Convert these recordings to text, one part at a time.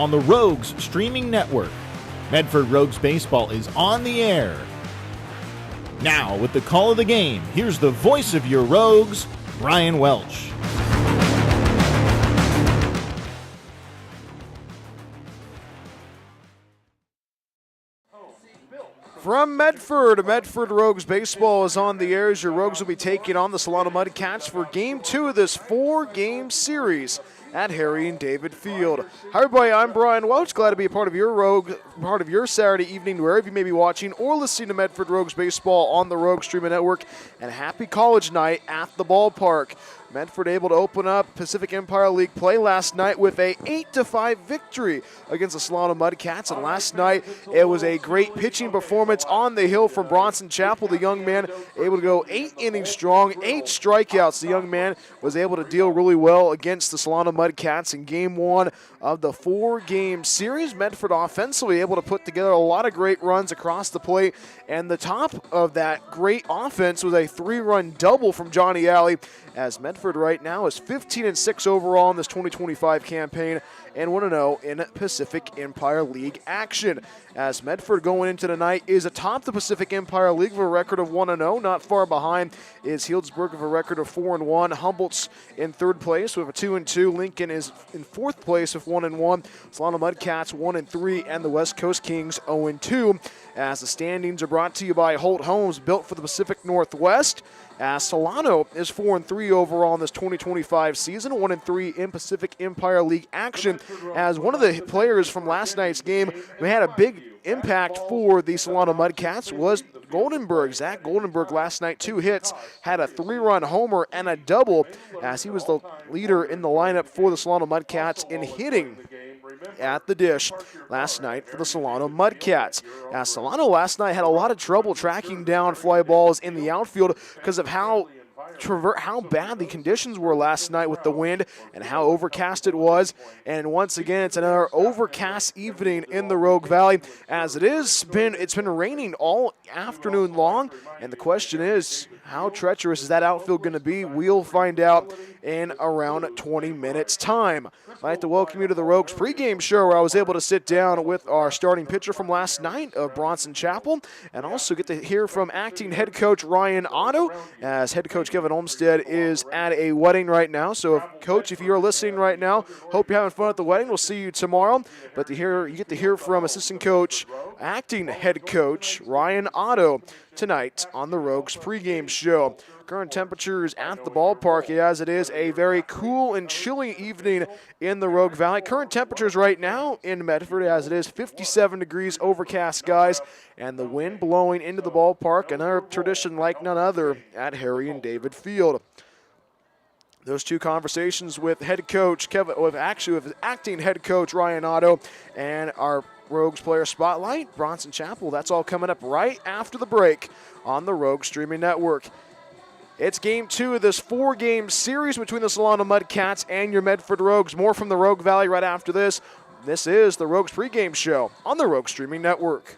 on the Rogues streaming network. Medford Rogues Baseball is on the air. Now, with the call of the game, here's the voice of your Rogues, Brian Welch. From Medford, Medford Rogues Baseball is on the air as your Rogues will be taking on the Solano Mudcats for Game 2 of this 4-game series at Harry and David Field. Hi everybody, I'm Brian Welch. Glad to be a part of your Saturday evening, wherever you may be watching or listening to Medford Rogues Baseball on the Rogue Streaming Network. And happy college night at the ballpark. Medford able to open up Pacific Empire League play last night with a 8-5 victory against the Solano Mudcats. And last night it was a great pitching performance on the hill from Bronson Chappell. The young man able to go 8 innings strong, 8 strikeouts. The young man was able to deal really well against the Solano Mudcats in Game 1 of the 4-game series. Medford offensively able to put together a lot of great runs across the plate. And the top of that great offense was a 3-run double from Johnny Alley, as Medford right now is 15-6 overall in this 2025 campaign and 1-0 in Pacific Empire League action. As Medford going into tonight is atop the Pacific Empire League with a record of 1-0. Not far behind is Healdsburg with a record of 4-1. Humboldt's in third place with a 2-2. Lincoln is in fourth place with 1-1. Solano Mudcats 1-3, and the West Coast Kings 0-2. As the standings are brought to you by Holt Homes, built for the Pacific Northwest. As Solano is 4-3 overall in this 2025 season, 1-3 in Pacific Empire League action. As one of the players from last night's game who had a big impact for the Solano Mudcats was Goldenberg. Zach Goldenberg last night, 2 hits, had a 3-run homer and a double, as he was the leader in the lineup for the Solano Mudcats in hitting at the dish last night for the Solano Mudcats. As Solano last night had a lot of trouble tracking down fly balls in the outfield because of how bad the conditions were last night with the wind and how overcast it was. And once again, it's another overcast evening in the Rogue Valley, as it's been raining all afternoon long. And the question is, how treacherous is that outfield going to be? We'll find out in around 20 minutes time. I'd like to welcome you to the Rogues pregame show, where I was able to sit down with our starting pitcher from last night, Bronson Chappell, and also get to hear from acting head coach Ryan Otto, as head coach Kevin Olmstead is at a wedding right now. So, Coach, if you're listening right now, hope you're having fun at the wedding. We'll see you tomorrow. But you get to hear from assistant coach, acting head coach Ryan Otto tonight on the Rogues pregame show. Current temperatures at the ballpark, as it is a very cool and chilly evening in the Rogue Valley. Current temperatures right now in Medford, as it is 57 degrees, overcast skies, and the wind blowing into the ballpark. Another tradition like none other at Harry and David Field. Those two conversations with head coach with acting head coach Ryan Otto and our Rogues player spotlight, Bronson Chappell. That's all coming up right after the break on the Rogue Streaming Network. It's Game 2 of this 4-game series between the Solano Mudcats and your Medford Rogues. More from the Rogue Valley right after this. This is the Rogues pregame show on the Rogue Streaming Network.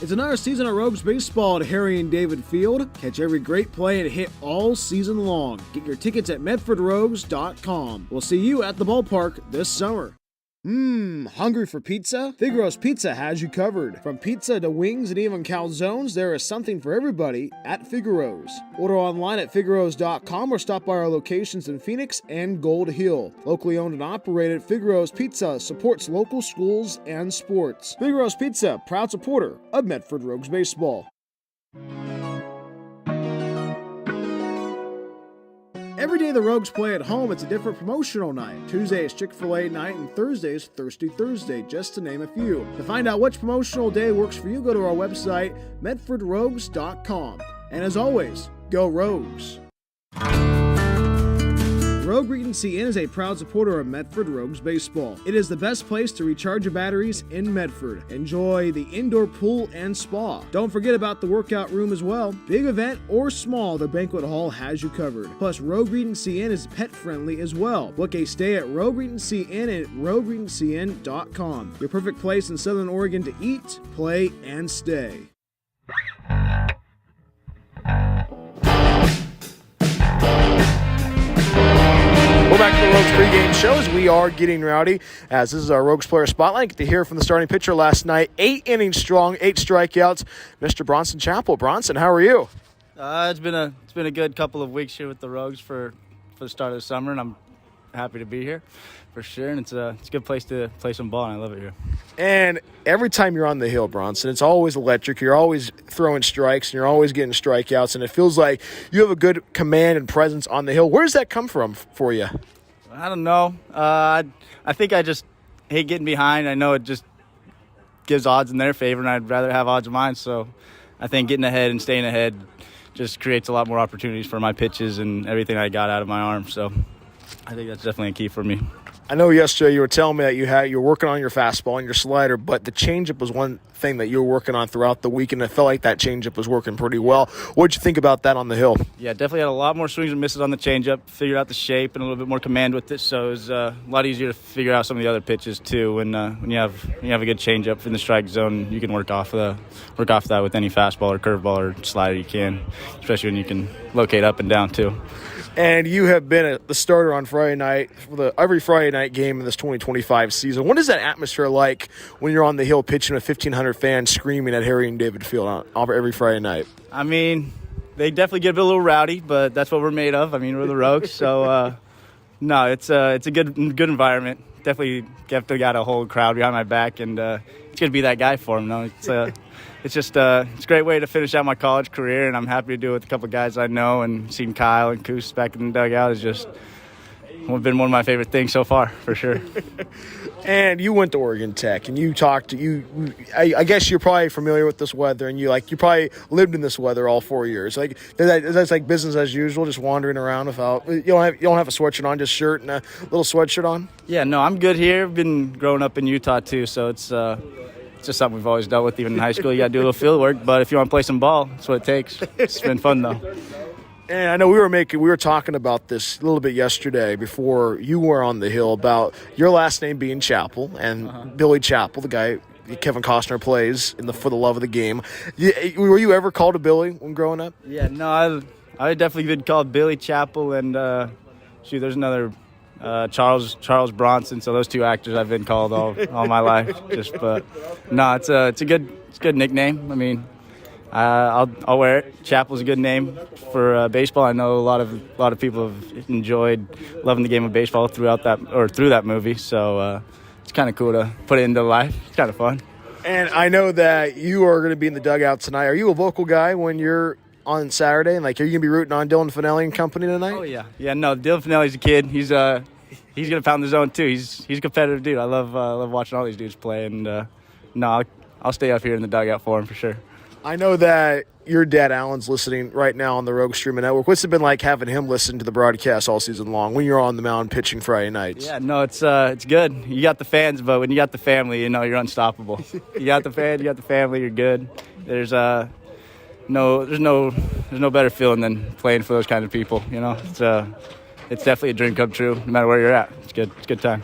It's another season of Rogues Baseball at Harry and David Field. Catch every great play and hit all season long. Get your tickets at medfordrogues.com. We'll see you at the ballpark this summer. Hungry for pizza? Figaro's Pizza has you covered. From pizza to wings and even calzones, there is something for everybody at Figaro's. Order online at figaros.com or stop by our locations in Phoenix and Gold Hill. Locally owned and operated, Figaro's Pizza supports local schools and sports. Figaro's Pizza, proud supporter of Medford Rogues Baseball. Every day the Rogues play at home, it's a different promotional night. Tuesday is Chick-fil-A night and Thursday is Thirsty Thursday, just to name a few. To find out which promotional day works for you, go to our website, medfordrogues.com. And as always, go Rogues! Rogue Regency Inn is a proud supporter of Medford Rogues Baseball. It is the best place to recharge your batteries in Medford. Enjoy the indoor pool and spa. Don't forget about the workout room as well. Big event or small, the banquet hall has you covered. Plus, Rogue Regency Inn is pet friendly as well. Book a stay at Rogue Regency Inn at rogueregencyn.com. Your perfect place in Southern Oregon to eat, play, and stay. We're back to the Rogues pregame show as we are getting rowdy, as this is our Rogues player spotlight. Get to hear from the starting pitcher last night. 8 innings strong, 8 strikeouts. Mr. Bronson Chappell. Bronson, how are you? It's been a good couple of weeks here with the Rogues for the start of the summer, and I'm happy to be here for sure. And it's a good place to play some ball, and I love it here. And every time you're on the hill, Bronson, it's always electric. You're always throwing strikes, and you're always getting strikeouts, and it feels like you have a good command and presence on the hill. Where does that come from for you? I don't know. I think I just hate getting behind. I know it just gives odds in their favor, and I'd rather have odds of mine. So I think getting ahead and staying ahead just creates a lot more opportunities for my pitches and everything I got out of my arm. So I think that's definitely a key for me. I know yesterday you were telling me that you were working on your fastball and your slider, but the changeup was one thing that you were working on throughout the week, and I felt like that changeup was working pretty well. What did you think about that on the hill? Yeah, definitely had a lot more swings and misses on the changeup. Figured out the shape and a little bit more command with it, so it was a lot easier to figure out some of the other pitches too. When you have a good changeup in the strike zone, you can work off that with any fastball or curveball or slider you can, especially when you can locate up and down too. And you have been the starter on Friday night for every Friday night game in this 2025 season. What is that atmosphere like when you're on the hill pitching with 1,500 fans screaming at Harry and David Field every Friday night? I mean, they definitely get a little rowdy, but that's what we're made of. I mean, we're the Rogues, so no, it's a good environment. Definitely got a whole crowd behind my back, and it's gonna be that guy for them. No, it's just it's a great way to finish out my college career, and I'm happy to do it with a couple of guys I know, and seeing Kyle and Coos back in the dugout has just been one of my favorite things so far, for sure. And you went to Oregon Tech, and you talked to you. I guess you're probably familiar with this weather, and you probably lived in this weather all 4 years. Like that's like business as usual, just wandering around without you don't have a sweatshirt on, just shirt and a little sweatshirt on. Yeah, no, I'm good here. I've been growing up in Utah too, so it's just something we've always dealt with, even in high school. You got to do a little field work, but if you want to play some ball, that's what it takes. It's been fun though. And I know we were talking about this a little bit yesterday before you were on the hill about your last name being Chappell and Billy Chappell, the guy Kevin Costner plays for the love of the game. Were you ever called a Billy when growing up? Yeah, no, I definitely been called Billy Chappell, and there's another Charles Bronson. So those two actors I've been called all my life. No, it's a good nickname. I mean, I'll wear it. Chappell's a good name for baseball. I know a lot of people have enjoyed loving the game of baseball through that movie. So it's kind of cool to put it into life. It's kind of fun. And I know that you are going to be in the dugout tonight. Are you a local guy when you're on Saturday? And are you going to be rooting on Dylan Finelli and company tonight? Oh yeah. No, Dylan Finelli's a kid. He's going to pound the zone too. He's a competitive dude. I love watching all these dudes play. And I'll stay up here in the dugout for him for sure. I know that your dad, Alan's, listening right now on the Rogue Streaming Network. What's it been like having him listen to the broadcast all season long when you're on the mound pitching Friday nights? Yeah, no, it's good. You got the fans, but when you got the family, you're unstoppable. You got the fan, you got the family, you're good. There's no better feeling than playing for those kind of people. It's definitely a dream come true, no matter where you're at. It's good. It's a good time.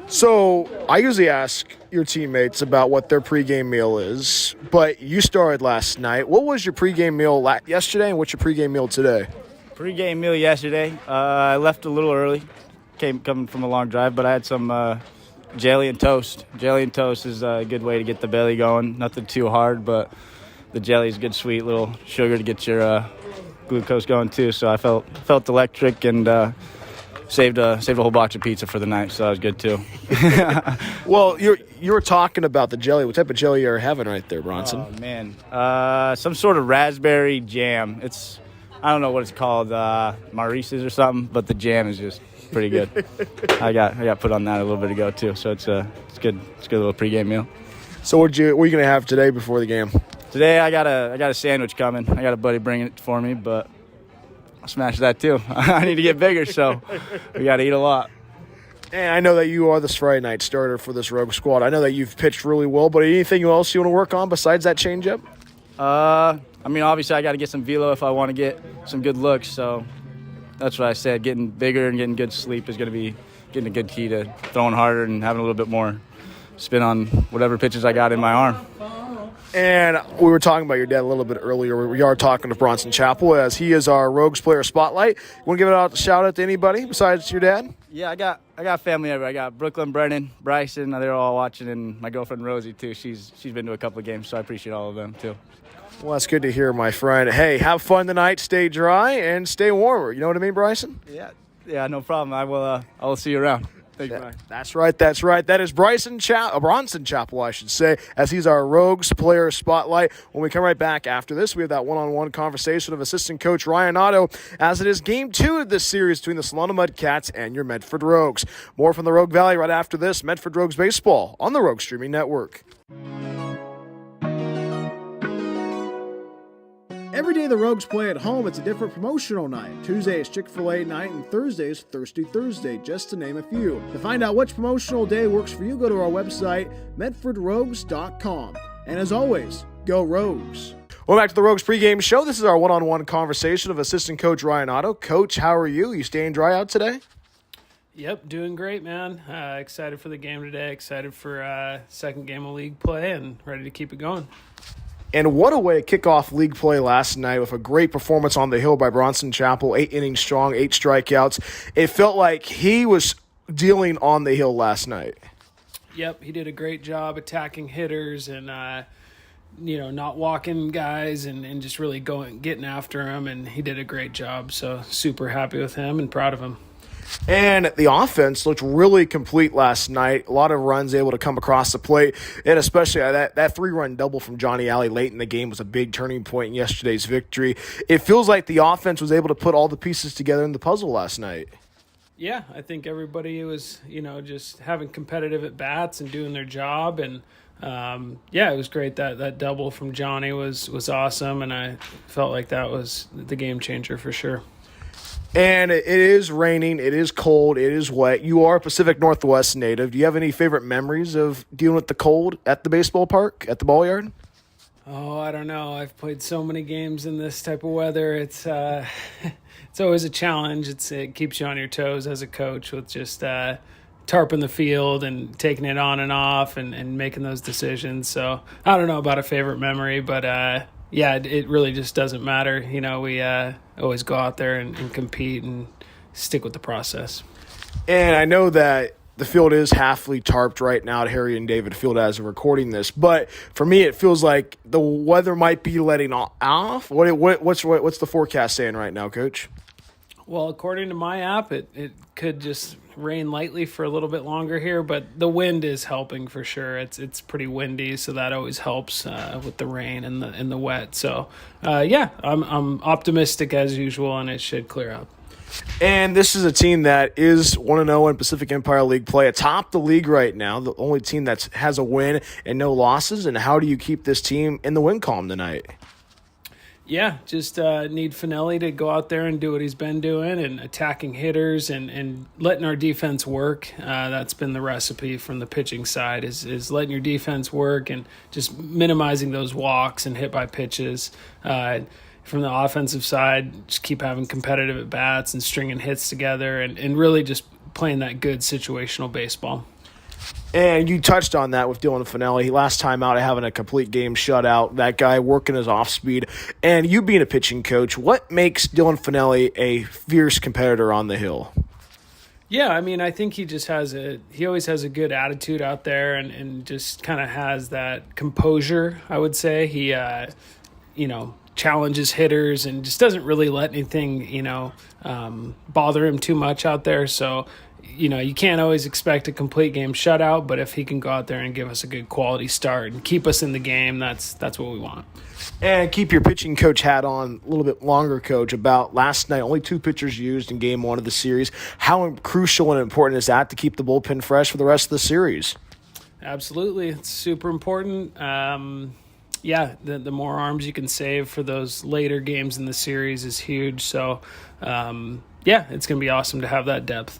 So I usually ask your teammates about what their pregame meal is, but you started last night. What was your pregame meal yesterday, and what's your pregame meal today? Pregame meal yesterday, I left a little early, coming from a long drive, but I had some jelly and toast. Jelly and toast is a good way to get the belly going. Nothing too hard, but the jelly is good, sweet little sugar to get your glucose going too. So I felt electric and saved a whole box of pizza for the night, so that was good too. Well, you were talking about the jelly. What type of jelly are you having right there, Bronson? Oh man, some sort of raspberry jam. I don't know what it's called, Maurice's or something, but the jam is just pretty good. I got put on that a little bit ago too, so it's good. It's a good little pregame meal. So what are you gonna have today before the game? Today I got a sandwich coming. I got a buddy bringing it for me, but I'll smash that too. I need to get bigger, so we got to eat a lot. And I know that you are this Friday night starter for this Rogue squad. I know that you've pitched really well, but anything else you want to work on besides that changeup? I mean, obviously I got to get some velo if I want to get some good looks, so that's what I said. Getting bigger and getting good sleep is going to be getting a good key to throwing harder and having a little bit more spin on whatever pitches I got in my arm. And we were talking about your dad a little bit earlier. We are talking to Bronson Chappell as he is our Rogues Player Spotlight. You want to give a shout out to anybody besides your dad? Yeah, I got family everywhere. I got Brooklyn, Brennan, Bryson. They're all watching, and my girlfriend Rosie too. She's been to a couple of games, so I appreciate all of them too. Well, that's good to hear, my friend. Hey, have fun tonight. Stay dry and stay warmer. You know what I mean, Bryson? Yeah, no problem. I will see you around. Thank you, Brian. That's right. That is Bronson Chappell, I should say, as he's our Rogues Player Spotlight. When we come right back after this, we have that one-on-one conversation of assistant coach Ryan Otto, as it is game 2 of this series between the Solano Mudcats and your Medford Rogues. More from the Rogue Valley right after this. Medford Rogues Baseball on the Rogue Streaming Network. Every day the Rogues play at home, it's a different promotional night. Tuesday is Chick-fil-A night and Thursday is Thirsty Thursday, just to name a few. To find out which promotional day works for you, go to our website, medfordrogues.com. And as always, go Rogues. Welcome back to the Rogues pregame show. This is our one-on-one conversation of assistant coach Ryan Otto. Coach, how are you? You staying dry out today? Yep, doing great, man. Excited for the game today. Excited for second game of league play and ready to keep it going. And what a way to kick off league play last night with a great performance on the hill by Bronson Chappell, 8 innings strong, 8 strikeouts. It felt like he was dealing on the hill last night. Yep, he did a great job attacking hitters and, not walking guys and just really getting after him, and he did a great job. So super happy with him and proud of him. And the offense looked really complete last night. A lot of runs able to come across the plate, and especially that 3-run double from Johnny Alley late in the game was a big turning point in yesterday's victory. It feels like the offense was able to put all the pieces together in the puzzle last night. Yeah, I think everybody was, just having competitive at-bats and doing their job, and it was great. That double from Johnny was awesome, and I felt like that was the game changer for sure. And it is raining, it is cold, it is wet. You are a Pacific Northwest native. Do you have any favorite memories of dealing with the cold at the baseball park, at the ball yard? Oh, I don't know. I've played so many games in this type of weather. It's it's always a challenge. It keeps you on your toes as a coach with just tarping the field and taking it on and off and making those decisions. So I don't know about a favorite memory, but it really just doesn't matter. We always go out there and compete and stick with the process. And I know that the field is halfly tarped right now at Harry and David Field as we're recording this, but for me it feels like the weather might be letting off. What's the forecast saying right now, Coach? Well, according to my app, it could just rain lightly for a little bit longer here, but the wind is helping for sure. It's pretty windy, so that always helps with the rain and the wet. So, I'm optimistic as usual, and it should clear up. And this is a team that is 1-0 in Pacific Empire League play, atop the league right now, the only team that has a win and no losses. And how do you keep this team in the win column tonight? Yeah, just need Finelli to go out there and do what he's been doing and attacking hitters and letting our defense work. That's been the recipe from the pitching side is letting your defense work and just minimizing those walks and hit by pitches. From the offensive side, just keep having competitive at-bats and stringing hits together and really just playing that good situational baseball. And you touched on that with Dylan Finelli. Last time out, having a complete game shutout, that guy working his off-speed. And you being a pitching coach, what makes Dylan Finelli a fierce competitor on the hill? Yeah, I think he just he always has a good attitude out there and just kind of has that composure, I would say. He, challenges hitters and just doesn't really let anything, bother him too much out there. So, you can't always expect a complete game shutout, but if he can go out there and give us a good quality start and keep us in the game, that's what we want. And keep your pitching coach hat on a little bit longer, Coach, about last night. Only 2 pitchers used in game 1 of the series. How crucial and important is that to keep the bullpen fresh for the rest of the series? Absolutely. It's super important. The more arms you can save for those later games in the series is huge. So, it's going to be awesome to have that depth.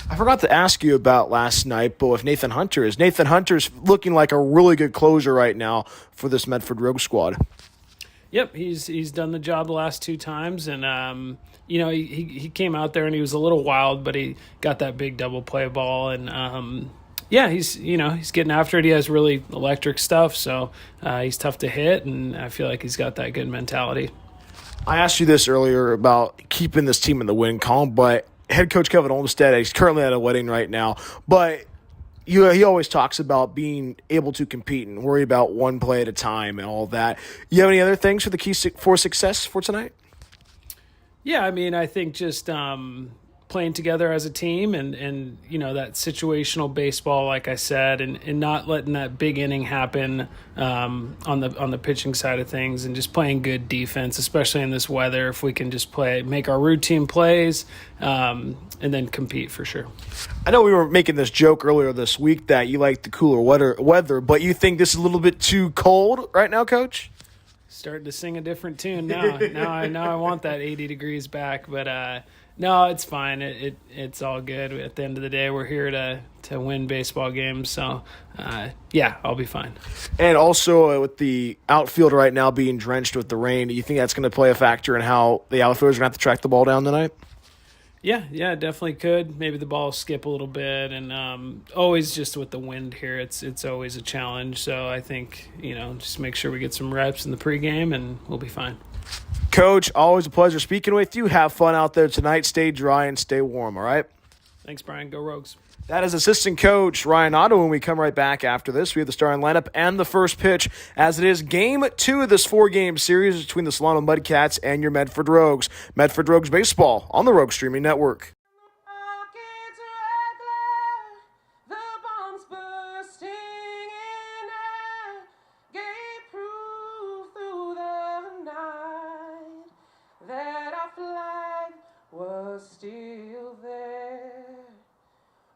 I forgot to ask you about last night, but with Nathan Hunter. Nathan Hunter's looking like a really good closer right now for this Medford Rogue squad. Yep, he's done the job the last 2 times, and he came out there and he was a little wild, but he got that big double play ball, and Yeah, he's getting after it. He has really electric stuff, so he's tough to hit, and I feel like he's got that good mentality. I asked you this earlier about keeping this team in the win column, but head coach Kevin Olmstead, he's currently at a wedding right now, but he always talks about being able to compete and worry about one play at a time and all that. You have any other things for the key for success for tonight? Yeah, I mean, I think just playing together as a team and that situational baseball, like I said, and not letting that big inning happen on the pitching side of things, and just playing good defense, especially in this weather. If we can just make our routine plays, and then compete for sure. I know we were making this joke earlier this week that you like the cooler weather, but you think this is a little bit too cold right now, Coach? Starting to sing a different tune now. Now I want that 80 degrees back, but no, it's fine. It's all good. At the end of the day, we're here to win baseball games, so yeah, I'll be fine. And also with the outfield right now being drenched with the rain, do you think that's going to play a factor in how the outfielders are going to have to track the ball down tonight? Yeah, definitely could. Maybe the ball will skip a little bit, and always just with the wind here, it's always a challenge. So I think just make sure we get some reps in the pregame, and we'll be fine. Coach, always a pleasure speaking with you. Have fun out there tonight. Stay dry and stay warm. All right. Thanks, Brian. Go Rogues. That is assistant coach Ryan Otto. When we come right back after this, we have the starting lineup and the first pitch, as it is Game 2 of this 4-game series between the Solano Mudcats and your Medford Rogues. Medford Rogues Baseball on the Rogue Streaming Network. Was still there.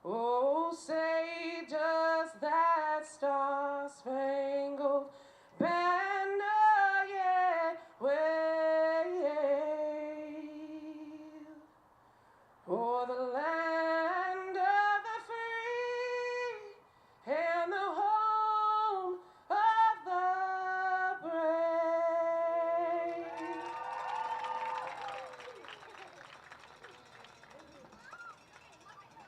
Oh, say does that star-spangled banner yet wave o'er the land of the free and the home of the brave?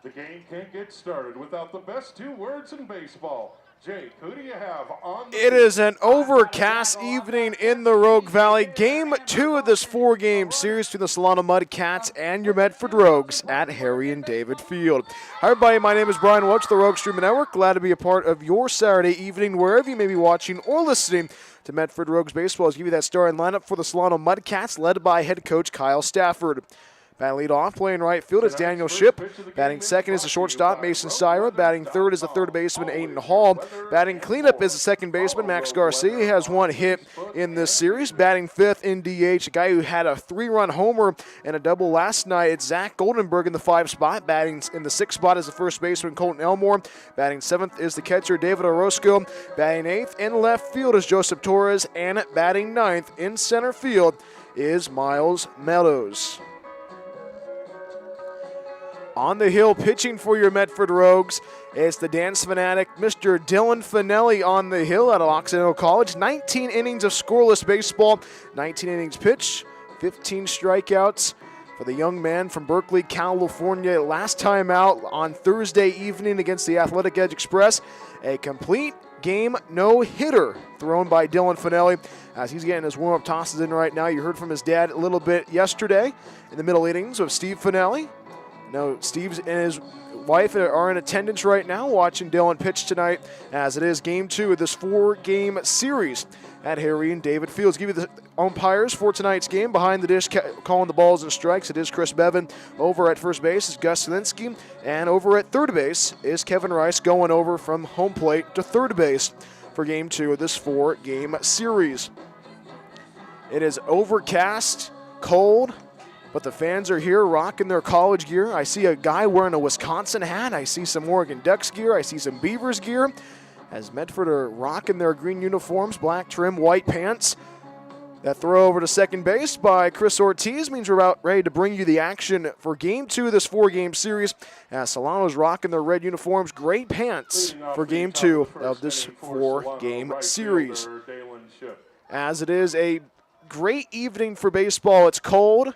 The game can't get started without the best 2 words in baseball. Jake, who do you have on the It is an overcast evening in the Rogue Valley. Game 2 of this 4-game series between the Solano Mudcats and your Medford Rogues at Harry and David Field. Hi, everybody. My name is Brian Welch, the Rogue Streaming Network. Glad to be a part of your Saturday evening, wherever you may be watching or listening to Medford Rogues Baseball. I'll give you that starting lineup for the Solano Mudcats, led by head coach Kyle Stafford. Batting lead off, playing right field is Daniel Shipp. Batting second is the shortstop, Mason Syra. Batting third is the third baseman, Aiden Hall. Batting cleanup is the second baseman, Max Garcia. He has 1 hit in this series. Batting fifth in DH, a guy who had a 3-run homer and a double last night. It's Zach Goldenberg in the 5 spot. Batting in the 6th spot is the first baseman, Colton Elmore. Batting 7th is the catcher, David Orozco. Batting 8th in left field is Joseph Torres. And batting 9th in center field is Miles Meadows. On the hill, pitching for your Medford Rogues, it's the dance fanatic, Mr. Dylan Finelli on the hill out of Occidental College. 19 innings of scoreless baseball, 19 innings pitched, 15 strikeouts for the young man from Berkeley, California. Last time out on Thursday evening against the Athletic Edge Express, a complete game no-hitter thrown by Dylan Finelli as he's getting his warm-up tosses in right now. You heard from his dad a little bit yesterday in the middle innings of Steve Finelli. No, Steve and his wife are in attendance right now watching Dylan pitch tonight, as it is Game 2 of this 4-game series at Harry and David Fields. Give you the umpires for tonight's game. Behind the dish, calling the balls and strikes, it is Chris Bevan. Over at first base is Gus Zielinski, and over at third base is Kevin Rice, going over from home plate to third base for Game 2 of this 4-game series. It is overcast, cold, but the fans are here rocking their college gear. I see a guy wearing a Wisconsin hat. I see some Oregon Ducks gear. I see some Beavers gear. As Medford are rocking their green uniforms, black trim, white pants. That throw over to second base by Chris Ortiz means we're about ready to bring you the action for Game 2 of this 4-game series. As Solano's rocking their red uniforms, great pants for Game 2 of this 4-game series. As it is a great evening for baseball. It's cold,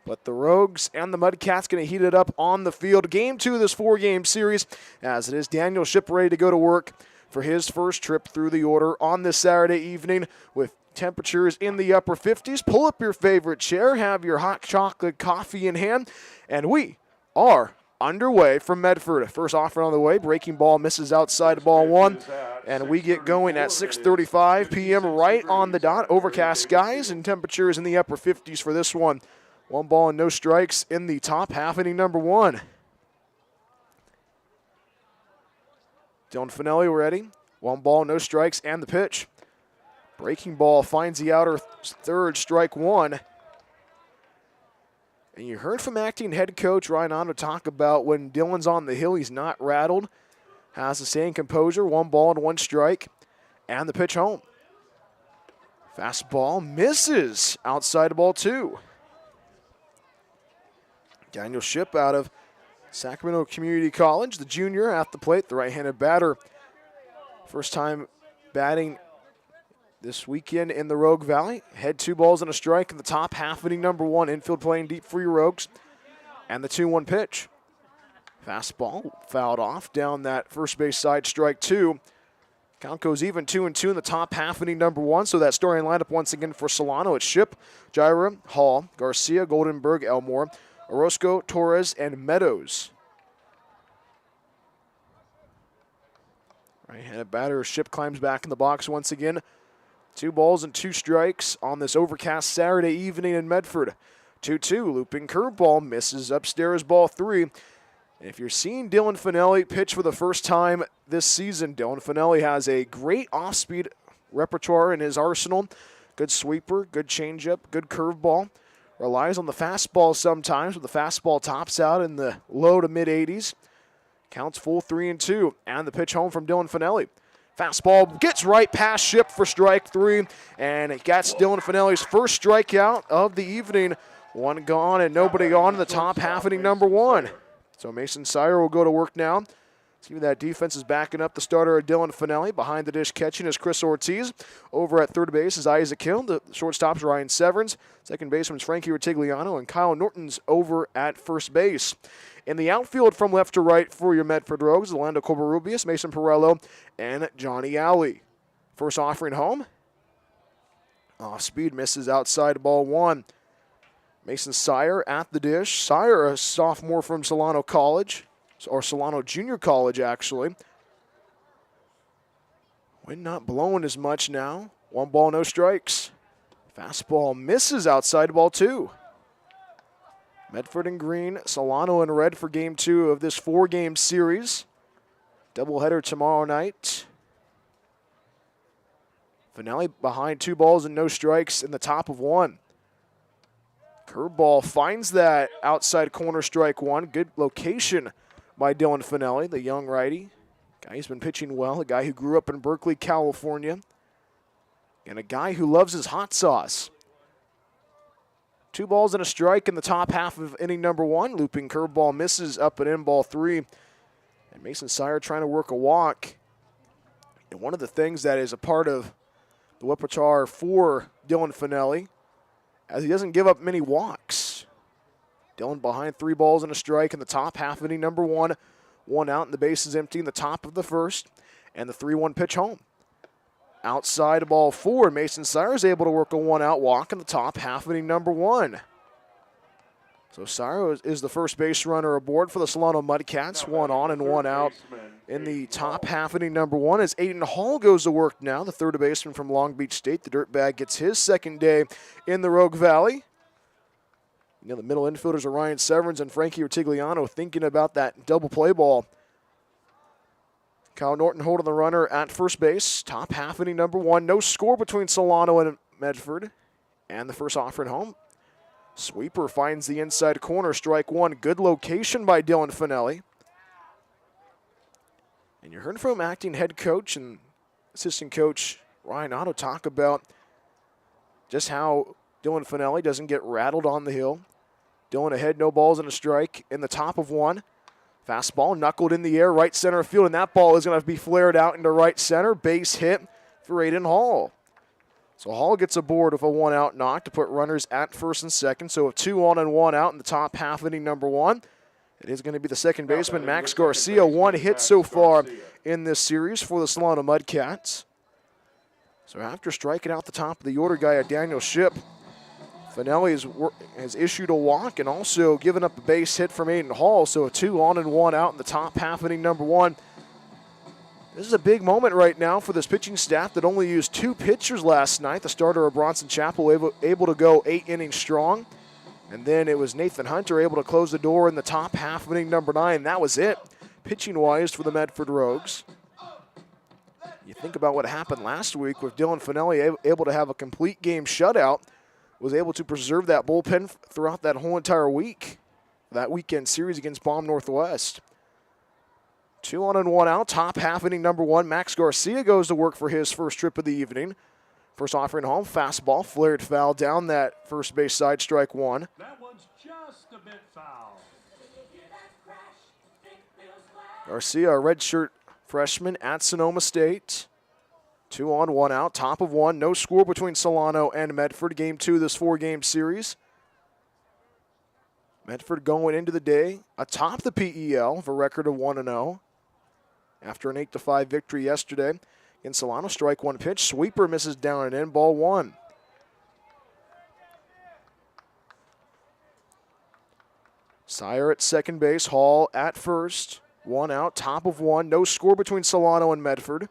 But the Rogues and the Mudcats going to heat it up on the field. Game 2 of this 4-game series, as it is Daniel Ship ready to go to work for his first trip through the order on this Saturday evening with temperatures in the upper 50s. Pull up your favorite chair, have your hot chocolate coffee in hand, and we are underway from Medford. First offer on the way, breaking ball misses outside ball 1, and we get going at 6:35 p.m. right on the dot. Overcast skies and temperatures in the upper 50s for this one. 1 ball and no strikes in the top half, inning number 1. Dylan Finelli ready. 1 ball, no strikes, and the pitch. Breaking ball finds the outer third, strike 1. And you heard from acting head coach Ryan Otto talk about when Dylan's on the hill, he's not rattled. Has the same composure, 1 ball and 1 strike, and the pitch home. Fastball misses outside of ball 2. Daniel Ship out of Sacramento Community College, the junior at the plate, the right-handed batter. First time batting this weekend in the Rogue Valley. Head 2 balls and a strike in the top half, inning number 1. Infield playing deep for your Rogues. And the 2-1 pitch. Fastball fouled off down that first base side, strike 2. Count goes even 2-2 in the top half, inning number 1. So that starting lineup once again for Solano. It's Ship, Gyra, Hall, Garcia, Goldenberg, Elmore, Orozco, Torres, and Meadows. Right-handed batter, Ship climbs back in the box once again. 2 balls and 2 strikes on this overcast Saturday evening in Medford. 2-2, looping curveball, misses upstairs, ball 3. And if you're seeing Dylan Finelli pitch for the first time this season, Dylan Finelli has a great off-speed repertoire in his arsenal. Good sweeper, good changeup, good curveball. Relies on the fastball sometimes, but the fastball tops out in the low to mid-80s. Counts full 3-2, and the pitch home from Dylan Finelli. Fastball gets right past Ship for strike 3, and it gets Dylan Finelli's first strikeout of the evening. 1 gone and nobody on in the top half, inning number 1. So Mason Sire will go to work now. See that defense is backing up the starter, Dylan Finelli. Behind the dish catching is Chris Ortiz. Over at third base is Isaac Hill. The shortstop's Ryan Severns. Second baseman's Frankie Retigliano. And Kyle Norton's over at first base. In the outfield from left to right for your Medford Rogues, Orlando Covarrubias, Mason Perello, and Johnny Alley. First offering home. Off speed misses outside ball 1. Mason Sire at the dish. Sire, a sophomore from Solano College. Or Solano Junior College, actually. Wind not blowing as much now. 1 ball, no strikes. Fastball misses outside ball 2. Medford in green, Solano in red for game 2 of this 4-game series. Doubleheader tomorrow night. Finale behind 2 balls and no strikes in the top of 1. Curveball finds that outside corner, strike 1. Good location by Dylan Finelli, the young righty. Guy who's been pitching well, a guy who grew up in Berkeley, California, and a guy who loves his hot sauce. 2 balls and a strike in the top half of inning number 1. Looping curveball misses up and in, ball 3. And Mason Sire trying to work a walk. And one of the things that is a part of the repertoire for Dylan Finelli, as he doesn't give up many walks. Dylan behind 3 balls and a strike in the top half of inning number 1. 1 out and the base is empty in the top of the first. And the 3-1 pitch home. Outside of ball 4, Mason Sire is able to work a 1-out walk in the top half of inning number 1. So Sire is the first base runner aboard for the Solano Mudcats. 1 on and 1 out in the top half inning number 1 as Aiden Hall goes to work now, the third baseman from Long Beach State. The Dirtbag gets his second day in the Rogue Valley. You know, the middle infielders are Ryan Severns and Frankie Retigliano thinking about that double play ball. Kyle Norton holding the runner at first base. Top half inning number 1. No score between Solano and Medford. And the first offering home. Sweeper finds the inside corner, strike 1. Good location by Dylan Finelli. And you heard from acting head coach and assistant coach Ryan Otto talk about just how Dylan Finelli doesn't get rattled on the hill. Dylan ahead, no balls and a strike in the top of 1. Fastball knuckled in the air, right center field, and that ball is going to be flared out into right center. Base hit for Aiden Hall. So Hall gets aboard with a 1-out knock to put runners at first and second. So a 2 on and 1 out in the top half of inning number 1. It is going to be the second baseman, Max Garcia. 1 hit so far in this series for the Solano Mudcats. So after striking out the top of the order guy at Daniel Ship, Finelli has issued a walk and also given up a base hit from Aiden Hall. So a 2 on and 1 out in the top half inning number 1. This is a big moment right now for this pitching staff that only used 2 pitchers last night. The starter of Bronson Chapel able to go 8 innings strong. And then it was Nathan Hunter able to close the door in the top half of inning number 9. That was it, pitching-wise, for the Medford Rogues. You think about what happened last week with Dylan Finelli able to have a complete game shutout, was able to preserve that bullpen throughout that whole entire week, that weekend series against Baum Northwest. 2 on and 1 out, top half inning number 1. Max Garcia goes to work for his first trip of the evening. First offering home, fastball, flared foul down that first base side, strike 1. That one's just a bit foul. Garcia, a redshirt freshman at Sonoma State. 2 on, 1 out, top of 1. No score between Solano and Medford. Game 2 of this 4-game series. Medford going into the day atop the PEL with a record of 1-0. After an 8-5 victory yesterday in Solano, strike 1 pitch. Sweeper misses down and in, ball 1. Sire at second base, Hall at first. 1 out, top of 1. No score between Solano and Medford.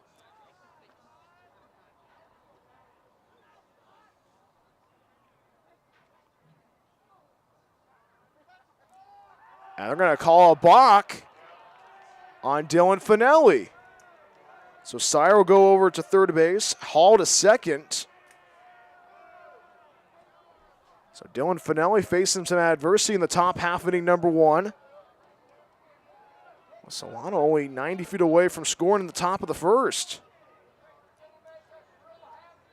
And they're going to call a balk on Dylan Finelli. So Sire will go over to third base, Hall to second. So Dylan Finelli facing some adversity in the top half inning number 1. Solano only 90 feet away from scoring in the top of the first.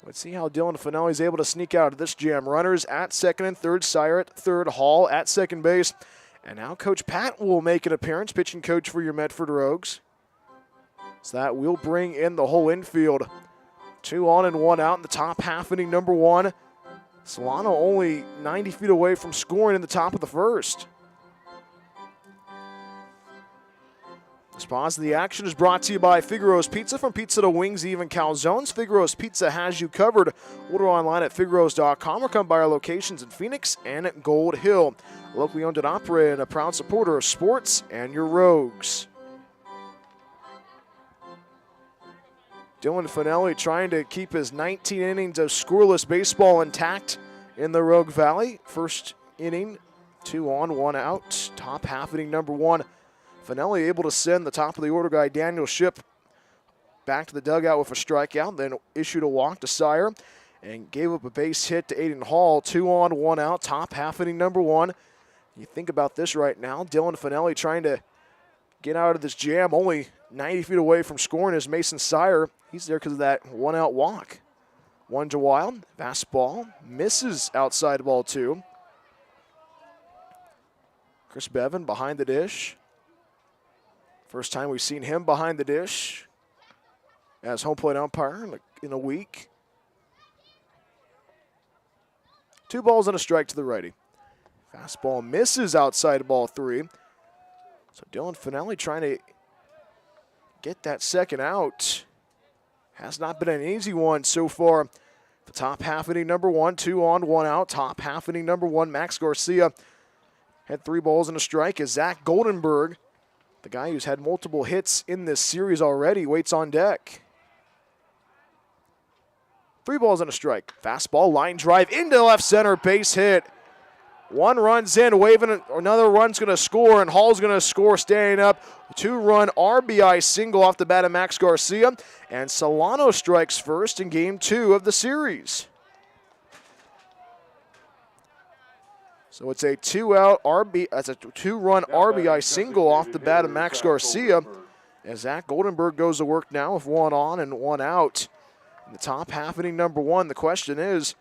Let's see how Dylan Finelli is able to sneak out of this jam. Runners at second and third, Sire at third, Hall at second base. And now Coach Pat will make an appearance, pitching coach for your Medford Rogues. So that will bring in the whole infield. 2 on and 1 out in the top half inning number 1. Solano only 90 feet away from scoring in the top of the first. This pause of the action is brought to you by Figaro's Pizza. From pizza to wings, even calzones, Figaro's Pizza has you covered. Order online at figaros.com or come by our locations in Phoenix and at Gold Hill. Locally owned and operated and a proud supporter of sports and your Rogues. Dylan Finelli trying to keep his 19 innings of scoreless baseball intact in the Rogue Valley. First inning, 2 on, 1 out. Top half inning number 1. Finelli able to send the top of the order guy, Daniel Ship, back to the dugout with a strikeout, then issued a walk to Sire and gave up a base hit to Aiden Hall. 2 on, 1 out, top half inning number 1. You think about this right now, Dylan Finelli trying to get out of this jam, only 90 feet away from scoring is Mason Sire. He's there because of that 1-out walk. 1 to Wild, fastball, misses outside ball 2. Chris Bevan behind the dish. First time we've seen him behind the dish as home plate umpire in a week. 2 balls and a strike to the righty. Fastball misses outside ball 3. So Dylan Finelli trying to get that second out. Has not been an easy one so far. The top half inning number 1, 2 on, 1 out. Top half inning number 1, Max Garcia had 3 balls and a strike as Zach Goldenberg, the guy who's had multiple hits in this series already, waits on deck. 3 balls and a strike. Fastball, line drive into left center, base hit. 1 run's in, waving, another run's going to score, and Hall's going to score, staying up. 2-run RBI single off the bat of Max Garcia, and Solano strikes first in game 2 of the series. So it's a 2-out RB, that's a 2-run RBI single off the bat of Max Garcia, as Zach Goldenberg goes to work now with 1 on and 1 out. In the top half inning number 1, the question is,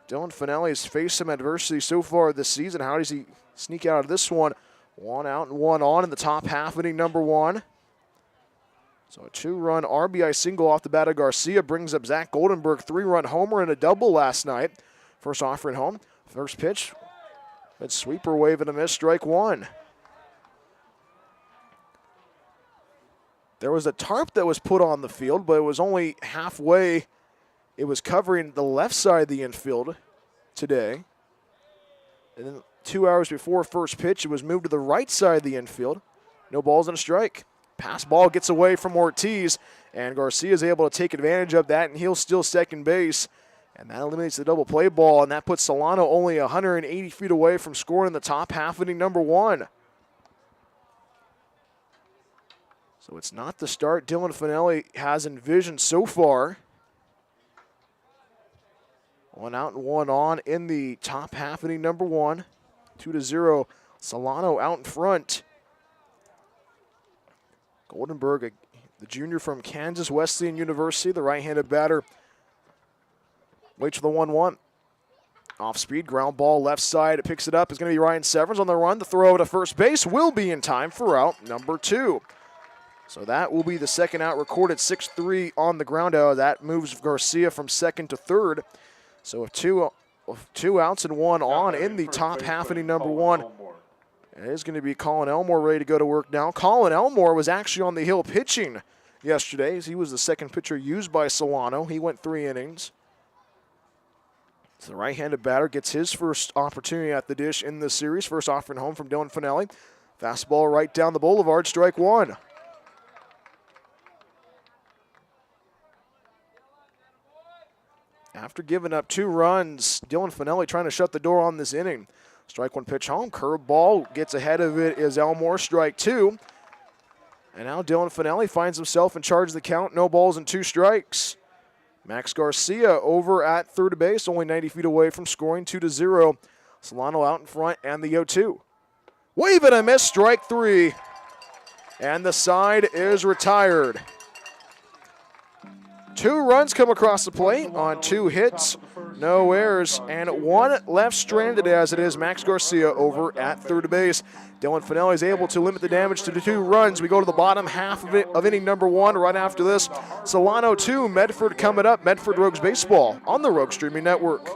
Dylan Finelli has faced some adversity so far this season. How does he sneak out of this one? 1 out and 1 on in the top half inning number 1. So a 2-run RBI single off the bat of Garcia brings up Zach Goldenberg, 3-run homer and a double last night. First offering home. First pitch. It's sweeper wave and a miss, strike one. There was a tarp that was put on the field, but it was only halfway. It was covering the left side of the infield today. And then 2 hours before first pitch, it was moved to the right side of the infield. No balls and a strike. Pass ball gets away from Ortiz, and Garcia is able to take advantage of that, and he'll steal second base. And that eliminates the double play ball, and that puts Solano only 180 feet away from scoring in the top half inning number one. So it's not the start Dylan Finelli has envisioned so far. 1 out and 1 on in the top half inning number one. 2-0, Solano out in front. Goldenberg, the junior from Kansas Wesleyan University, the right-handed batter, waits for the 1-1. Off speed, ground ball left side. It picks it up. It's going to be Ryan Severns on the run. The throw to first base will be in time for out number 2. So that will be the second out recorded. 6-3 on the ground out. That moves Garcia from second to third. So two outs and 1 on in the top half inning number one. It is going to be Colin Elmore ready to go to work now. Colin Elmore was actually on the hill pitching yesterday. He was the second pitcher used by Solano. He went 3 innings. So the right-handed batter gets his first opportunity at the dish in this series. First offering home from Dylan Finelli. Fastball right down the boulevard, strike one. After giving up 2 runs, Dylan Finelli trying to shut the door on this inning. Strike one pitch home, curve ball, gets ahead of it is Elmore, strike 2. And now Dylan Finelli finds himself in charge of the count, no balls and 2 strikes. Max Garcia over at third base, only 90 feet away from scoring, 2-0. Solano out in front and the 0-2. Wave and a miss, strike 3. And the side is retired. 2 runs come across the plate on 2 hits, no errors, and 1 left stranded as it is Max Garcia over at third base. Dylan Finelli is able to limit the damage to the 2 runs. We go to the bottom half of inning number 1 right after this. Solano 2, Medford coming up. Medford Rogues Baseball on the Rogue Streaming Network.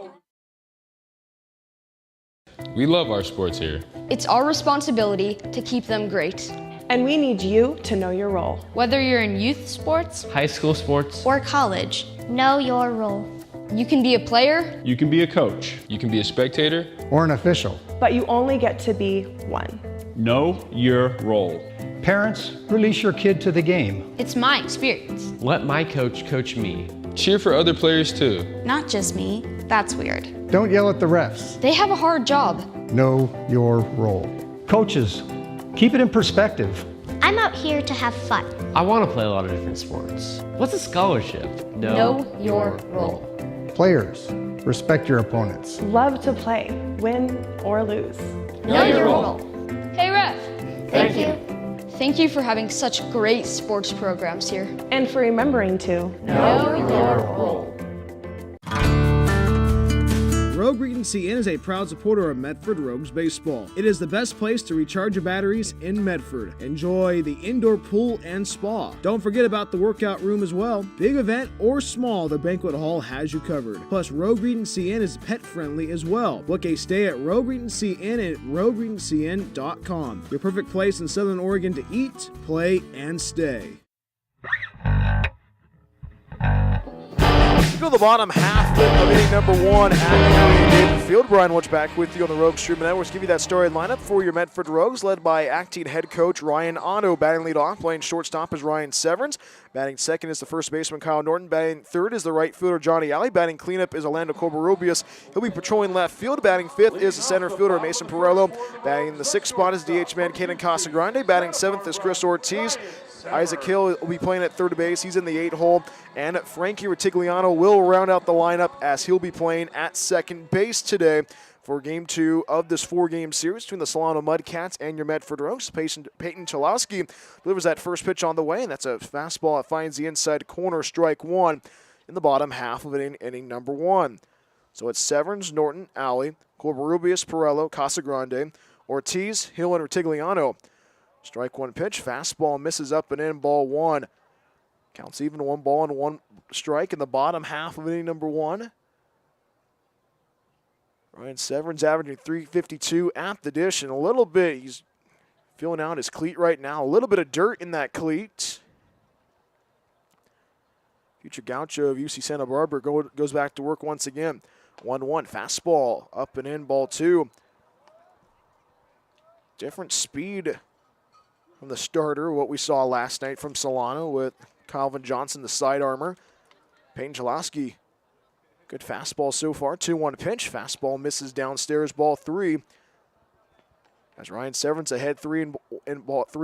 We love our sports here. It's our responsibility to keep them great. And we need you to know your role. Whether you're in youth sports, high school sports, or college, know your role. You can be a player. You can be a coach. You can be a spectator. Or an official. But you only get to be one. Know your role. Parents, release your kid to the game. It's my experience. Let my coach coach me. Cheer for other players too. Not just me. That's weird. Don't yell at the refs. They have a hard job. Know your role. Coaches, keep it in perspective. I'm out here to have fun. I want to play a lot of different sports. What's a scholarship? Know your role. Players, respect your opponents. Love to play, win or lose. Know your role. Hey, ref. Thank you. Thank you for having such great sports programs here. And for remembering to know your role. Rogue Regency Inn is a proud supporter of Medford Rogues Baseball. It is the best place to recharge your batteries in Medford. Enjoy the indoor pool and spa. Don't forget about the workout room as well. Big event or small, the banquet hall has you covered. Plus, Rogue Regency Inn is pet friendly as well. Book a stay at Rogue Regency Inn at rogueregencyinn.com. Your perfect place in Southern Oregon to eat, play, and stay. We go to the bottom half of inning number 1 at Harry David Field. Brian Witch back with you on the Rogue Streaming Network. Give you that starting lineup for your Medford Rogues, led by acting head coach Ryan Otto. Batting lead off, playing shortstop is Ryan Severns. Batting second is the first baseman Kyle Norton. Batting third is the right fielder Johnny Alley. Batting cleanup is Orlando Covarrubias. He'll be patrolling left field. Batting fifth is the center fielder Mason Perello. Batting in the sixth spot is DH man Caden Casagrande. Batting seventh is Chris Ortiz. Isaac Hill will be playing at third base. He's in the 8 hole. And Frankie Retigliano will round out the lineup as he'll be playing at second base today for Game 2 of this 4-game series between the Solano Mudcats and your Medford Rogues. Peyton Chalowski delivers that first pitch on the way, and that's a fastball that finds the inside corner, strike 1 in the bottom half of inning number 1. So it's Severns, Norton, Alley, Covarrubias, Perello, Casagrande, Ortiz, Hill, and Retigliano. Strike 1 pitch, fastball misses up and in, ball 1. Counts even, 1 ball and 1 strike in the bottom half of inning number 1. Ryan Severns averaging .352 at the dish, and a little bit, he's feeling out his cleat right now. A little bit of dirt in that cleat. Future Gaucho of UC Santa Barbara goes back to work once again. 1-1, fastball, up and in, ball 2. Different speed from the starter, what we saw last night from Solano with Calvin Johnson, the side armor. Peyton Chalosky, good fastball so far. 2-1 pitch, fastball misses downstairs, ball 3. As Ryan Severns ahead 3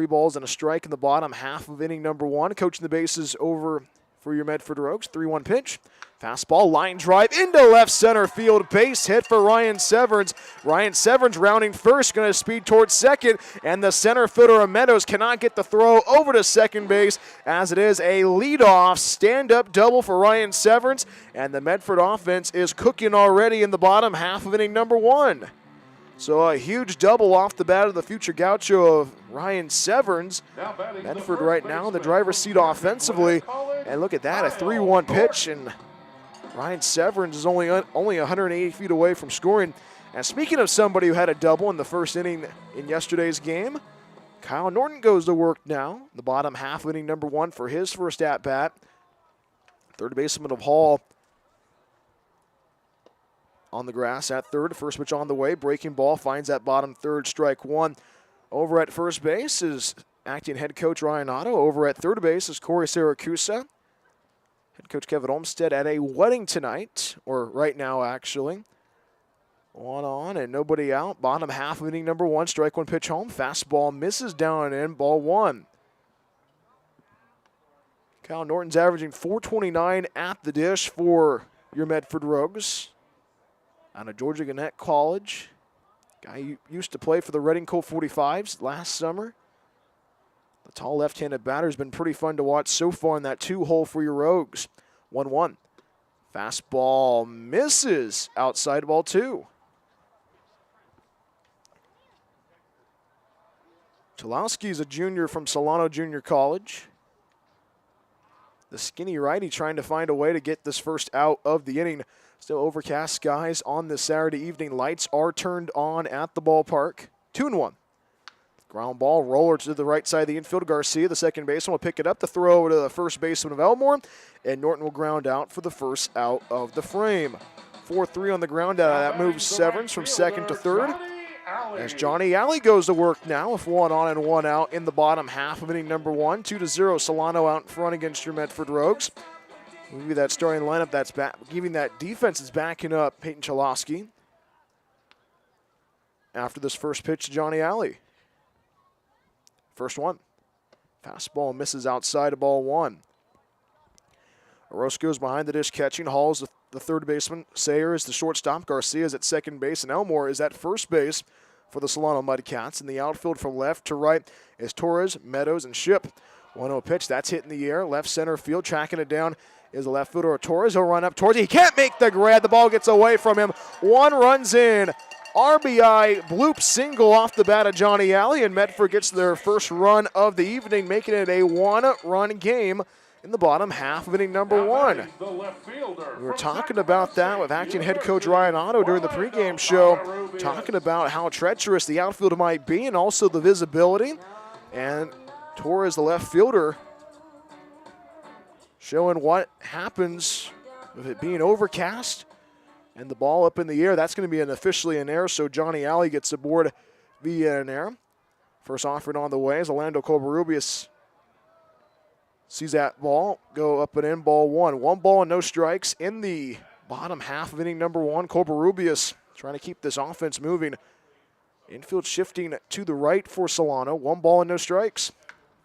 balls and a strike in the bottom half of inning number 1. Coaching the bases over for your Medford Rogues. 3-1 pitch. Fastball, line drive into left center field. Base hit for Ryan Severns. Ryan Severns rounding first, going to speed towards second, and the center fielder of Meadows cannot get the throw over to second base, as it is a leadoff stand-up double for Ryan Severns, and the Medford offense is cooking already in the bottom half of inning number 1. So a huge double off the bat of the future Gaucho of Ryan Severns. Medford right now in the driver's seat offensively. And look at that, a 3-1 pitch, and Ryan Severns is only 180 feet away from scoring. And speaking of somebody who had a double in the first inning in yesterday's game, Kyle Norton goes to work now. The bottom half of inning number 1 for his first at-bat. Third baseman of Hall on the grass at third. First pitch on the way. Breaking ball finds that bottom third, strike 1. Over at first base is acting head coach Ryan Otto. Over at third base is Corey Saracusa. Head coach Kevin Olmstead at a wedding tonight, or right now actually. 1 on and nobody out. Bottom half of inning number 1. Strike 1 pitch home. Fastball misses down and in. Ball 1. Kyle Norton's averaging .429 at the dish for your Medford Rogues. Out of Georgia Gannett College. Guy who used to play for the Reading Colt 45s last summer. The tall left-handed batter has been pretty fun to watch so far in that 2-hole for your Rogues. 1-1. Fastball misses outside, ball 2. Chalowski's a junior from Solano Junior College. The skinny righty trying to find a way to get this first out of the inning. Still overcast skies on this Saturday evening. Lights are turned on at the ballpark. 2-1. Ground ball, roller to the right side of the infield. Garcia, the second baseman, will pick it up. The throw to the first baseman of Elmore. And Norton will ground out for the first out of the frame. 4-3 on the ground out. That moves Severns from second to third. As Johnny Alley goes to work now with 1 on and 1 out in the bottom half of inning number 1. 2-0, Solano out in front against your Medford Rogues. Maybe that starting lineup that's back, giving that defense is backing up Peyton Chalosky. After this first pitch to Johnny Alley. First one. Fastball misses outside of ball 1. Orozco's behind the dish catching. Hall's the third baseman. Sayer is the shortstop. Garcia is at second base. And Elmore is at first base for the Solano Mudcats. In the outfield from left to right is Torres, Meadows, and Ship. 1-0 pitch. That's hit in the air. Left center field. Tracking it down is the left fielder Torres. He'll run up towards it. He can't make the grab. The ball gets away from him. 1 runs in. RBI bloop single off the bat of Johnny Alley, and Medford gets their first run of the evening, making it a 1-run game in the bottom half of inning number 1. We were talking about that with acting head coach Ryan Otto during the pregame show, talking about how treacherous the outfield might be and also the visibility. And Torres, the left fielder, showing what happens with it being overcast and the ball up in the air. That's going to be officially an error, so Johnny Alley gets aboard via an error. First offering on the way as Orlando Covarrubias sees that ball go up and in, ball 1. 1 ball and no strikes in the bottom half of inning number 1. Covarrubias trying to keep this offense moving. Infield shifting to the right for Solano. 1 ball and no strikes.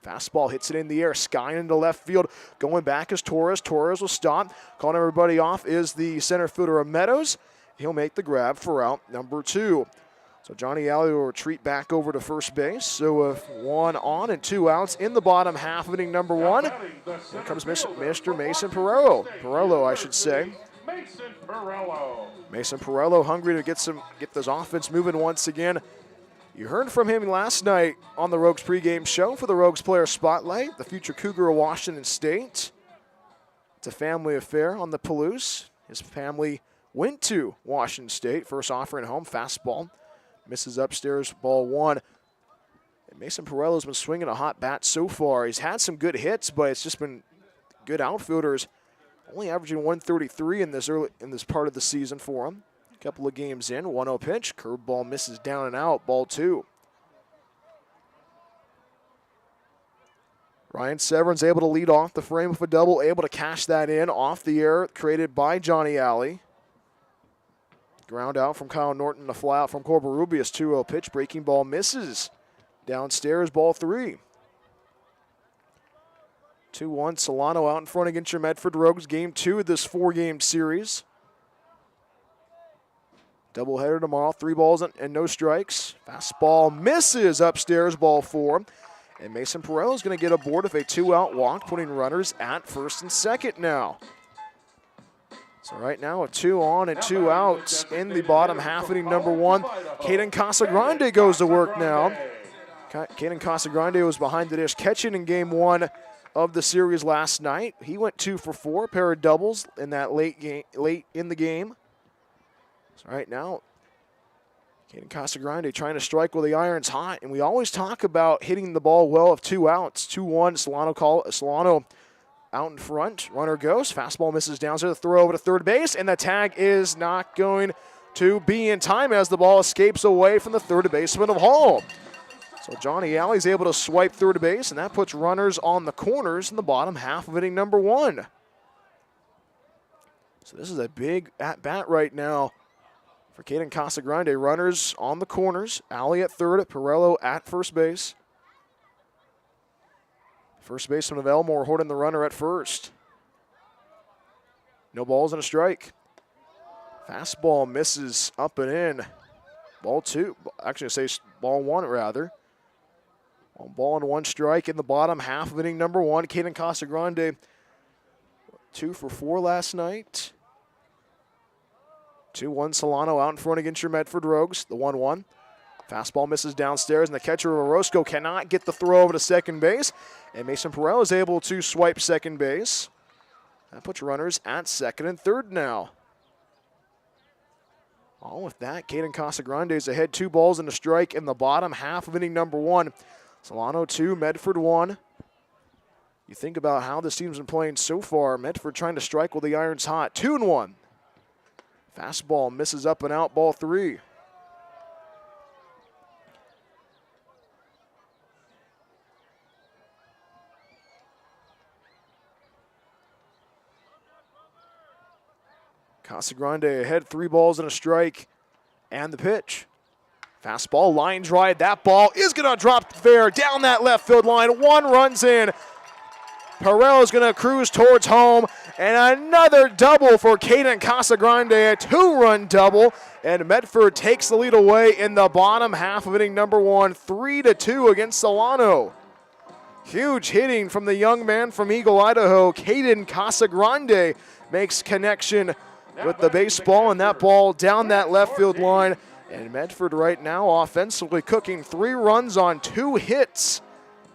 Fastball hits it in the air, skying into left field. Going back is Torres. Torres will stop. Calling everybody off is the center fielder of Meadows. He'll make the grab for out number 2. So Johnny Alley will retreat back over to first base. So with 1 on and 2 outs in the bottom half of inning number 1, here comes Mr. Mason Perello, I should say. Mason Perello hungry to get this offense moving once again. You heard from him last night on the Rogues pregame show for the Rogues Player Spotlight, the future Cougar of Washington State. a family affair on the Palouse. His family went to Washington State. First offering home, fastball. Misses upstairs, ball one. And Mason Perello's been swinging a hot bat so far. He's had some good hits, but it's just been good outfielders. Only averaging 133 in this part of the season for him. A couple of games in, 1-0 pitch. Curveball misses down and out, ball two. Ryan Severin's able to lead off the frame with a double, able to cash that in off the air created by Johnny Alley. Ground out from Kyle Norton, the fly out from Corbin-Rubius, 2-0 pitch. Breaking ball misses. Downstairs, ball three. 2-1, Solano out in front against your Medford Rogues. Game 2 of this 4-game series. Doubleheader tomorrow, 3 balls and no strikes. Fastball misses upstairs, ball 4. And Mason Perello is going to get aboard with a 2-out walk, putting runners at first and second now. So right now, a 2 on and 2 outs in the bottom half inning number 1. Caden Casagrande goes to work now. Caden Casagrande was behind the dish catching in game 1 of the series last night. He went 2 for 4, a pair of doubles in that late in the game. So right now, Caden Casagrande trying to strike while the iron's hot, and we always talk about hitting the ball well of 2 outs. 2-1, Solano out in front. Runner goes. Fastball misses down to the throw over to third base, and the tag is not going to be in time as the ball escapes away from the third baseman of Hall. So Johnny Alley's able to swipe third base, and that puts runners on the corners in the bottom half of inning number 1. So this is a big at-bat right now for Caden Casagrande. Runners on the corners. Alley at third, Perello at first base. First baseman of Elmore holding the runner at first. No balls and a strike. Fastball misses up and in. Ball 2. Actually, I say ball 1 rather. 1 ball and 1 strike in the bottom half of inning number 1. Caden Casagrande 2 for 4 last night. 2-1 Solano out in front against your Medford Rogues. The 1-1. Fastball misses downstairs, and the catcher Orozco cannot get the throw over to second base. And Mason Perello is able to swipe second base. That puts runners at second and third now. All with that, Caden Casagrande is ahead 2 balls and a strike in the bottom half of inning number 1. Solano 2, Medford 1. You think about how this team's been playing so far. Medford trying to strike while the iron's hot. 2-1. Fastball misses up and out, ball 3. Casagrande ahead, 3 balls and a strike, and the pitch. Fastball, line drive. That ball is going to drop fair down that left field line. 1 runs in. Perello's going to cruise towards home, and another double for Caden Casagrande, a 2-run double, and Medford takes the lead away in the bottom half of inning number 1, 3-2 against Solano. Huge hitting from the young man from Eagle, Idaho. Caden Casagrande makes connection with the baseball, and that ball down that left field line. And Medford right now offensively cooking 3 runs on 2 hits.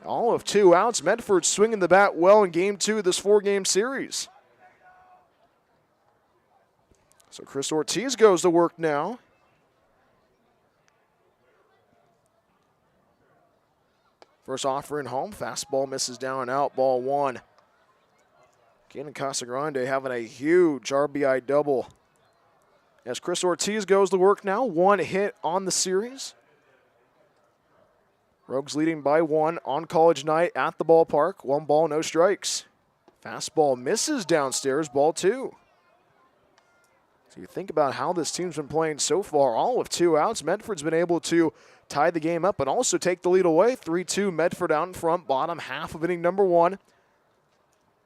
All of 2 outs. Medford swinging the bat well in game 2 of this 4-game series. So Chris Ortiz goes to work now. First offering home. Fastball misses down and out. Ball 1. Caden Casagrande having a huge RBI double. As Chris Ortiz goes to work now. 1 hit on the series. Rogues leading by 1 on college night at the ballpark. 1 ball, no strikes. Fastball misses downstairs, ball 2. So you think about how this team's been playing so far. All of 2 outs. Medford's been able to tie the game up and also take the lead away. 3-2, Medford out in front, bottom half of inning number 1.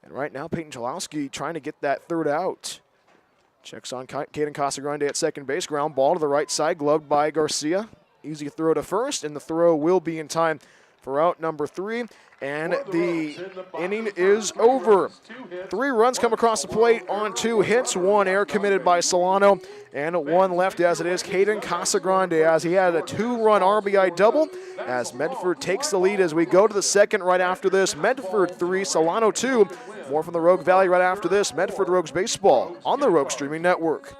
And right now, Peyton Chalowski trying to get that 3rd out. Checks on Caden Casagrande at second base. Ground ball to the right side, gloved by Garcia. Easy throw to first, and the throw will be in time for out number 3. And the inning is over. 3 runs come across the plate on 2 hits. 1 error committed by Solano, and 1 left as it is Caden Casagrande, as he had a 2-run RBI double as Medford takes the lead as we go to the 2nd right after this. Medford 3, Solano 2 More from the Rogue Valley right after this. Medford Rogues Baseball on the Rogue Streaming Network.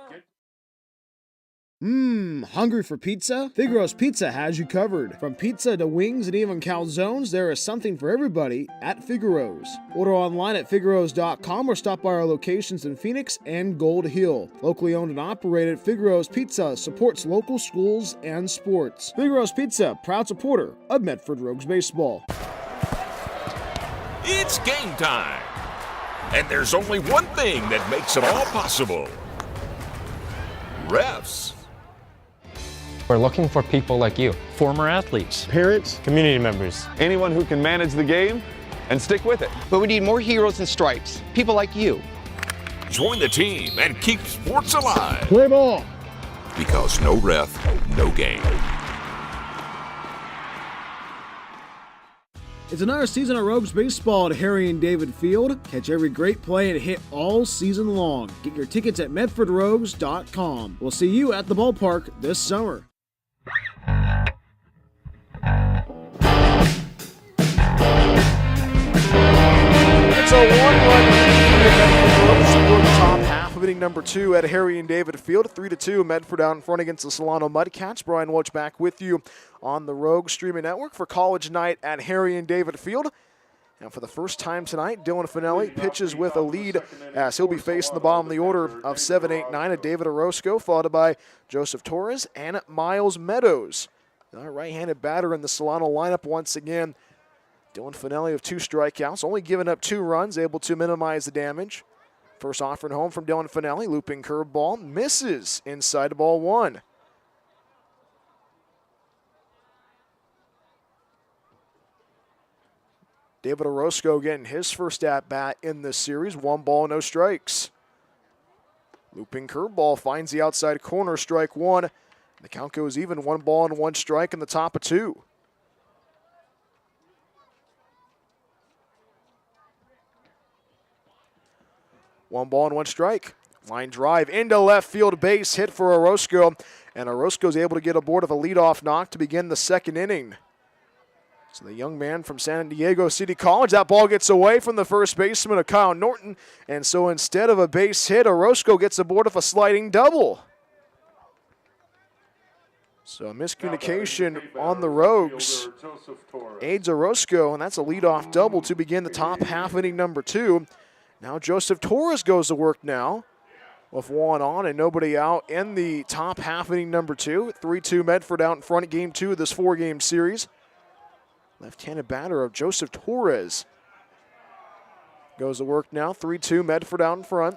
Hungry for pizza? Figaro's Pizza has you covered. From pizza to wings and even calzones, there is something for everybody at Figaro's. Order online at figaros.com or stop by our locations in Phoenix and Gold Hill. Locally owned and operated, Figaro's Pizza supports local schools and sports. Figaro's Pizza, proud supporter of Medford Rogues Baseball. It's game time. And there's only one thing that makes it all possible. Refs. We're looking for people like you. Former athletes. Parents. Community members. Anyone who can manage the game and stick with it. But we need more heroes in stripes. People like you. Join the team and keep sports alive. Play ball. Because no ref, no game. It's another season of Rogues Baseball at Harry and David Field. Catch every great play and hit all season long. Get your tickets at medfordrogues.com. We'll see you at the ballpark this summer. It's a 1-run lead for Medford Rogues for the top half of inning number 2 at Harry and David Field. 3-2, Medford out in front against the Solano Mudcats. Brian Welch back with you on the Rogue Streaming Network for college night at Harry and David Field. And for the first time tonight, Dylan Finelli pitches with a lead as he'll be facing the bottom of the order of 7, 8, 9 at David Orozco, followed by Joseph Torres and Miles Meadows. Our right-handed batter in the Solano lineup once again. Dylan Finelli with 2 strikeouts, only giving up 2 runs, able to minimize the damage. First offering home from Dylan Finelli, looping curveball, misses inside ball 1. David Orozco getting his first at-bat in this series. 1 ball, no strikes. Looping curveball finds the outside corner, strike 1. The count goes even, 1 ball and 1 strike in the top of 2. One ball and 1 strike. Line drive into left field, base hit for Orozco. And Orozco's able to get aboard of a leadoff knock to begin the second inning. So the young man from San Diego City College, that ball gets away from the first baseman of Kyle Norton. And so instead of a base hit, Orozco gets aboard of a sliding double. So a miscommunication on the Rogues aids Orozco, and that's a leadoff double to begin the top half inning number 2. Now Joseph Torres goes to work now with 1 on and nobody out in the top half inning number 2. 3-2 Medford out in front of game 2 of this 4-game series. Left-handed batter of Joseph Torres goes to work now. 3-2 Medford out in front.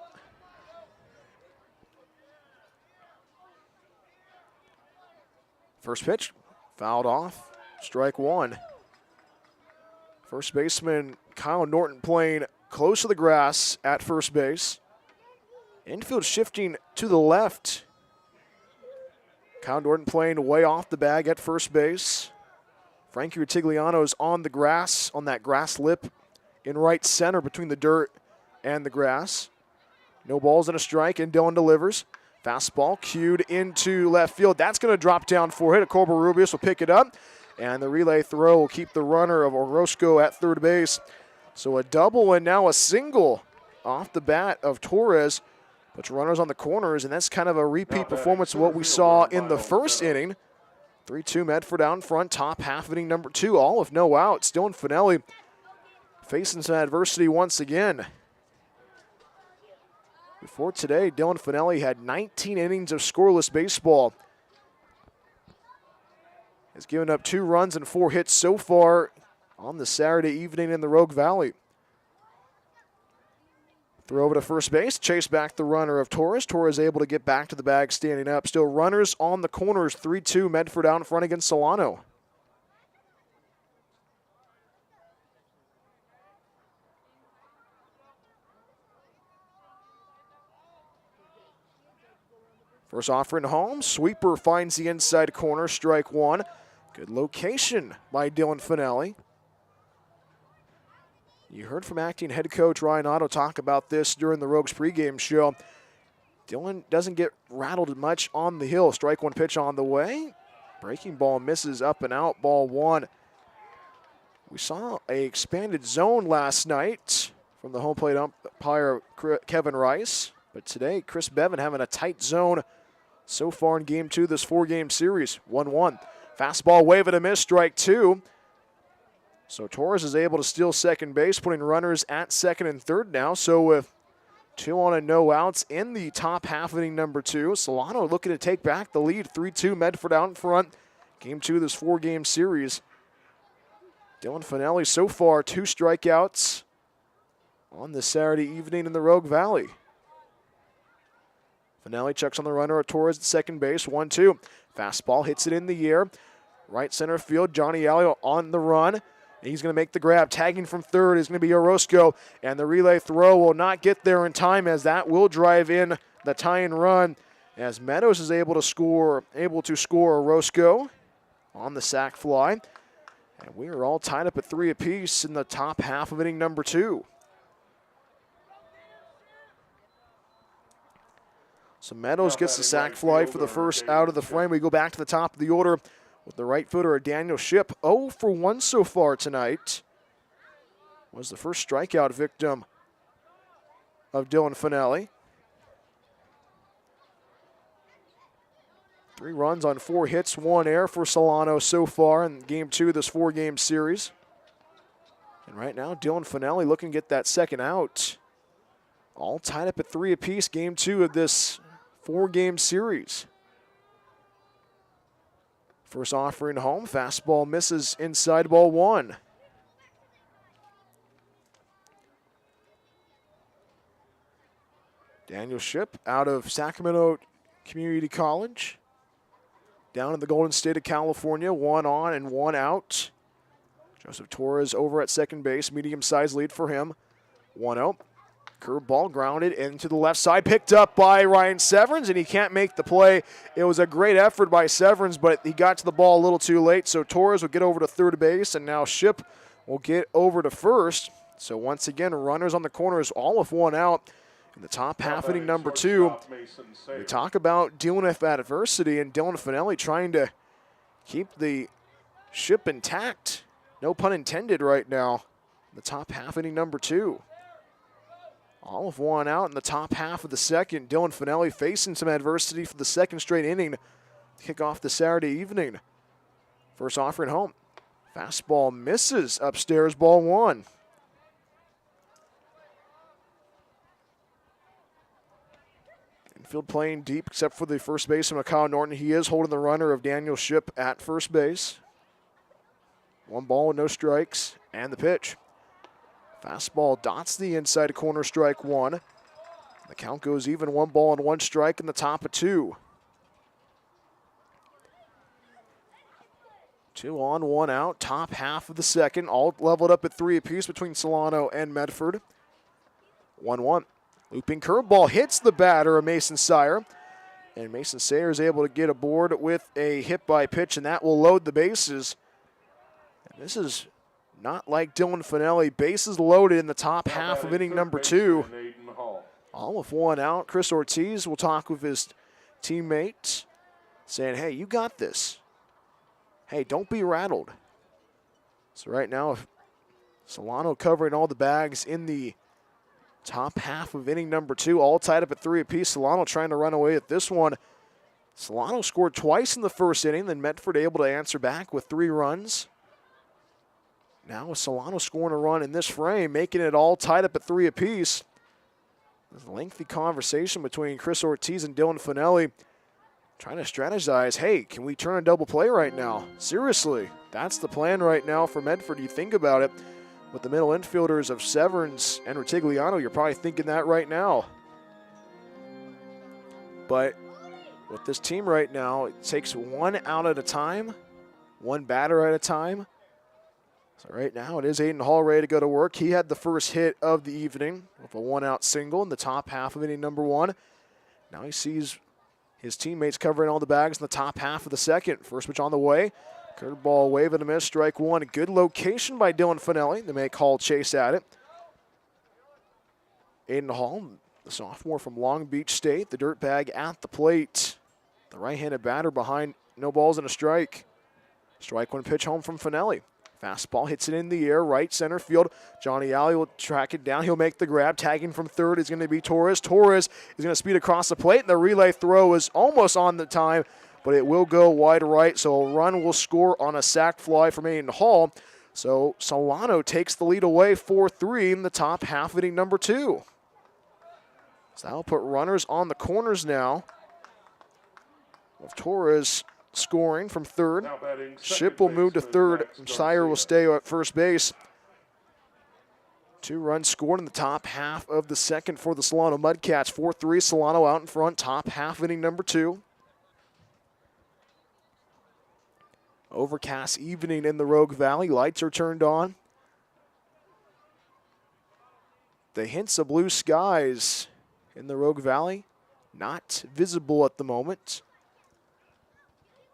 First pitch, fouled off, strike 1. First baseman Kyle Norton playing close to the grass at first base. Infield shifting to the left. Kyle Norton playing way off the bag at first base. Frankie Rutigliano's on the grass, on that grass lip in right center between the dirt and the grass. No balls and a strike, and Dylan delivers. Fastball cued into left field. That's going to drop down for a hit. Corbin-Rubius will pick it up, and the relay throw will keep the runner of Orozco at third base. So a double and now a single off the bat of Torres. Puts runners on the corners, and that's kind of a repeat performance of what we saw in the first inning. 3-2 Medford out in front, top half inning number 2, all with no outs. Dylan Finelli facing some adversity once again. Before today, Dylan Finelli had 19 innings of scoreless baseball. Has given up 2 runs and 4 hits so far on the Saturday evening in the Rogue Valley. Throw over to first base, chase back the runner of Torres. Torres able to get back to the bag standing up. Still runners on the corners, 3-2 Medford out in front against Solano. First offering home, sweeper finds the inside corner, strike 1. Good location by Dylan Finelli. You heard from acting head coach Ryan Otto talk about this during the Rogues pregame show. Dylan doesn't get rattled much on the hill. Strike 1 pitch on the way. Breaking ball misses up and out, ball 1. We saw an expanded zone last night from the home plate umpire Kevin Rice. But today, Chris Bevan having a tight zone so far in Game 2 this 4-game series. 1-1. Fastball wave and a miss, strike 2. So Torres is able to steal second base, putting runners at second and third now. So with 2 on and no outs in the top half of inning number 2, Solano looking to take back the lead. 3-2, Medford out in front. Game 2 of this 4-game series. Dylan Finelli so far 2 strikeouts on this Saturday evening in the Rogue Valley. Finelli checks on the runner at Torres at second base. 1-2. Fastball hits it in the air. Right center field, Johnny Alio on the run. He's going to make the grab. Tagging from third is going to be Orozco, and the relay throw will not get there in time, as that will drive in the tie-in run, as Meadows is able to score Orozco on the sac fly. And we are all tied up at 3 apiece in the top half of inning number 2. So Meadows gets the sac fly for the first out of the frame. We go back to the top of the order with the right footer, Daniel Shipp. 0 for 1 so far tonight. Was the first strikeout victim of Dylan Finelli. 3 runs on 4 hits, 1 error for Solano so far in Game 2 of this 4-game series. And right now, Dylan Finelli looking to get that second out. All tied up at 3 apiece, Game 2 of this 4-game series. First offering home, fastball misses inside, ball 1. Daniel Shipp out of Sacramento Community College. Down in the Golden State of California, 1 on and 1 out. Joseph Torres over at second base, medium-sized lead for him. 1-0. Curveball grounded into the left side, picked up by Ryan Severns, and he can't make the play. It was a great effort by Severns, but he got to the ball a little too late, so Torres will get over to third base, and now Shipp will get over to first. So once again, runners on the corners, all with 1 out in the top half inning number 2. We talk about dealing with adversity, and Dylan Finelli trying to keep the ship intact. No pun intended right now. The top half inning number 2. All of 1 out in the top half of the second. Dylan Finelli facing some adversity for the second straight inning to kick off the Saturday evening. First offering home. Fastball misses upstairs, ball 1. Infield playing deep except for the first baseman, Kyle Norton. He is holding the runner of Daniel Shipp at first base. 1 ball with no strikes, and the pitch. Fastball dots the inside corner, strike 1. The count goes even, 1 ball and 1 strike in the top of 2. 2 on, 1 out, top half of the second, all leveled up at 3 apiece between Solano and Medford. 1-1. Looping curveball hits the batter, Mason Sire. And Mason Sayer is able to get aboard with a hit by pitch, and that will load the bases. And this is not like Dylan Finelli. Bases loaded in the top half of inning number 2. All with 1 out. Chris Ortiz will talk with his teammates, saying, hey, you got this. Hey, don't be rattled. So right now, Solano covering all the bags in the top half of inning number 2, all tied up at 3 apiece. Solano trying to run away at this one. Solano scored twice in the first inning, then Medford able to answer back with 3 runs. Now with Solano scoring a run in this frame, making it all tied up at 3 apiece. There's a lengthy conversation between Chris Ortiz and Dylan Finelli, trying to strategize, hey, can we turn a double play right now? Seriously, that's the plan right now for Medford. You think about it, with the middle infielders of Severns and Rutigliano, you're probably thinking that right now. But with this team right now, it takes 1 out at a time, 1 batter at a time. So right now it is Aiden Hall ready to go to work. He had the first hit of the evening with a 1-out single in the top half of inning number 1. Now he sees his teammates covering all the bags in the top half of the second. First pitch on the way. Curveball wave and a miss, strike 1. A good location by Dylan Finelli to make Hall chase at it. Aiden Hall, the sophomore from Long Beach State, the dirtbag at the plate. The right-handed batter behind, no balls and a strike. Strike 1 pitch home from Finelli. Fastball hits it in the air, right center field. Johnny Alley will track it down. He'll make the grab. Tagging from third is going to be Torres. Torres is going to speed across the plate, and the relay throw is almost on the time, but it will go wide right, so a run will score on a sac fly from Aiden Hall. So Solano takes the lead away 4-3 in the top half of inning number 2. So that'll put runners on the corners now. With Torres scoring from third. Ship will move to third. Sire will stay at first base. 2 runs scored in the top half of the second for the Solano Mudcats. 4-3, Solano out in front, top half inning number 2. Overcast evening in the Rogue Valley. Lights are turned on. The hints of blue skies in the Rogue Valley not visible at the moment.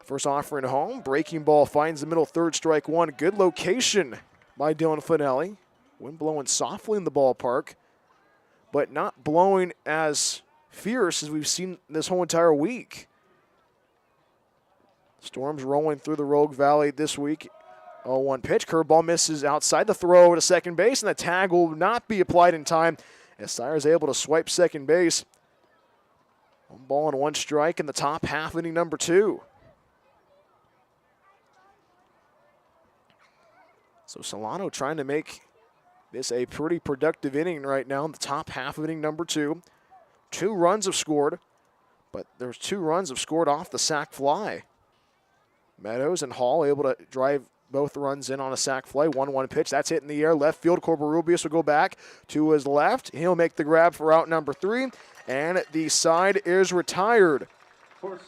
First offering home. Breaking ball finds the middle, third, strike 1. Good location by Dylan Finelli. Wind blowing softly in the ballpark, but not blowing as fierce as we've seen this whole entire week. Storms rolling through the Rogue Valley this week. 0-1 pitch. Curveball misses outside the throw to second base, and the tag will not be applied in time as Sire is able to swipe second base. 1 ball and 1 strike in the top half inning number 2. So Solano trying to make this a pretty productive inning right now in the top half of inning number 2. 2 runs have scored, but there's 2 runs have scored off the sac fly. Meadows and Hall able to drive both runs in on a sac fly. 1-1 pitch. That's hit in the air. Left field. Corbin-Rubius will go back to his left. He'll make the grab for out number 3. And the side is retired.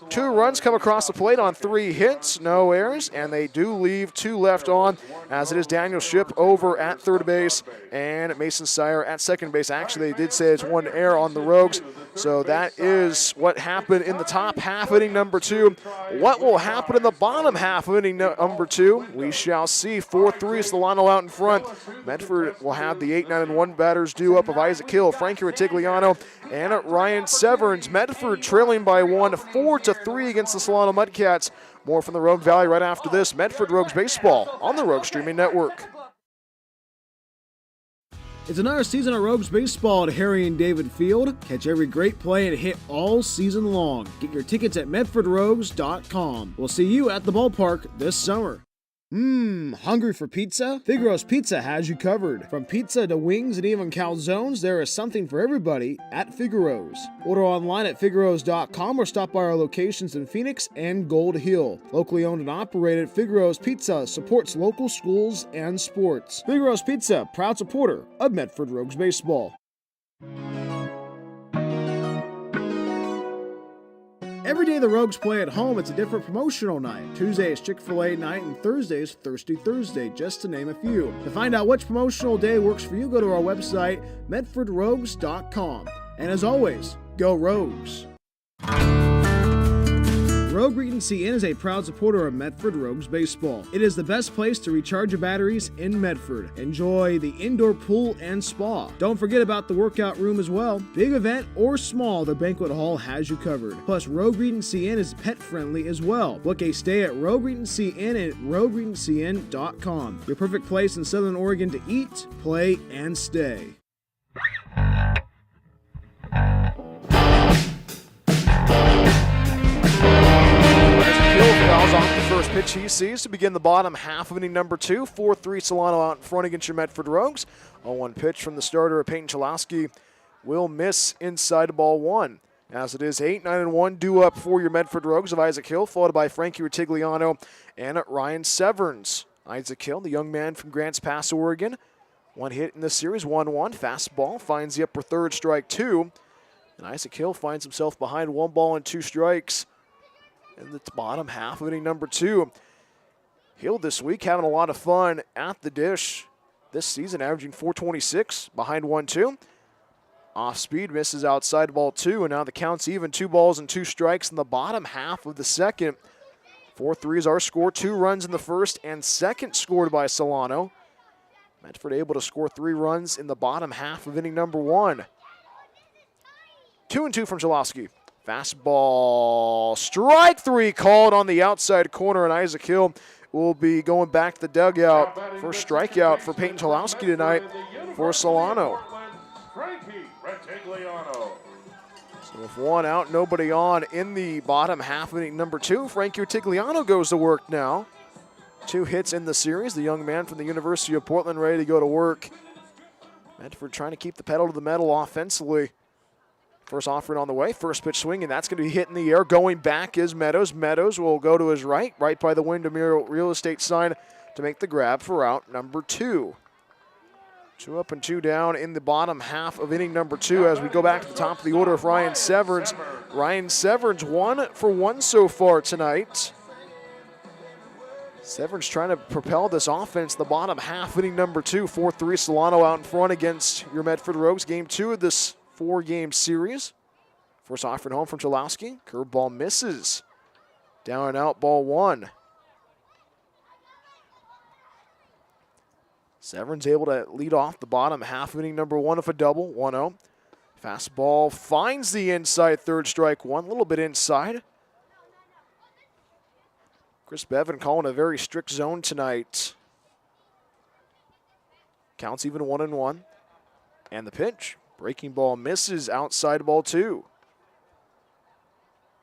2 runs come across the plate on 3 hits, no errors, and they do leave 2 left on, as it is Daniel Ship over at third base and Mason Sire at second base. Actually, they did say it's 1 error on the Rogues, so that is what happened in the top half inning number 2. What will happen in the bottom half of inning number 2? We shall see. 4-3, Solano out in front. Medford will have the 8-9-1 batters due up of Isaac Hill, Frankie Retigliano, and Ryan Severns. Medford trailing by 1, 4-3 against the Solano Mudcats. More from the Rogue Valley right after this. Medford Rogues Baseball on the Rogue Streaming Network. It's another season of Rogues Baseball at Harry and David Field. Catch every great play and hit all season long. Get your tickets at medfordrogues.com. We'll see you at the ballpark this summer. Hungry for pizza? Figaro's Pizza has you covered. From pizza to wings and even calzones, there is something for everybody at Figaro's. Order online at figaros.com or stop by our locations in Phoenix and Gold Hill. Locally owned and operated, Figaro's Pizza supports local schools and sports. Figaro's Pizza, proud supporter of Medford Rogues Baseball. Every day the Rogues play at home, it's a different promotional night. Tuesday is Chick-fil-A night and Thursday is Thirsty Thursday, just to name a few. To find out which promotional day works for you, go to our website, medfordrogues.com. And as always, go Rogues! Rogue Regency Inn is a proud supporter of Medford Rogues Baseball. It is the best place to recharge your batteries in Medford. Enjoy the indoor pool and spa. Don't forget about the workout room as well. Big event or small, the banquet hall has you covered. Plus, Rogue Regency Inn is pet friendly as well. Book a stay at Rogue Regency Inn at rogueregencyinn.com. Your perfect place in Southern Oregon to eat, play, and stay. Fouls off the first pitch he sees to begin the bottom half of inning number 2. 4-3 Solano out in front against your Medford Rogues. 0-1 pitch from the starter, Peyton Chalowski, will miss inside ball 1. As it is 8-9-1 due up for your Medford Rogues of Isaac Hill, followed by Frankie Retigliano and Ryan Severns. Isaac Hill, the young man from Grants Pass, Oregon. 1 hit in this series, 1-1. Fastball finds the upper third, strike 2. And Isaac Hill finds himself behind 1 ball and 2 strikes. In the bottom half of inning number 2. Hill this week having a lot of fun at the dish this season, averaging .426 behind 1-2. Off speed, misses outside ball 2, and now the count's even. 2 balls and 2 strikes in the bottom half of the second. 4-3 is our score. 2 runs in the first and second scored by Solano. Medford able to score 3 runs in the bottom half of inning number 1. 2-2 from Chalowski. Fastball, strike three called on the outside corner, and Isaac Hill will be going back to the dugout. First strikeout for Peyton Chalowski tonight for Solano. So with one out, nobody on in the bottom half of inning number 2, Frankie Retigliano goes to work now. 2 hits in the series. The young man from the University of Portland ready to go to work. Medford trying to keep the pedal to the metal offensively. First offering on the way, first pitch swing, and that's going to be hit in the air. Going back is Meadows. Meadows will go to his right by the Windermere real estate sign to make the grab for out number 2. 2 up and 2 down in the bottom half of inning number 2 as we go back to the top of the order of Ryan Severns. Ryan Severns 1 for 1 so far tonight. Severns trying to propel this offense the bottom half, inning number 2. 4-3 Solano out in front against your Medford Rogues. Game 2 of this 4-game series. First offering home from Chalowski. Curveball misses. Down and out, ball 1. Severns able to lead off the bottom half of inning number 1 of a double. 1-0. Fastball finds the inside, third strike 1. A little bit inside. Chris Bevan calling a very strict zone tonight. Counts even 1-1. And the pitch. Breaking ball misses, outside ball 2.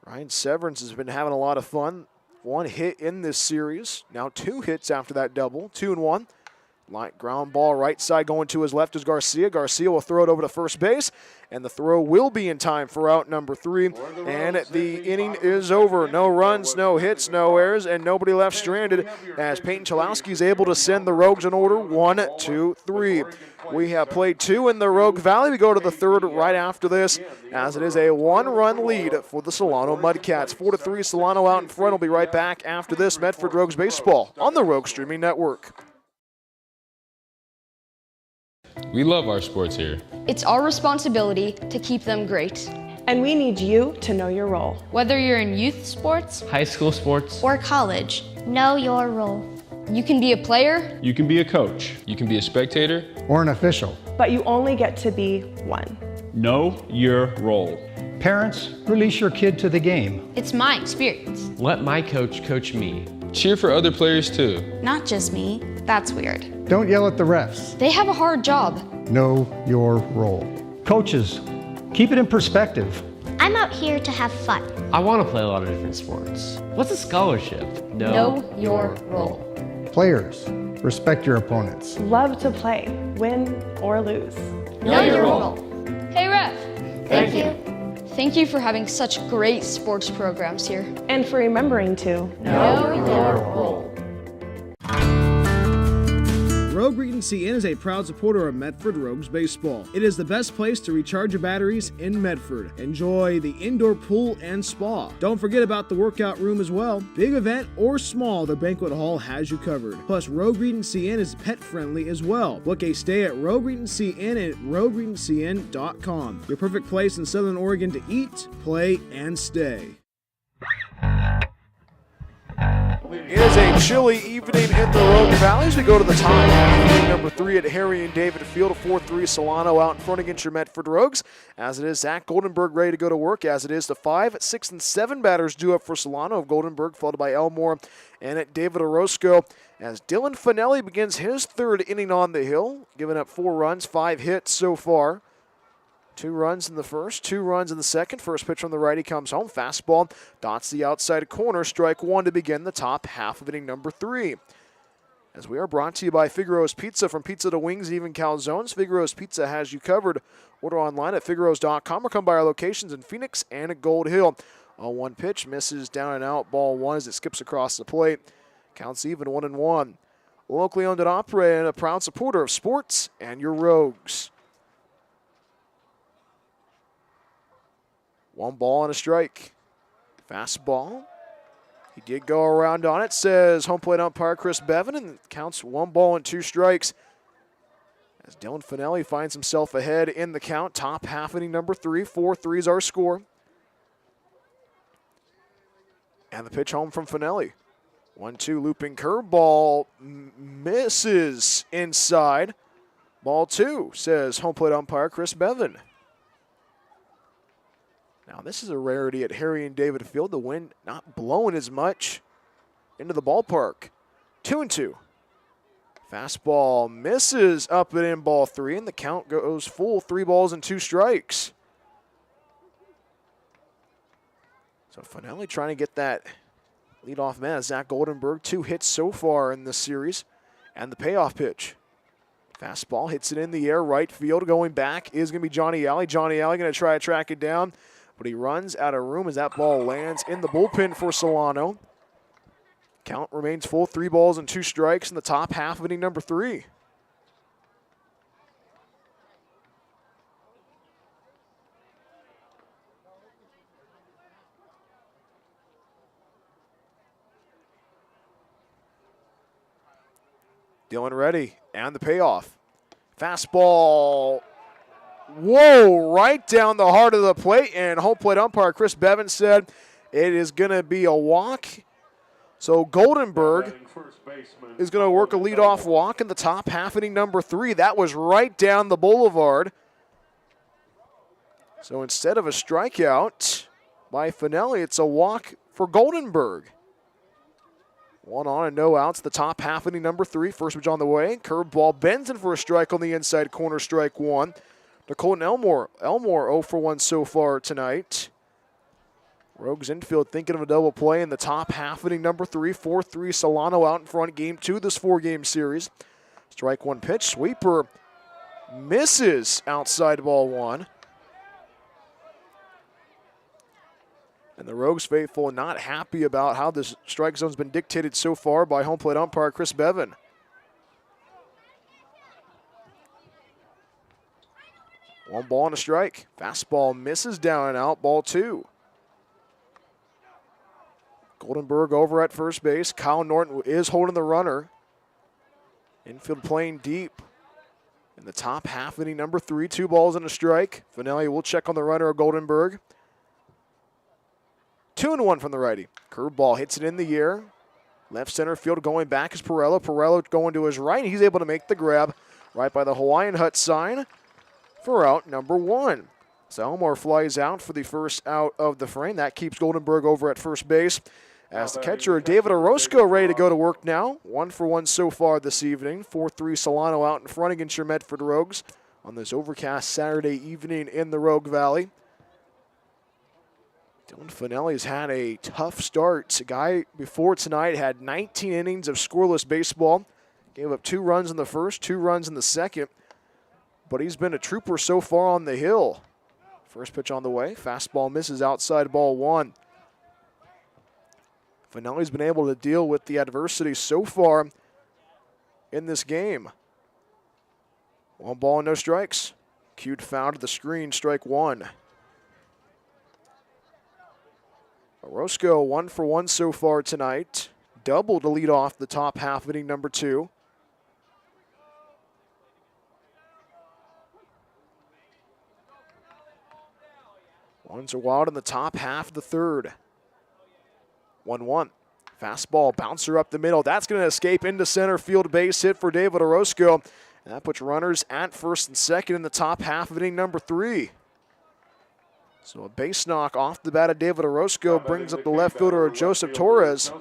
Ryan Severns has been having a lot of fun. 1 hit in this series. Now 2 hits after that double. 2-1. Light ground ball right side going to his left is Garcia. Garcia will throw it over to first base, and the throw will be in time for out number 3. And the inning is over. No runs, no hits, no errors, and nobody left stranded as Peyton Chalowski is able to send the Rogues in order 1, 2, 3. We have played 2 in the Rogue Valley. We go to the 3rd right after this as it is a 1-run lead for the Solano Mudcats. 4-3 Solano out in front. We'll be right back after this. Medford Rogues Baseball on the Rogue Streaming Network. We love our sports here. It's our responsibility to keep them great. And we need you to know your role. Whether you're in youth sports, High school sports, or college, Know your role. You can be a player. You can be a coach. You can be a spectator. Or an official. But you only get to be one. Know your role. Parents, release your kid to the game. it's my experience. let my coach coach me. Cheer for other players too. Not just me. That's weird. Don't yell at the refs. They have a hard job. Know your role. Coaches, keep it in perspective. I'm out here to have fun. I want to play a lot of different sports. What's a scholarship? Know your role. Players, respect your opponents. Love to play, win or lose. Know your role. Hey, ref. Thank you. Thank you for having such great sports programs here. And for remembering to Know your role. Rogue Regency Inn is a proud supporter of Medford Rogues Baseball. It is the best place to recharge your batteries in Medford. Enjoy the indoor pool and spa. Don't forget about the workout room as well. Big event or small, the banquet hall has you covered. Plus, Rogue Regency Inn is pet friendly as well. Book a stay at Rogue Regency Inn at rogueregencyn.com. Your perfect place in Southern Oregon to eat, play, and stay. It is a chilly evening in the Rogue Valley as we go to the top half. Number 3 at Harry and David Field. 4-3 Solano out in front against your Medford Rogues. As it is Zach Goldenberg ready to go to work. As it is the 5, 6, and 7 batters due up for Solano of Goldenberg, followed by Elmore and at David Orozco. As Dylan Finelli begins his 3rd inning on the hill, giving up 4 runs, 5 hits so far. 2 runs in the first, 2 runs in the second. First pitch from the righty comes home. Fastball dots the outside corner. Strike 1 to begin the top half of inning number 3. As we are brought to you by Figaro's Pizza. From pizza to wings, even calzones, Figaro's Pizza has you covered. Order online at figaros.com or come by our locations in Phoenix and at Gold Hill. A 1 pitch misses down and out. Ball 1 as it skips across the plate. Counts even 1-1. Locally owned and operated and a proud supporter of sports and your Rogues. 1 ball and a strike. Fastball. He did go around on it, says home plate umpire Chris Bevan, and counts 1 ball and 2 strikes. As Dylan Finelli finds himself ahead in the count, top half inning number 3. 4-3 is our score. And the pitch home from Finelli. 1-2 looping curveball misses inside. Ball 2, says home plate umpire Chris Bevan. Now this is a rarity at Harry and David Field. The wind not blowing as much into the ballpark. 2-2. Fastball misses up and in, ball 3, and the count goes full. 3 balls and 2 strikes. So Finelli trying to get that leadoff man. Zach Goldenberg, 2 hits so far in this series. And the payoff pitch. Fastball hits it in the air, right field. Going back is going to be Johnny Alley. Johnny Alley going to try to track it down, but he runs out of room as that ball lands in the bullpen for Solano. Count remains full, 3 balls and 2 strikes in the top half of inning number 3. Dylan ready, and the payoff. Fastball, whoa, right down the heart of the plate, and home plate umpire Chris Bevan said it is going to be a walk. So Goldenberg is going to work a leadoff walk in the top half inning number 3. That was right down the boulevard. So instead of a strikeout by Finelli, it's a walk for Goldenberg. 1 on and no outs, the top half inning number 3. First pitch on the way. Curveball bends in for a strike on the inside corner, strike 1. To Colton Elmore. Elmore 0 for 1 so far tonight. Rogues infield thinking of a double play in the top half inning number 3. 4-3 Solano out in front, game 2 of this 4-game series. Strike 1 pitch. Sweeper misses outside ball 1. And the Rogues faithful not happy about how this strike zone's been dictated so far by home plate umpire Chris Bevan. One ball and a strike. Fastball misses down and out, ball 2. Goldenberg over at first base. Kyle Norton is holding the runner. Infield playing deep in the top half inning number 3. 2 balls and a strike. Finelli will check on the runner of Goldenberg. 2-1 from the righty. Curveball hits it in the air. Left center field going back is Perello. Perello going to his right. He's able to make the grab right by the Hawaiian hut sign for out number 1. So Elmore flies out for the first out of the frame. That keeps Goldenberg over at first base. As the catcher, David Orozco, ready to go to work now. 1 for 1 so far this evening. 4-3 Solano out in front against your Medford Rogues on this overcast Saturday evening in the Rogue Valley. Dylan Finelli's had a tough start. A guy before tonight had 19 innings of scoreless baseball. Gave up 2 runs in the first, 2 runs in the second. But he's been a trooper so far on the hill. First pitch on the way. Fastball misses outside ball 1. Finelli's been able to deal with the adversity so far in this game. 1 ball and no strikes. Cued foul to the screen, strike 1. Orozco 1 for 1 so far tonight. Double to lead off the top half inning number 2. Ones are wild in the top half of the 3rd. 1-1. Fastball, bouncer up the middle. That's going to escape into center field, base hit for David Orozco. And that puts runners at first and second in the top half of inning number 3. So a base knock off the bat of David Orozco brings up the left fielder Joseph Torres.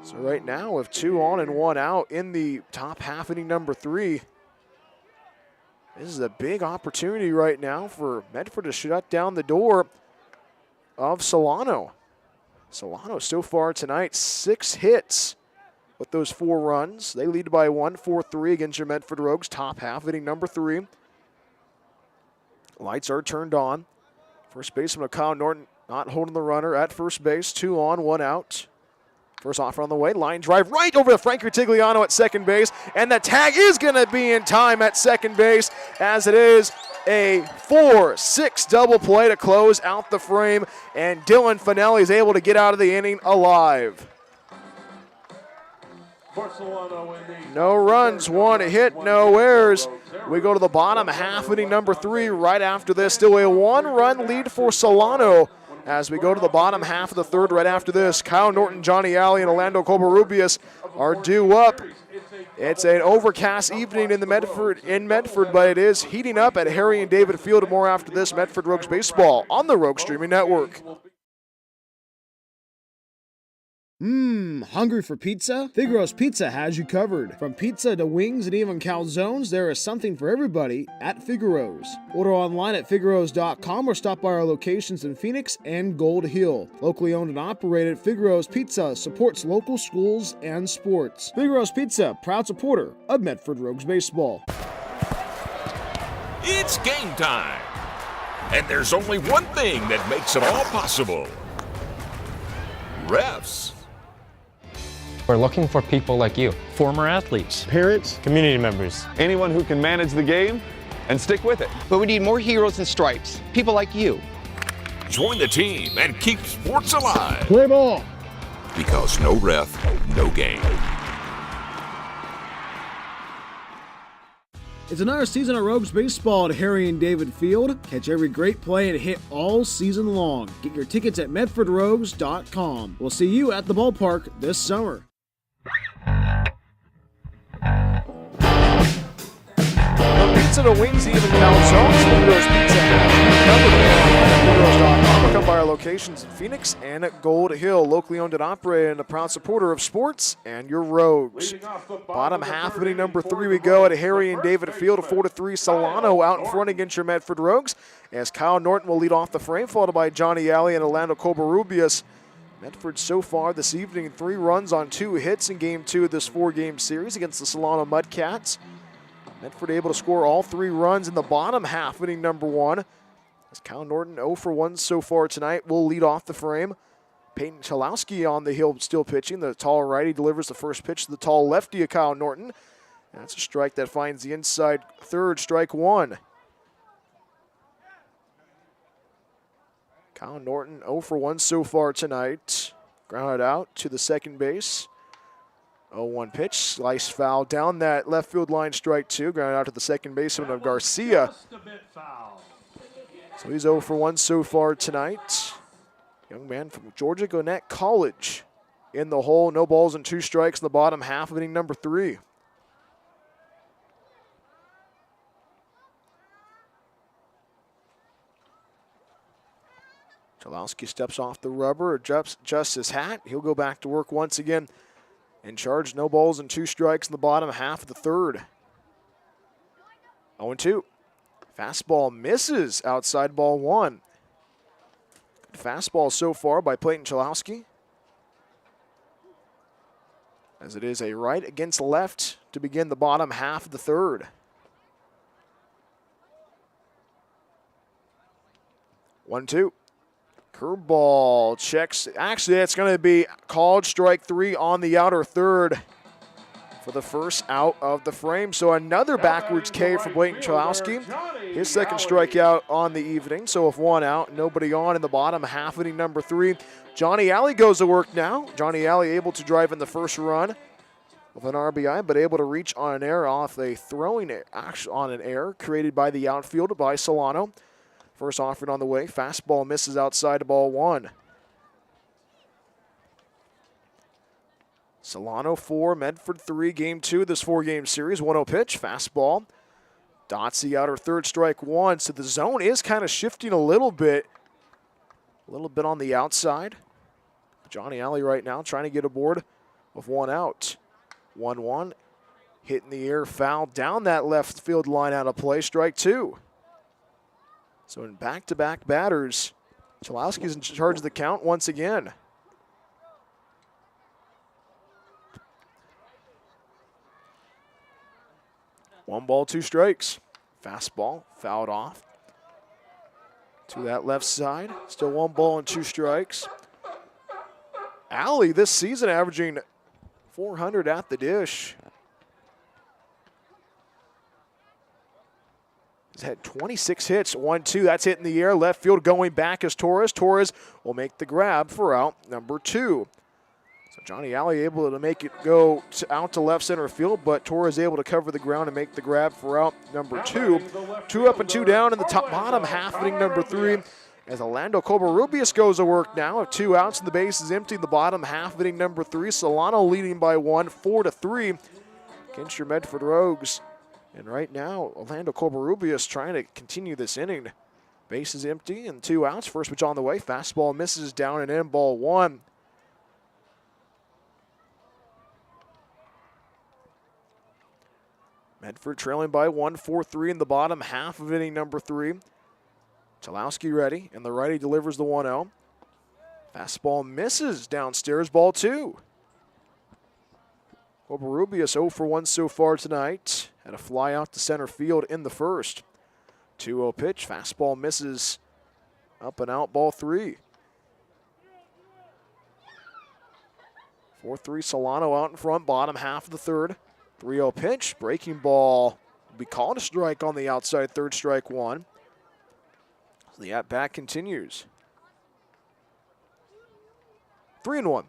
So right now with 2 on and 1 out in the top half inning number 3. This is a big opportunity right now for Medford to shut down the door of Solano. Solano so far tonight, 6 hits with those 4 runs. They lead by 1, 4-3 against your Medford Rogues, top half inning number 3. Lights are turned on. First baseman Kyle Norton not holding the runner at first base. 2 on, 1 out. First offer on the way. Line drive right over to Frank Rutigliano at second base. And the tag is going to be in time at second base as it is a 4-6 double play to close out the frame. And Dylan Finelli is able to get out of the inning alive. No runs, 1 hit, no errors. We go to the bottom half inning number 3 right after this. Still a 1-run lead for Solano as we go to the bottom half of the 3rd right after this. Kyle Norton, Johnny Alley, and Orlando Cobarrubias are due up It's an overcast evening in Medford, but it is heating up at Harry and David Field. More after this, Medford Rogues Baseball on the Rogue Streaming Network. Hungry for pizza? Figaro's Pizza has you covered. From pizza to wings and even calzones, there is something for everybody at Figaro's. Order online at figaros.com or stop by our locations in Phoenix and Gold Hill. Locally owned and operated, Figaro's Pizza supports local schools and sports. Figaro's Pizza, proud supporter of Medford Rogues Baseball. It's game time. And there's only one thing that makes it all possible. Refs. We're looking for people like you. Former athletes, parents, community members. Anyone who can manage the game and stick with it. But we need more heroes in stripes, people like you. Join the team and keep sports alive. Play ball. Because no ref, no game. It's another season of Rogues Baseball at Harry and David Field. Catch every great play and hit all season long. Get your tickets at medfordrogues.com. We'll see you at the ballpark this summer. Pizza to wings, even calzones. Figaro's Pizza has covered. Figaros.com. Come by our locations in Phoenix and at Gold Hill. Locally owned and operated and a proud supporter of sports and your Rogues. Bottom half of inning number 3 we go at Harry and David Field. A 4-3 Solano out in front against your Medford Rogues. As Kyle Norton will lead off the frame, followed by Johnny Alley and Orlando Covarrubias. Medford so far this evening, 3 runs on 2 hits in Game 2 of this 4-game series against the Solano Mudcats. Medford able to score all 3 runs in the bottom half, inning number 1. As Kyle Norton 0 for 1 so far tonight will lead off the frame. Peyton Chalowski on the hill still pitching. The tall righty delivers the first pitch to the tall lefty of Kyle Norton. That's a strike that finds the inside third, strike 1. Kyle Norton 0 for 1 so far tonight. Grounded out to the second base. 0-1 pitch, slice foul down that left field line, strike 2. Grounded out to the second baseman of Garcia. So he's 0 for 1 so far tonight. Young man from Georgia Gwinnett College in the hole. No balls and 2 strikes in the bottom half of inning number 3. Chalowski steps off the rubber, adjusts his hat. He'll go back to work once again. In charge, no balls and 2 strikes in the bottom half of the third. 0-2. Fastball misses outside ball 1. Good fastball so far by Peyton Chalowski. As it is a right against left to begin the bottom half of the third. 1-2. Curveball checks. Actually, it's going to be called strike 3 on the outer third for the first out of the frame. So another backwards K for Peyton Chalowski. His second strikeout on the evening. So with 1 out, nobody on in the bottom half inning number 3. Johnny Alley goes to work now. Johnny Alley able to drive in the first run with an RBI, but able to reach on an error off a throwing on an error created by the outfield by Solano. First offering on the way. Fastball misses outside to ball 1. Solano 4, Medford 3, game 2 of this 4-game series. 1-0 pitch, fastball. Dots the outer third, strike 1. So the zone is kind of shifting a little bit on the outside. Johnny Alley right now trying to get aboard with 1 out. 1-1, hit in the air, foul down that left field line out of play, strike 2. So in back-to-back batters, Chalowski's in charge of the count once again. One ball, 2 strikes. Fastball, fouled off to that left side. Still 1 ball and 2 strikes. Alley this season averaging 400 at the dish. He's had 26 hits, 1-2. That's hit in the air. Left field going back is Torres. Torres will make the grab for out number 2. So Johnny Alley able to make it go out to left center field, but Torres able to cover the ground and make the grab for out number 2. 2 up and 2 down in the bottom half inning number 3. As Orlando Covarrubias goes to work now. With 2 outs and the base is empty in the bottom half inning number 3. Solano leading by 1, 4-3. against your Medford Rogues. And right now, Orlando Covarrubias trying to continue this inning. Base is empty and 2 outs. First pitch on the way. Fastball misses, down and in, ball 1. Medford trailing by 1, 4-3 in the bottom half of inning number 3. Chalowski ready, and the righty delivers the 1-0. Fastball misses downstairs, ball 2. Covarrubias 0 for 1 so far tonight. Had a fly out to center field in the first. 2-0 pitch, fastball misses, up and out, ball 3. 4-3 Solano out in front, bottom half of the third. 3-0 pitch, breaking ball will be called a strike on the outside, third strike 1. So the at-bat continues. 3-1.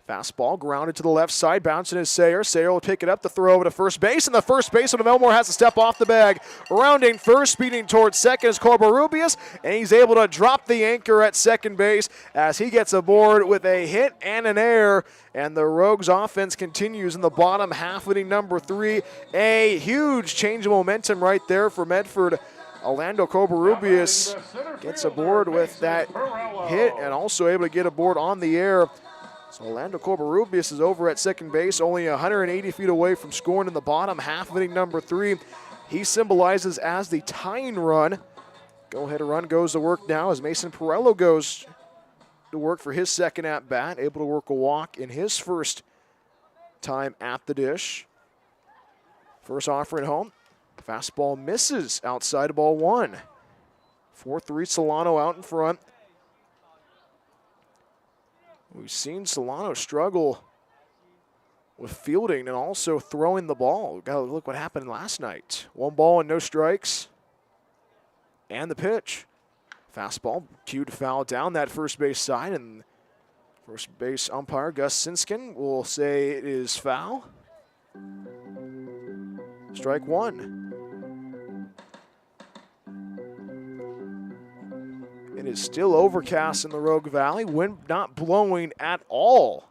Fastball grounded to the left side, bouncing is Sayer. Sayer will pick it up to throw over to first base, and the first baseman of Elmore has to step off the bag. Rounding first, speeding towards second is Covarrubias, and he's able to drop the anchor at second base as he gets aboard with a hit and an error. And the Rogues offense continues in the bottom half of inning number 3. A huge change of momentum right there for Medford. Orlando Covarrubias gets aboard with that hit and also able to get aboard on the air. So Orlando Covarrubias is over at second base, only 180 feet away from scoring in the bottom half of inning number 3. He symbolizes as the tying run. Go-ahead run goes to work now as Mason Perello goes to work for his second at-bat, able to work a walk in his first time at the dish. First offering home. Fastball misses outside of ball 1. 4-3 Solano out in front. We've seen Solano struggle with fielding and also throwing the ball. We've got to look what happened last night. 1 ball and no strikes. And the pitch. Fastball cued foul down that first base side, and first base umpire Gus Sinskin will say it is foul. Strike 1. It is still overcast in the Rogue Valley. Wind not blowing at all.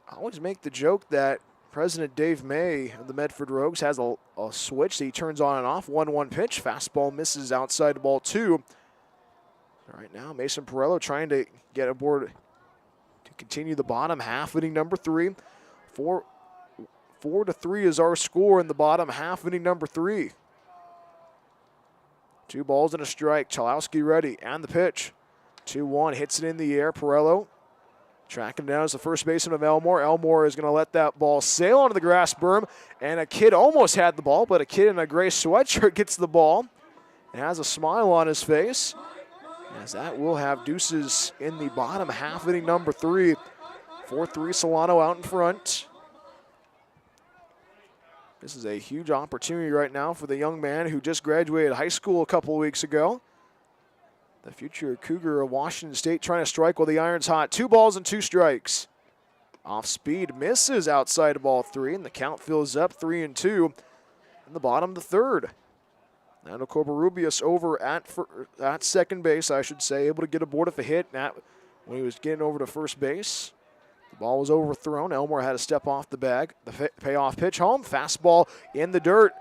I always make the joke that President Dave May of the Medford Rogues has a switch that he turns on and off. 1-1 pitch. Fastball misses outside ball 2. Right now, Mason Perello trying to get aboard to continue the bottom half, inning number 3. 4-3 is our score in the bottom half, inning number 3. 2 balls and a strike. Chalowski ready, and the pitch. 2-1, hits it in the air. Perello tracking down as the first baseman of Elmore. Elmore is going to let that ball sail onto the grass berm, and a kid almost had the ball, but a kid in a gray sweatshirt gets the ball and has a smile on his face, as that will have deuces in the bottom half, inning number 3. 4-3 Solano out in front. This is a huge opportunity right now for the young man who just graduated high school a couple of weeks ago. The future Cougar of Washington State trying to strike while the iron's hot. 2 balls and 2 strikes. Off speed, misses outside of ball 3, and the count fills up 3-2 in the bottom of the third. Orlando Covarrubias over at second base, I should say, able to get aboard of a hit when he was getting over to first base. The ball was overthrown. Elmore had to step off the bag. The payoff pitch home. Fastball in the dirt.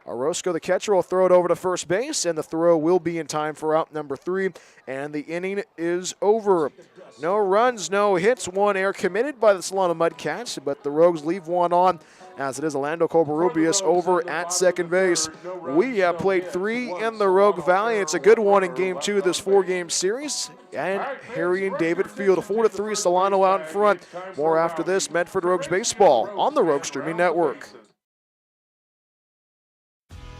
Orozco, the catcher, will throw it over to first base, and the throw will be in time for out number 3. And the inning is over. No runs, no hits, 1 error committed by the Solano Mudcats, but the Rogues leave 1 on, as it is Orlando Covarrubias over at second base. We have played 3 in the Rogue Valley. It's a good one in Game 2 of this 4-game series. And Harry and David Field, a 4-3 Solano out in front. More after this, Medford Rogues Baseball on the Rogue Streaming Network.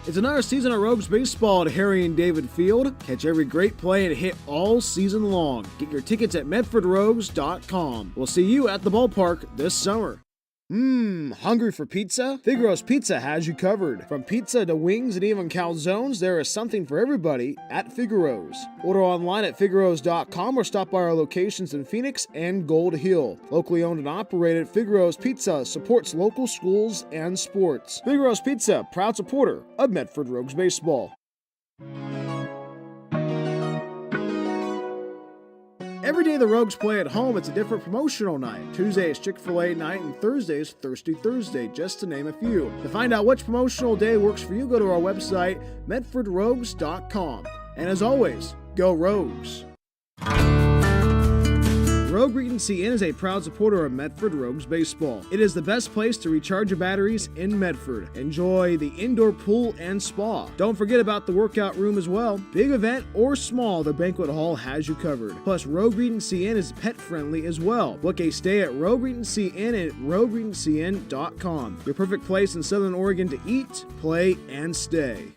It's another season of Rogues Baseball at Harry and David Field. Catch every great play and hit all season long. Get your tickets at medfordrogues.com. We'll see you at the ballpark this summer. Hungry for pizza? Figaro's Pizza has you covered. From pizza to wings and even calzones, there is something for everybody at Figaro's. Order online at figaros.com or stop by our locations in Phoenix and Gold Hill. Locally owned and operated, Figaro's Pizza supports local schools and sports. Figaro's Pizza, proud supporter of Medford Rogues Baseball. Every day the Rogues play at home, it's a different promotional night. Tuesday is Chick-fil-A night and Thursday is Thirsty Thursday, just to name a few. To find out which promotional day works for you, go to our website, medfordrogues.com. And as always, go Rogues! Rogue Regency Inn is a proud supporter of Medford Rogues Baseball. It is the best place to recharge your batteries in Medford. Enjoy the indoor pool and spa. Don't forget about the workout room as well. Big event or small, the banquet hall has you covered. Plus, Rogue Regency Inn is pet friendly as well. Book a stay at Rogue Regency Inn at rogueregencyinn.com. Your perfect place in Southern Oregon to eat, play, and stay.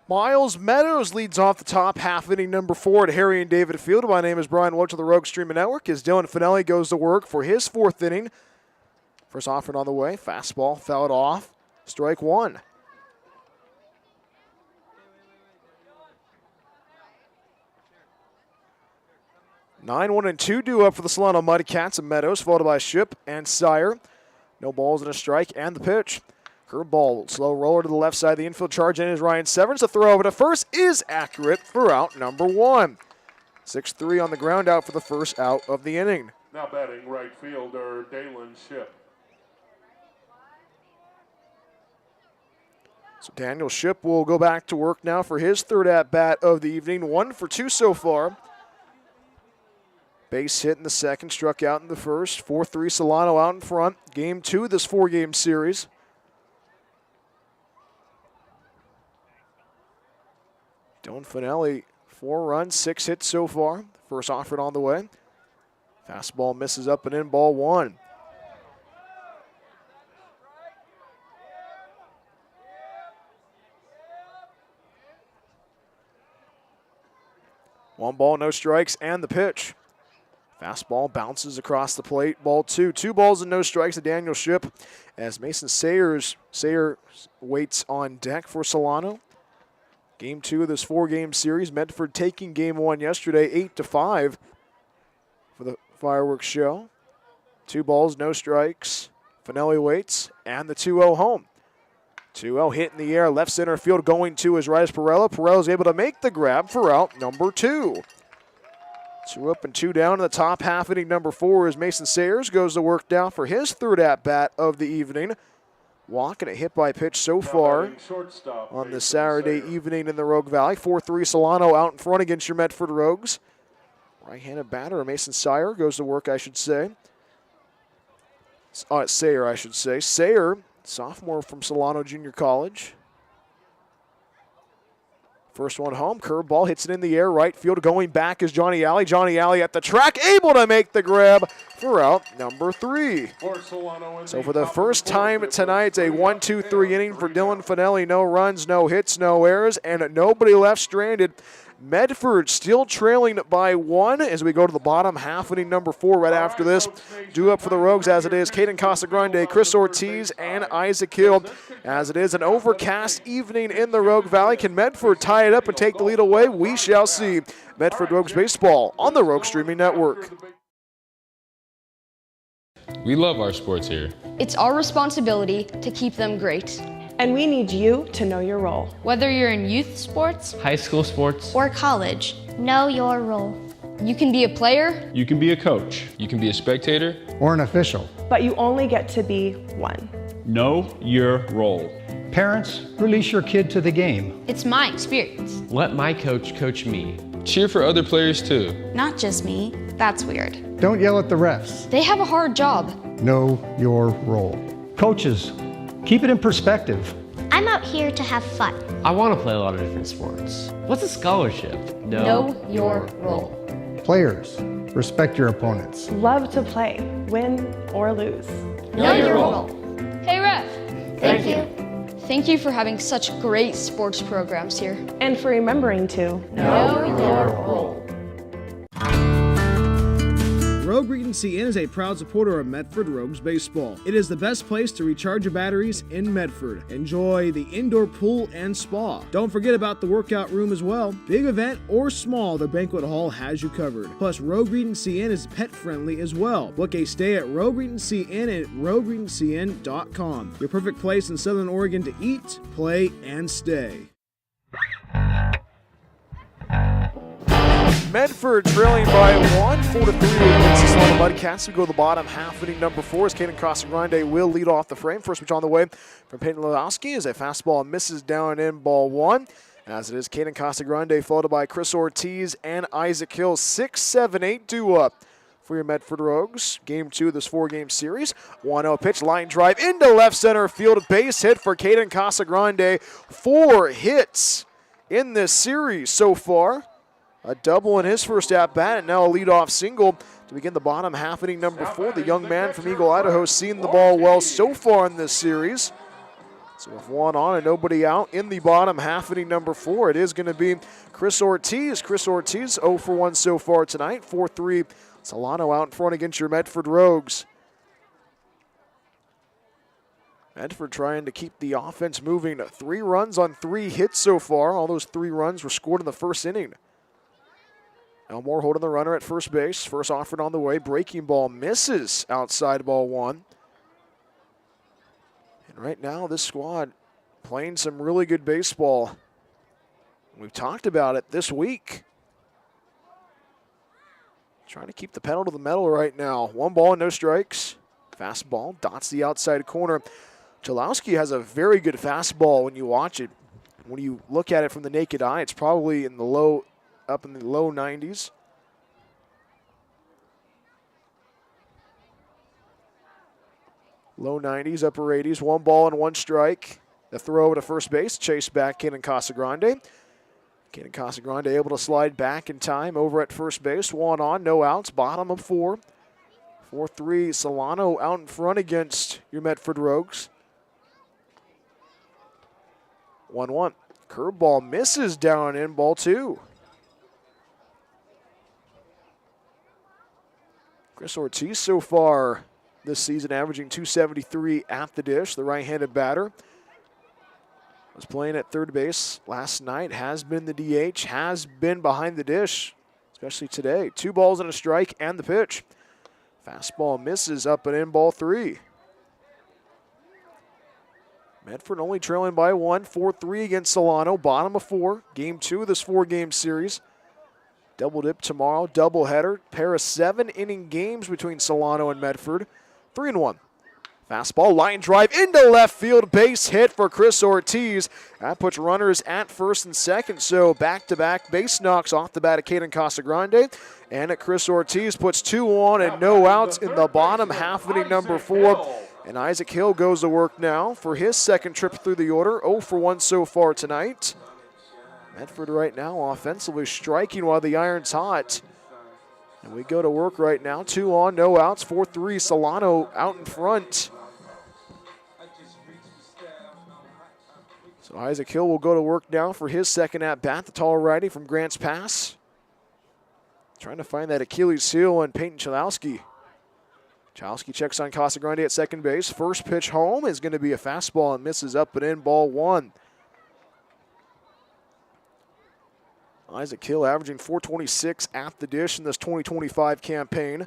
Miles Meadows leads off the top half inning number 4 at Harry and David Field. My name is Brian Welch of the Rogue Streaming Network as Dylan Finelli goes to work for his 4th inning. First offering on the way. Fastball fouled off. Strike 1. Nine, 1, and 2 due up for the Solano Mudcats and Meadows, followed by Ship and Sire. No balls and a strike, and the pitch. Curveball, slow roller to the left side. The infield charge in is Ryan Severance. The throw over to first is accurate for out number 1. 6-3 on the ground out for the first out of the inning. Now batting right fielder Dalen Ship. So Daniel Ship will go back to work now for his 3rd at-bat of the evening. 1 for 2 so far. Base hit in the 2nd, struck out in the 1st. 4-3 Solano out in front. Game 2 of this 4-game series. Dylan Finelli, 4 runs, 6 hits so far. First offered on the way. Fastball misses up and in, ball 1. One ball, no strikes, and the pitch. Fastball bounces across the plate, ball 2. 2 balls and no strikes to Daniel Ship as Mason Sayer waits on deck for Solano. Game 2 of this 4-game series. Medford taking game 1 yesterday, 8-5 for the fireworks show. 2 balls, no strikes. Finelli waits, and the 2-0 home. 2-0 hit in the air, left center field going to is Reyes Perella. Perella's able to make the grab for out number 2. 2 up and 2 down in the top half inning number 4 as Mason Sayers goes to work down for his 3rd at-bat of the evening. Walk and a hit by pitch so far on this Saturday evening in the Rogue Valley. 4-3 Solano out in front against your Medford Rogues. Right-handed batter, Mason Sayer goes to work, I should say. Sayer, I should say. Sayer, sophomore from Solano Junior College. First one home, curveball hits it in the air, right field. Going back is Johnny Alley. Johnny Alley at the track, able to make the grab for out number 3. So for the first time tonight, it's a 1-2-3 inning for Dylan Finelli. No runs, no hits, no errors, and nobody left stranded. Medford still trailing by 1 as we go to the bottom half inning number 4 right after this. Due up for the Rogues as it is Caden Casagrande, Chris Ortiz, and Isaac Hill. As it is an overcast evening in the Rogue Valley. Can Medford tie it up and take the lead away? We shall see. Medford Rogues Baseball on the Rogue Streaming Network. We love our sports here. It's our responsibility to keep them great. And we need you to know your role. Whether you're in youth sports, High school sports, or college, Know your role. You can be a player. You can be a coach. You can be a spectator. Or an official. But you only get to be one. Know your role. Parents, release your kid to the game. it's my experience. let my coach coach me. Cheer for other players too. Not just me. That's weird. Don't yell at the refs. They have a hard job. Know your role. Coaches, keep it in perspective. I'm out here to have fun. I want to play a lot of different sports. What's a scholarship? Know your role. Players, respect your opponents. Love to play, win or lose. Know your role. Hey, ref. Thank you. Thank you for having such great sports programs here. And for remembering to Know your role. Rogue Regency Inn is a proud supporter of Medford Rogues Baseball. It is the best place to recharge your batteries in Medford. Enjoy the indoor pool and spa. Don't forget about the workout room as well. Big event or small, the banquet hall has you covered. Plus, Rogue Regency Inn is pet friendly as well. Book a stay at Rogue Regency Inn at rogueregencyinn.com. Your perfect place in Southern Oregon to eat, play, and stay. Medford trailing by 1, 4-3 against the Solano Mudcats. We go to the bottom half, inning number 4 as Caden Casagrande will lead off the frame. First pitch on the way from Peyton Lewowski as a fastball misses down and in, ball 1. As it is Caden Casagrande followed by Chris Ortiz and Isaac Hill. 6-7-8 due up for your Medford Rogues. Game 2 of this 4-game series. 1-0 pitch, line drive into left center field. Base hit for Caden Casagrande. 4 hits in this series so far. A double in his first at-bat, and now a leadoff single to begin the bottom half, inning number 4. The young man from Eagle, Idaho, seen the ball well so far in this series. So with 1 on and nobody out in the bottom half, inning number 4, it is going to be Chris Ortiz. Chris Ortiz 0 for 1 so far tonight. 4-3 Solano out in front against your Medford Rogues. Medford trying to keep the offense moving. 3 runs on 3 hits so far. All those 3 runs were scored in the first inning. Elmore holding the runner at first base. First offered on the way. Breaking ball misses outside, ball 1. And right now this squad playing some really good baseball. We've talked about it this week. Trying to keep the pedal to the metal right now. 1 ball and no strikes. Fastball dots the outside corner. Chalowski has a very good fastball when you watch it. When you look at it from the naked eye, it's probably in the low 90s. Low 90s, upper 80s. 1 ball and 1 strike. The throw to first base, chased back Caden Casagrande. Caden Casagrande able to slide back in time over at first base. 1 on, no outs, bottom of 4. 4-3 Solano out in front against your Medford Rogues. 1-1. Curveball misses down in, ball 2. Chris Ortiz so far this season averaging .273 at the dish, the right-handed batter. Was playing at third base last night, has been the DH, has been behind the dish, especially today. 2 balls and a strike and the pitch. Fastball misses up and in, ball 3. Medford only trailing by 1, 4-3 against Solano, bottom of 4. Game 2 of this 4-game series. Double dip tomorrow, doubleheader. Pair of 7-inning games between Solano and Medford. 3-1. Fastball, line drive into left field, base hit for Chris Ortiz. That puts runners at first and second, so back-to-back base knocks off the bat of Caden Casagrande. And Chris Ortiz puts 2 on and no outs in the bottom half, inning number 4. And Isaac Hill goes to work now for his second trip through the order. 0 for 1 so far tonight. Medford right now offensively striking while the iron's hot. And we go to work right now. 2 on, no outs. 4-3 Solano out in front. So Isaac Hill will go to work now for his second at-bat. The tall righty from Grants Pass. Trying to find that Achilles heel on Peyton Chalowski. Chalowski checks on Casagrande at second base. First pitch home is going to be a fastball and misses up and in, ball 1. Isaac Hill averaging .426 at the dish in this 2025 campaign.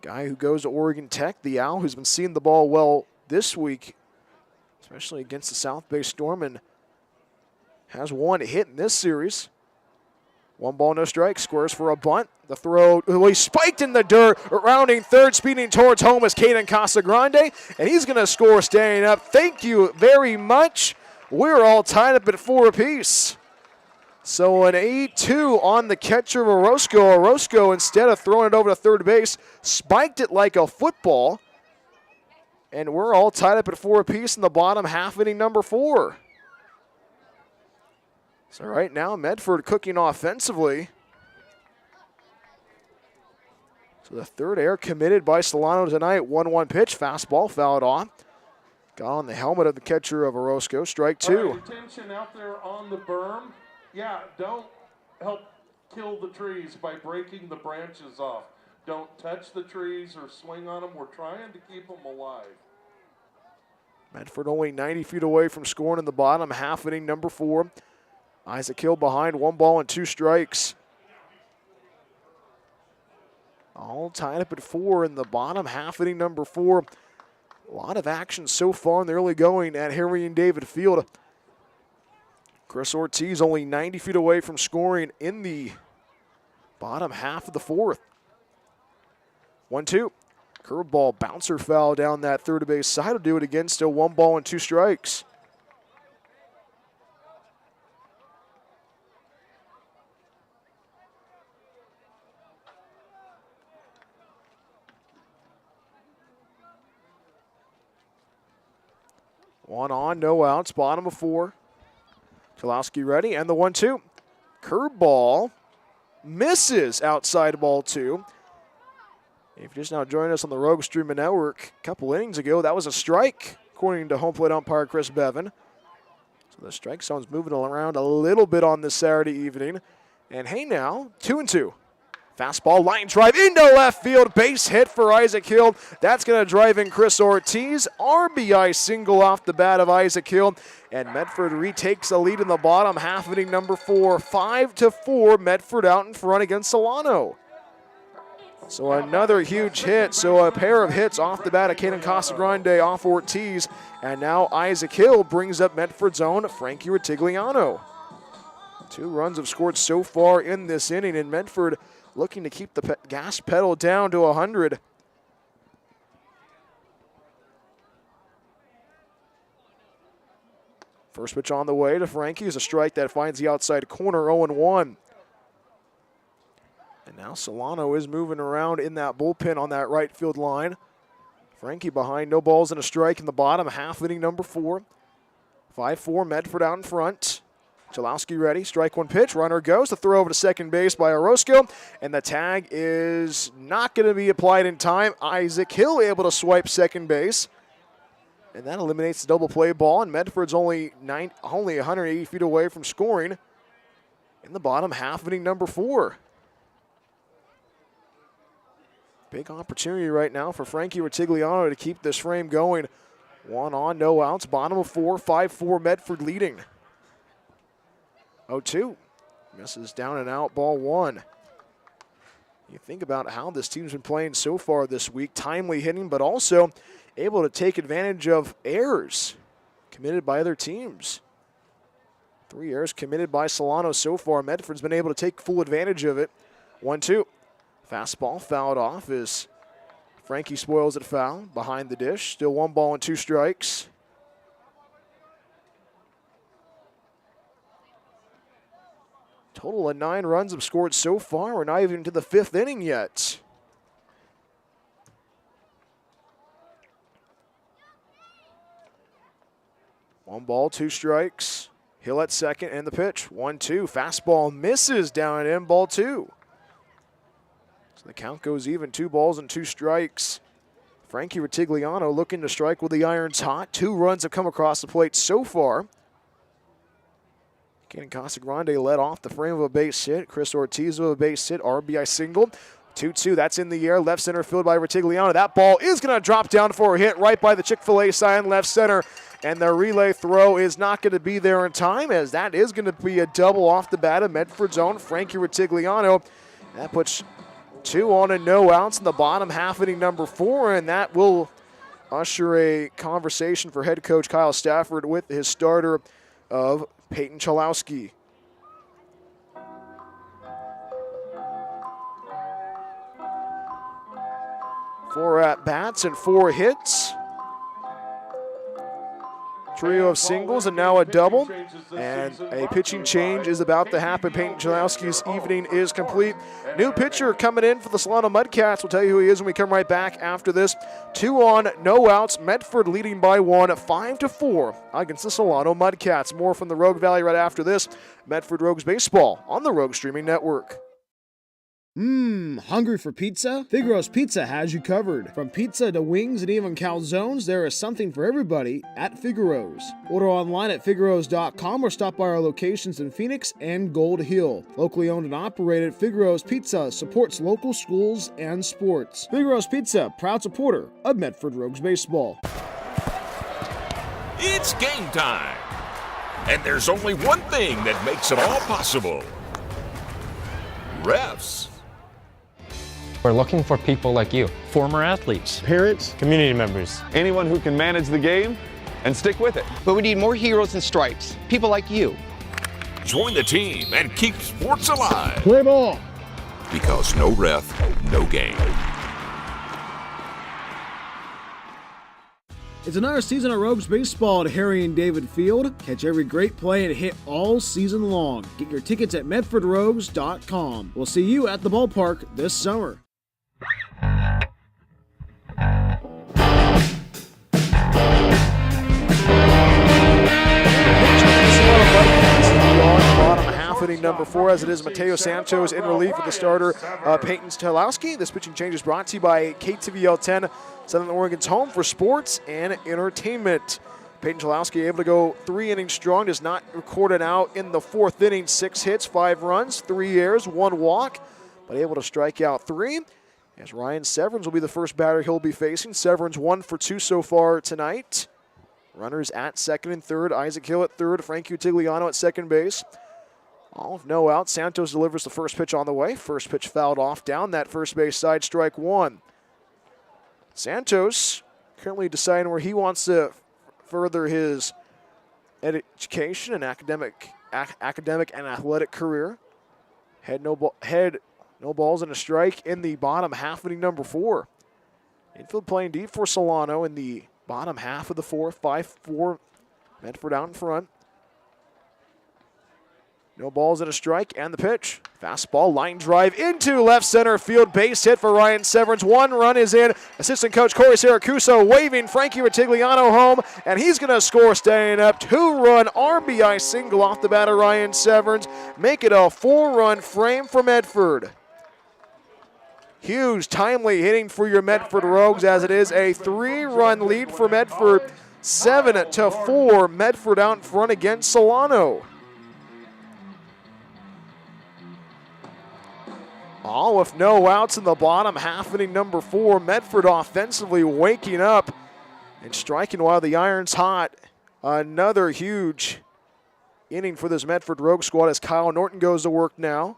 Guy who goes to Oregon Tech, the Owl, who's been seeing the ball well this week, especially against the South Bay Storm, and has 1 hit in this series. 1 ball, no strike, squares for a bunt. The throw, he spiked in the dirt, rounding third, speeding towards home is Caden Casagrande, and he's going to score staying up. Thank you very much. We're all tied up at 4 apiece. So an 8-2 on the catcher of Orozco. Orozco, instead of throwing it over to third base, spiked it like a football. And we're all tied up at 4 apiece in the bottom half, inning number 4. So right now, Medford cooking offensively. So the third error committed by Solano tonight. 1-1 pitch, fastball, fouled off. Got on the helmet of the catcher of Orozco, strike 2. All right, attention out there on the berm. Yeah, don't help kill the trees by breaking the branches off. Don't touch the trees or swing on them. We're trying to keep them alive. Medford only 90 feet away from scoring in the bottom half inning number 4. Isaac Hill behind, 1 ball and 2 strikes. All tied up at 4 in the bottom half inning number 4. A lot of action so far in the early going at Harry and David Field. Chris Ortiz only 90 feet away from scoring in the bottom half of the 4th. 1-2. Curveball, bouncer foul down that third base side will do it again. Still 1 ball and 2 strikes. One on, no outs, bottom of 4. Chalowski ready, and the 1-2. Curveball misses outside ball 2. If you're just now joining us on the Rogue Streaming Network, a couple innings ago, that was a strike, according to home plate umpire Chris Bevan. So the strike zone's moving around a little bit on this Saturday evening. And hey now, 2-2. Fastball, line drive into left field, base hit for Isaac Hill. That's going to drive in Chris Ortiz. RBI single off the bat of Isaac Hill. And Medford retakes the lead in the bottom half inning number 4. 5-4, Medford out in front against Solano. So another huge hit. So a pair of hits off the bat of Caden Casagrande off Ortiz. And now Isaac Hill brings up Medford's own Frankie Ritigliano. 2 runs have scored so far in this inning, and Medford looking to keep the gas pedal down to 100. First pitch on the way to Frankie is a strike that finds the outside corner, 0-1. And now Solano is moving around in that bullpen on that right field line. Frankie behind, no balls and a strike in the bottom, half inning number 4. 5-4, Medford out in front. Chalowski ready, strike 1 pitch, runner goes, the throw over to second base by Orozco, and the tag is not going to be applied in time. Isaac Hill able to swipe second base, and that eliminates the double play ball, and Medford's only 180 feet away from scoring in the bottom half inning number 4. Big opportunity right now for Frankie Ritigliano to keep this frame going. 1 on, no outs, bottom of 4, 5-4, Medford leading. 0-2, misses down and out, ball 1. You think about how this team's been playing so far this week, timely hitting, but also able to take advantage of errors committed by other teams. 3 errors committed by Solano so far. Medford's been able to take full advantage of it. 1-2, fastball fouled off as Frankie spoils it foul behind the dish. Still 1 ball and 2 strikes. Total of 9 runs have scored so far. We're not even to the 5th inning yet. One ball, 2 strikes. Hill at second and the pitch. 1-2. Fastball misses down and in, ball 2. So the count goes even, 2 balls and 2 strikes. Frankie Ritigliano looking to strike with the irons hot. 2 runs have come across the plate so far. Caden Casagrande led off the frame of a base hit. Chris Ortiz with a base hit, RBI single. 2-2, that's in the air, left center field by Ritigliano. That ball is going to drop down for a hit right by the Chick-fil-A sign left center. And the relay throw is not going to be there in time, as that is going to be a double off the bat of Medford's own Frankie Ritigliano. That puts 2 on and no outs in the bottom half inning number 4, and that will usher a conversation for head coach Kyle Stafford with his starter of Peyton Chalowski. 4 at-bats and 4 hits. Trio of singles and now a double. And a pitching change is about to happen. Peyton Chalowski's evening is complete. New pitcher coming in for the Solano Mudcats. We'll tell you who he is when we come right back after this. 2 on, no outs. Medford leading by 1, 5-4 against the Solano Mudcats. More from the Rogue Valley right after this. Medford Rogues Baseball on the Rogue Streaming Network. Hungry for pizza? Figaro's Pizza has you covered. From pizza to wings and even calzones, there is something for everybody at Figaro's. Order online at figaros.com or stop by our locations in Phoenix and Gold Hill. Locally owned and operated, Figaro's Pizza supports local schools and sports. Figaro's Pizza, proud supporter of Medford Rogues Baseball. It's game time. And there's only one thing that makes it all possible. Refs. We're looking for people like you. Former athletes, parents, community members. Anyone who can manage the game and stick with it. But we need more heroes in stripes, people like you. Join the team and keep sports alive. Play ball. Because no ref, no game. It's another season of Rogues Baseball at Harry and David Field. Catch every great play and hit all season long. Get your tickets at medfordrogues.com. We'll see you at the ballpark this summer. Bottom half inning number 4, as it is Mateo Santos in relief of the starter Peyton Stelowski. This pitching change is brought to you by KTVL 10, Southern Oregon's home for sports and entertainment. Peyton Stelowski able to go 3 innings strong, does not record it out in the 4th inning. 6 hits, 5 runs, 3 errors, 1 walk, but able to strike out 3. As Ryan Severns will be the first batter he'll be facing. Severns 1 for 2 so far tonight. Runners at second and third. Isaac Hill at third. Frank Utigliano at second base. All with no outs. Santos delivers the first pitch on the way. First pitch fouled off down that first base side, strike 1. Santos currently deciding where he wants to further his education and academic and athletic career. No balls and a strike in the bottom half inning number 4. Infield playing deep for Solano in the bottom half of the 4th. 5-4 Medford out in front. No balls and a strike, and the pitch. Fastball, line drive into left center field. Base hit for Ryan Severns. 1 run is in. Assistant coach Corey Siracusa waving Frankie Rutigliano home, and he's going to score staying up. 2-run RBI single off the bat of Ryan Severns. Make it a 4-run frame for Medford. Huge timely hitting for your Medford Rogues, as it is a 3-run lead for Medford. 7-4, Medford out in front against Solano. All with no outs in the bottom half inning number 4. Medford offensively waking up and striking while the iron's hot. Another huge inning for this Medford Rogue squad as Kyle Norton goes to work now.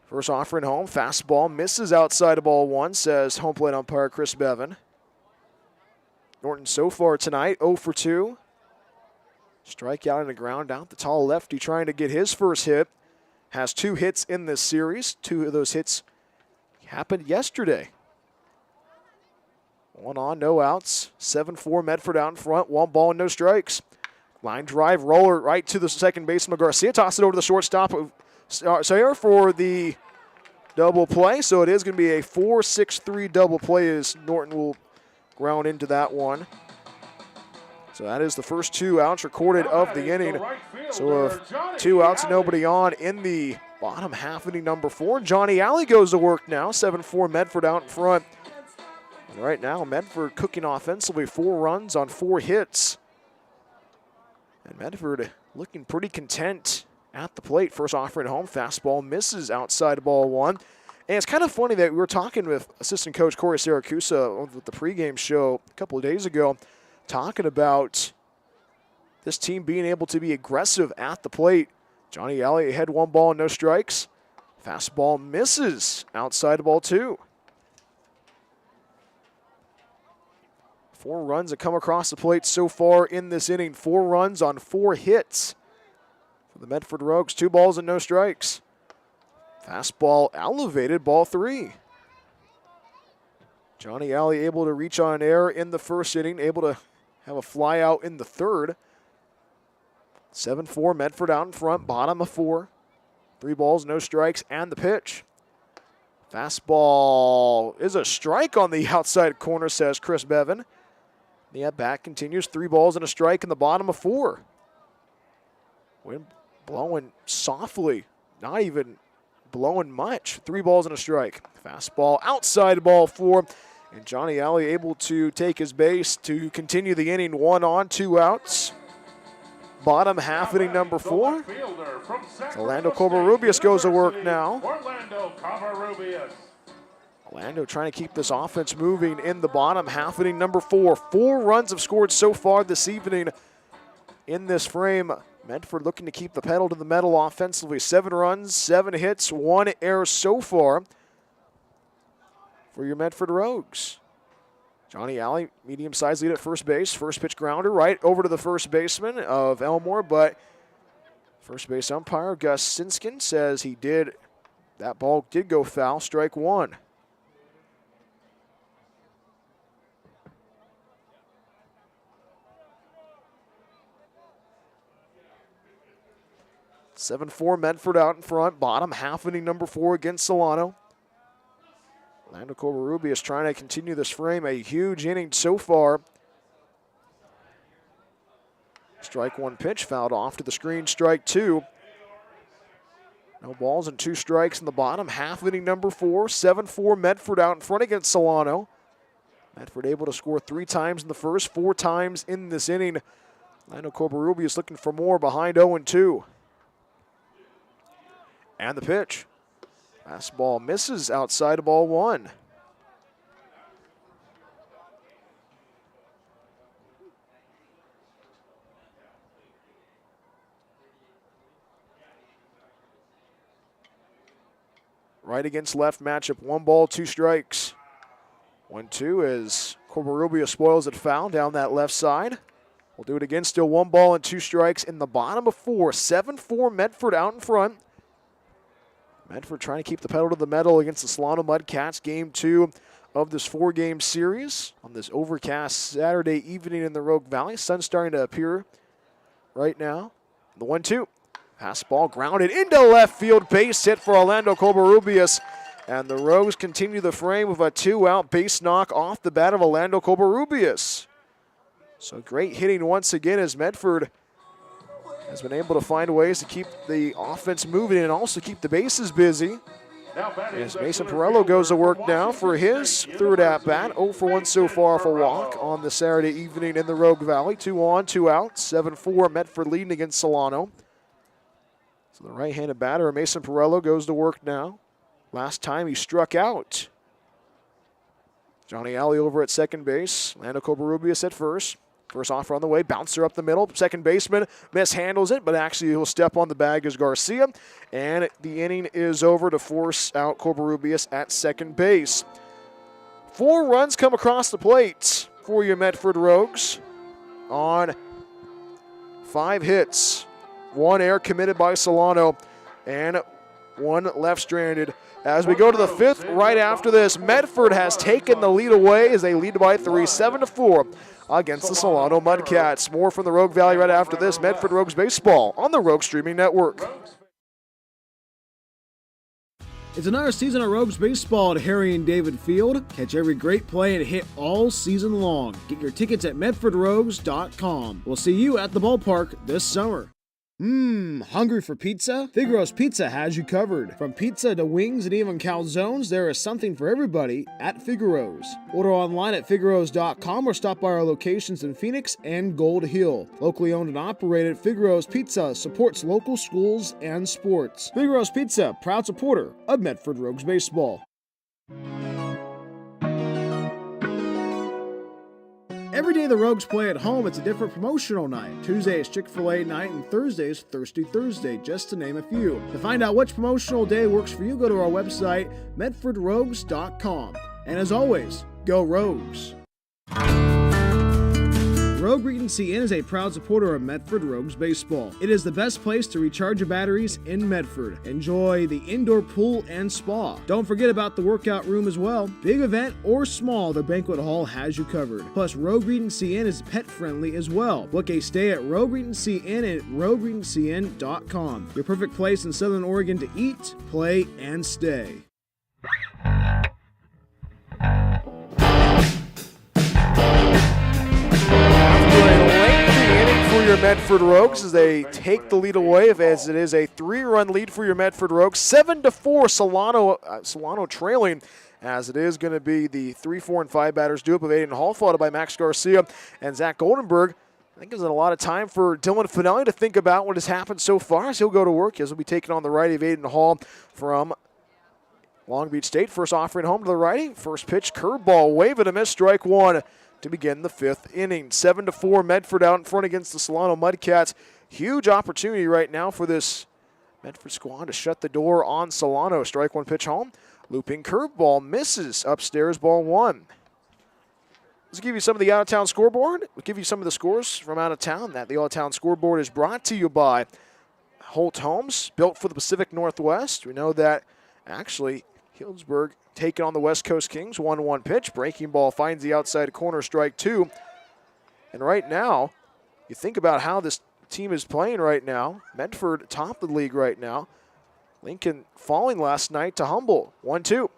First offering home, fastball misses outside of ball 1, says home plate umpire Chris Bevan. Norton so far tonight, 0 for 2. Strikeout and a ground out. The tall lefty trying to get his first hit. Has 2 hits in this series. 2 of those hits happened yesterday. 1 on, no outs. 7-4 Medford out in front. 1 ball and no strikes. Line drive, roller right to the second baseman Garcia. Toss it over to the shortstop Sayer for the double play. So it is going to be a 4-6-3 double play as Norton will ground into that one. So that is the first 2 outs recorded of the inning. So 2 outs, nobody on in the bottom half inning number 4. Johnny Alley goes to work now. 7-4 Medford out in front. And right now Medford cooking offensively, 4 runs on 4 hits. And Medford looking pretty content at the plate. First offering home, fastball misses outside ball 1. And it's kind of funny that we were talking with assistant coach Corey Siracusa with the pregame show a couple of days ago, talking about this team being able to be aggressive at the plate. Johnny Alley had 1 ball and no strikes. Fastball misses outside of ball 2. 4 runs that come across the plate so far in this inning. 4 runs on 4 hits for the Medford Rogues. 2 balls and no strikes. Fastball elevated, ball 3. Johnny Alley able to reach on air in the first inning, able to have a fly out in the third. 7-4 Medford out in front, bottom of 4. 3 balls, no strikes, and the pitch. Fastball is a strike on the outside corner, says Chris Bevan. The at-bat continues. 3 balls and a strike in the bottom of 4. Wind blowing softly not even blowing much. 3 balls and a strike. Fastball outside, ball 4. And Johnny Alley able to take his base to continue the inning. 1 on, 2 outs. Bottom half inning number 4. Orlando Covarrubias goes to work now. Orlando trying to keep this offense moving in the bottom half inning number 4. 4 runs have scored so far this evening in this frame. Medford looking to keep the pedal to the metal offensively. 7 runs, 7 hits, 1 error so far for your Medford Rogues. Johnny Alley, medium-sized lead at first base. First pitch grounder right over to the first baseman of Elmore, but first base umpire Gus Sinskin says that ball did go foul, strike 1. (7-4) Medford out in front. Bottom half inning number 4 against Solano. Orlando Covarrubias trying to continue this frame. A huge inning so far. Strike 1 pitch fouled off to the screen. Strike 2. No balls and 2 strikes in the bottom half inning number 4. 7-4 Medford out in front against Solano. Medford able to score 3 times in the first, 4 times in this inning. Orlando Covarrubias looking for more behind 0-2. And the pitch. Fastball misses outside of ball 1. Right against left matchup. 1 ball, 2 strikes. 1-2 as Covarrubias spoils it foul down that left side. We'll do it again. Still 1 ball and 2 strikes in the bottom of 4. 7-4 Medford out in front. Medford trying to keep the pedal to the metal against the Solano Mudcats. Game 2 of this 4-game series on this overcast Saturday evening in the Rogue Valley. Sun starting to appear right now. The 1-2. Fastball grounded into left field. Base hit for Orlando Covarrubias. And the Rogues continue the frame with a 2-out base knock off the bat of Orlando Covarrubias. So great hitting once again as Medford has been able to find ways to keep the offense moving and also keep the bases busy. As Mason Perello goes to work now for his 3rd at-bat. 0 for 1 so far for walk on the Saturday evening in the Rogue Valley. 2 on, 2 out. 7-4 Medford leading against Solano. So the right-handed batter, Mason Perello, goes to work now. Last time he struck out. Johnny Alley over at second base. Orlando Covarrubias at first. First offer on the way, bouncer up the middle. Second baseman mishandles it, but actually he'll step on the bag as Garcia. And the inning is over to force out Covarrubias at second base. 4 runs come across the plate for your Medford Rogues on 5 hits. 1 error committed by Solano and 1 left stranded. As we go to the 5th, right after this, Medford has taken the lead away as they lead by 3, 7-4 against the Solano Mudcats. More from the Rogue Valley right after this. Medford Rogues Baseball on the Rogue Streaming Network. It's another season of Rogues Baseball at Harry and David Field. Catch every great play and hit all season long. Get your tickets at medfordrogues.com. We'll see you at the ballpark this summer. Hungry for pizza? Figaro's Pizza has you covered. From pizza to wings and even calzones, there is something for everybody at Figaro's. Order online at figaros.com or stop by our locations in Phoenix and Gold Hill. Locally owned and operated, Figaro's Pizza supports local schools and sports. Figaro's Pizza, proud supporter of Medford Rogues Baseball. Every day the Rogues play at home, it's a different promotional night. Tuesday is Chick-fil-A night and Thursday is Thirsty Thursday, just to name a few. To find out which promotional day works for you, go to our website, medfordrogues.com. And as always, go Rogues! Rogue Regency Inn is a proud supporter of Medford Rogues Baseball. It is the best place to recharge your batteries in Medford. Enjoy the indoor pool and spa. Don't forget about the workout room as well. Big event or small, the banquet hall has you covered. Plus, Rogue Regency Inn is pet friendly as well. Book a stay at Rogue Regency Inn at rogueregencyinn.com. Your perfect place in Southern Oregon to eat, play, and stay. your Medford Rogues as they take the lead away, as it is a 3-run lead for your Medford Rogues. 7-4 Solano trailing, as it is going to be the 3, 4, and 5 batters due up of Aiden Hall, followed by Max Garcia and Zach Goldenberg. I think there's a lot of time for Dylan Finelli to think about what has happened so far as he'll go to work, as he'll be taking on the righty of Aiden Hall from Long Beach State. First offering home to the righty. First pitch, curveball, wave and a miss, strike one to begin the 5th inning. 7-4 Medford out in front against the Solano Mudcats. Huge opportunity right now for this Medford squad to shut the door on Solano. Strike one pitch home. Looping curveball, misses upstairs, ball one. Let's give you some of the out-of-town scoreboard. We'll give you some of the scores from out of town. The out-of-town scoreboard is brought to you by Holt Homes, built for the Pacific Northwest. We know that actually Healdsburg taking on the West Coast Kings. 1-1 pitch. Breaking ball finds the outside corner, strike two. And right now, you think about how this team is playing right now. Medford top of the league right now. Lincoln falling last night to Humboldt. 1-2.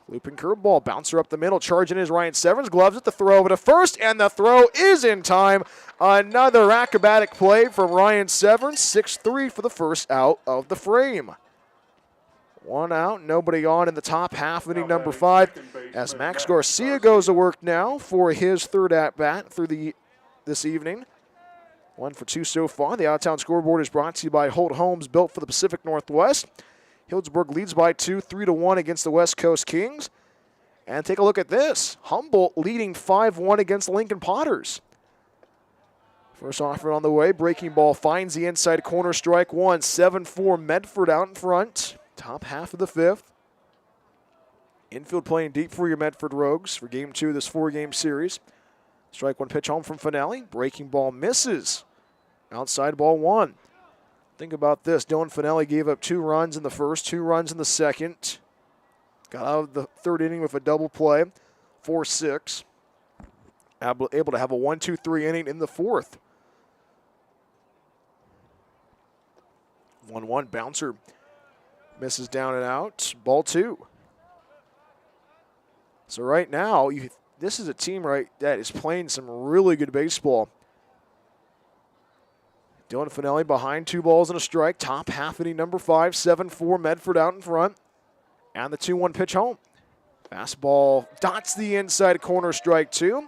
Looping curveball, bouncer up the middle, charging is Ryan Severns, gloves at the throw over to first, and the throw is in time. Another acrobatic play from Ryan Severns, 6-3 for the first out of the frame. One out, nobody on in the top half of inning number 5, as Max Garcia goes to work now for his third at-bat through this evening. 1 for 2 so far. The out-of-town scoreboard is brought to you by Holt Homes, built for the Pacific Northwest. Healdsburg leads by 2, 3-1 against the West Coast Kings. And take a look at this. Humboldt leading 5-1 against Lincoln Potters. First offering on the way. Breaking ball finds the inside corner, strike one. 7-4 Medford out in front. Top half of the 5th. Infield playing deep for your Medford Rogues for game 2 of this 4-game series. Strike one pitch home from Finelli. Breaking ball misses. Outside ball one. Think about this. Dylan Finelli gave up 2 runs in the first, 2 runs in the second. Got out of the 3rd inning with a double play, 4-6. Able to have a 1-2-3 inning in the 4th. 1-1 bouncer misses down and out. Ball 2. So right now, this is a team that is playing some really good baseball. Dylan Finelli behind 2 balls and a strike. Top half inning number 5, 7-4 Medford out in front. And the 2-1 pitch home. Fastball dots the inside corner, strike 2.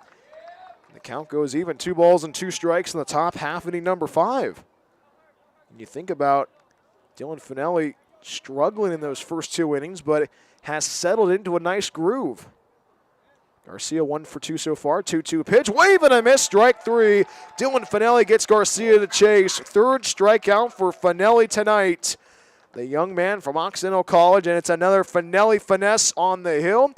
The count goes even, 2 balls and 2 strikes in the top half inning number 5. And you think about Dylan Finelli struggling in those first 2 innings, but has settled into a nice groove. Garcia 1 for 2 so far. 2-2 pitch. Wave and a miss. Strike 3. Dylan Finelli gets Garcia to chase. 3rd strikeout for Finelli tonight. The young man from Occidental College, and it's another Finelli finesse on the hill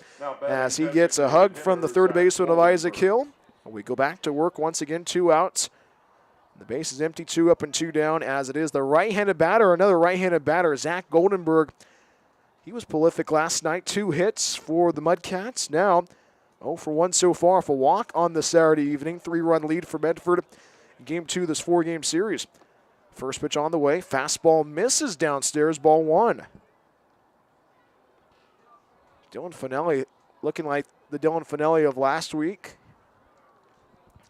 as he gets a hug from the third baseman of Isaac Hill. We go back to work once again. 2 outs. The base is empty. 2 up and 2 down, as it is the right-handed batter, another right-handed batter, Zach Goldenberg. He was prolific last night. 2 hits for the Mudcats. Now 0 for 1 so far for walk on the Saturday evening. 3-run lead for Medford. Game 2 of this 4-game series. First pitch on the way. Fastball misses downstairs. Ball 1. Dylan Finelli looking like the Dylan Finelli of last week.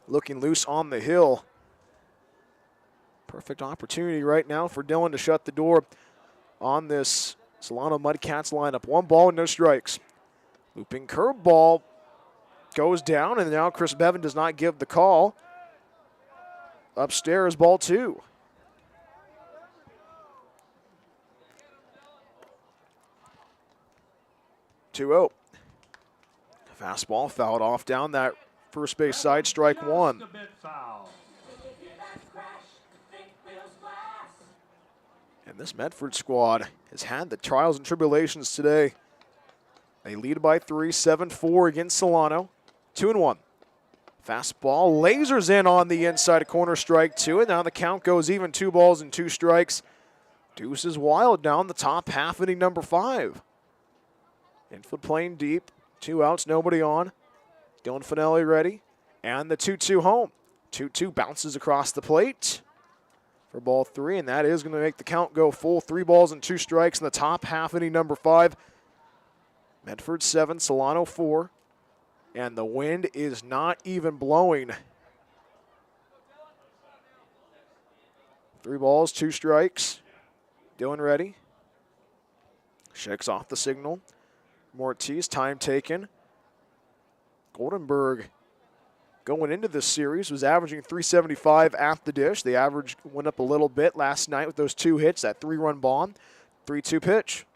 Looking loose on the hill. Perfect opportunity right now for Dylan to shut the door on this Solano Mudcats lineup. 1 ball and no strikes. Looping curveball goes down, and now Chris Bevan does not give the call. Upstairs, ball 2. Two-0. Fastball fouled off down that first base side, strike 1. And this Medford squad has had the trials and tribulations today. They lead by 3, 7-4 against Solano. 2-1. Fastball lasers in on the inside corner, strike 2, and now the count goes even, 2 balls and 2 strikes. Deuce is wild down the top half inning number 5. Infield playing deep, 2 outs, nobody on. Dylan Finelli ready, and the 2-2 home. 2-2 bounces across the plate for ball 3, and that is going to make the count go full. 3 balls and 2 strikes in the top half inning number 5. Medford 7, Solano 4. And the wind is not even blowing. 3 balls, 2 strikes. Dylan ready. Shakes off the signal. Ortiz, time taken. Goldenberg going into this series was averaging 375 at the dish. The average went up a little bit last night with those 2 hits, that 3-run bomb. 3-2 pitch.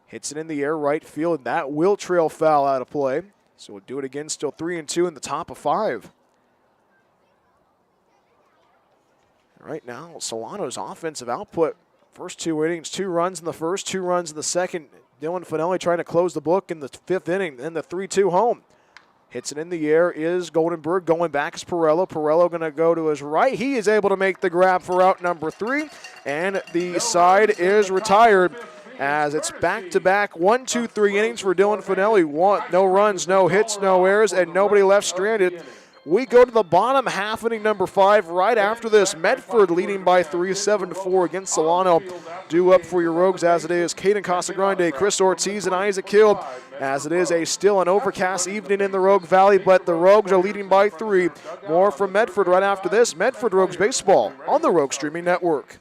Hits it in the air, right field, and that will trail foul out of play. So we'll do it again, still 3-2 in the top of 5. Right now, Solano's offensive output, first 2 innings, 2 runs in the first, 2 runs in the second. Dylan Finelli trying to close the book in the 5th inning, then the 3-2 home. Hits it in the air is Goldenberg. Going back is Pirello. Pirello going to go to his right. He is able to make the grab for out number 3, and the side is retired as it's back-to-back 1, 2, 3 innings for Dylan Finelli. No runs, no hits, no errors, and nobody left stranded. We go to the bottom half, inning number 5. Right after this, Medford leading by 3, 7-4 against Solano. Due up for your Rogues as it is Caden Casagrande, Chris Ortiz, and Isaac Hill. As it is still an overcast evening in the Rogue Valley, but the Rogues are leading by 3. More from Medford right after this. Medford Rogues Baseball on the Rogue Streaming Network.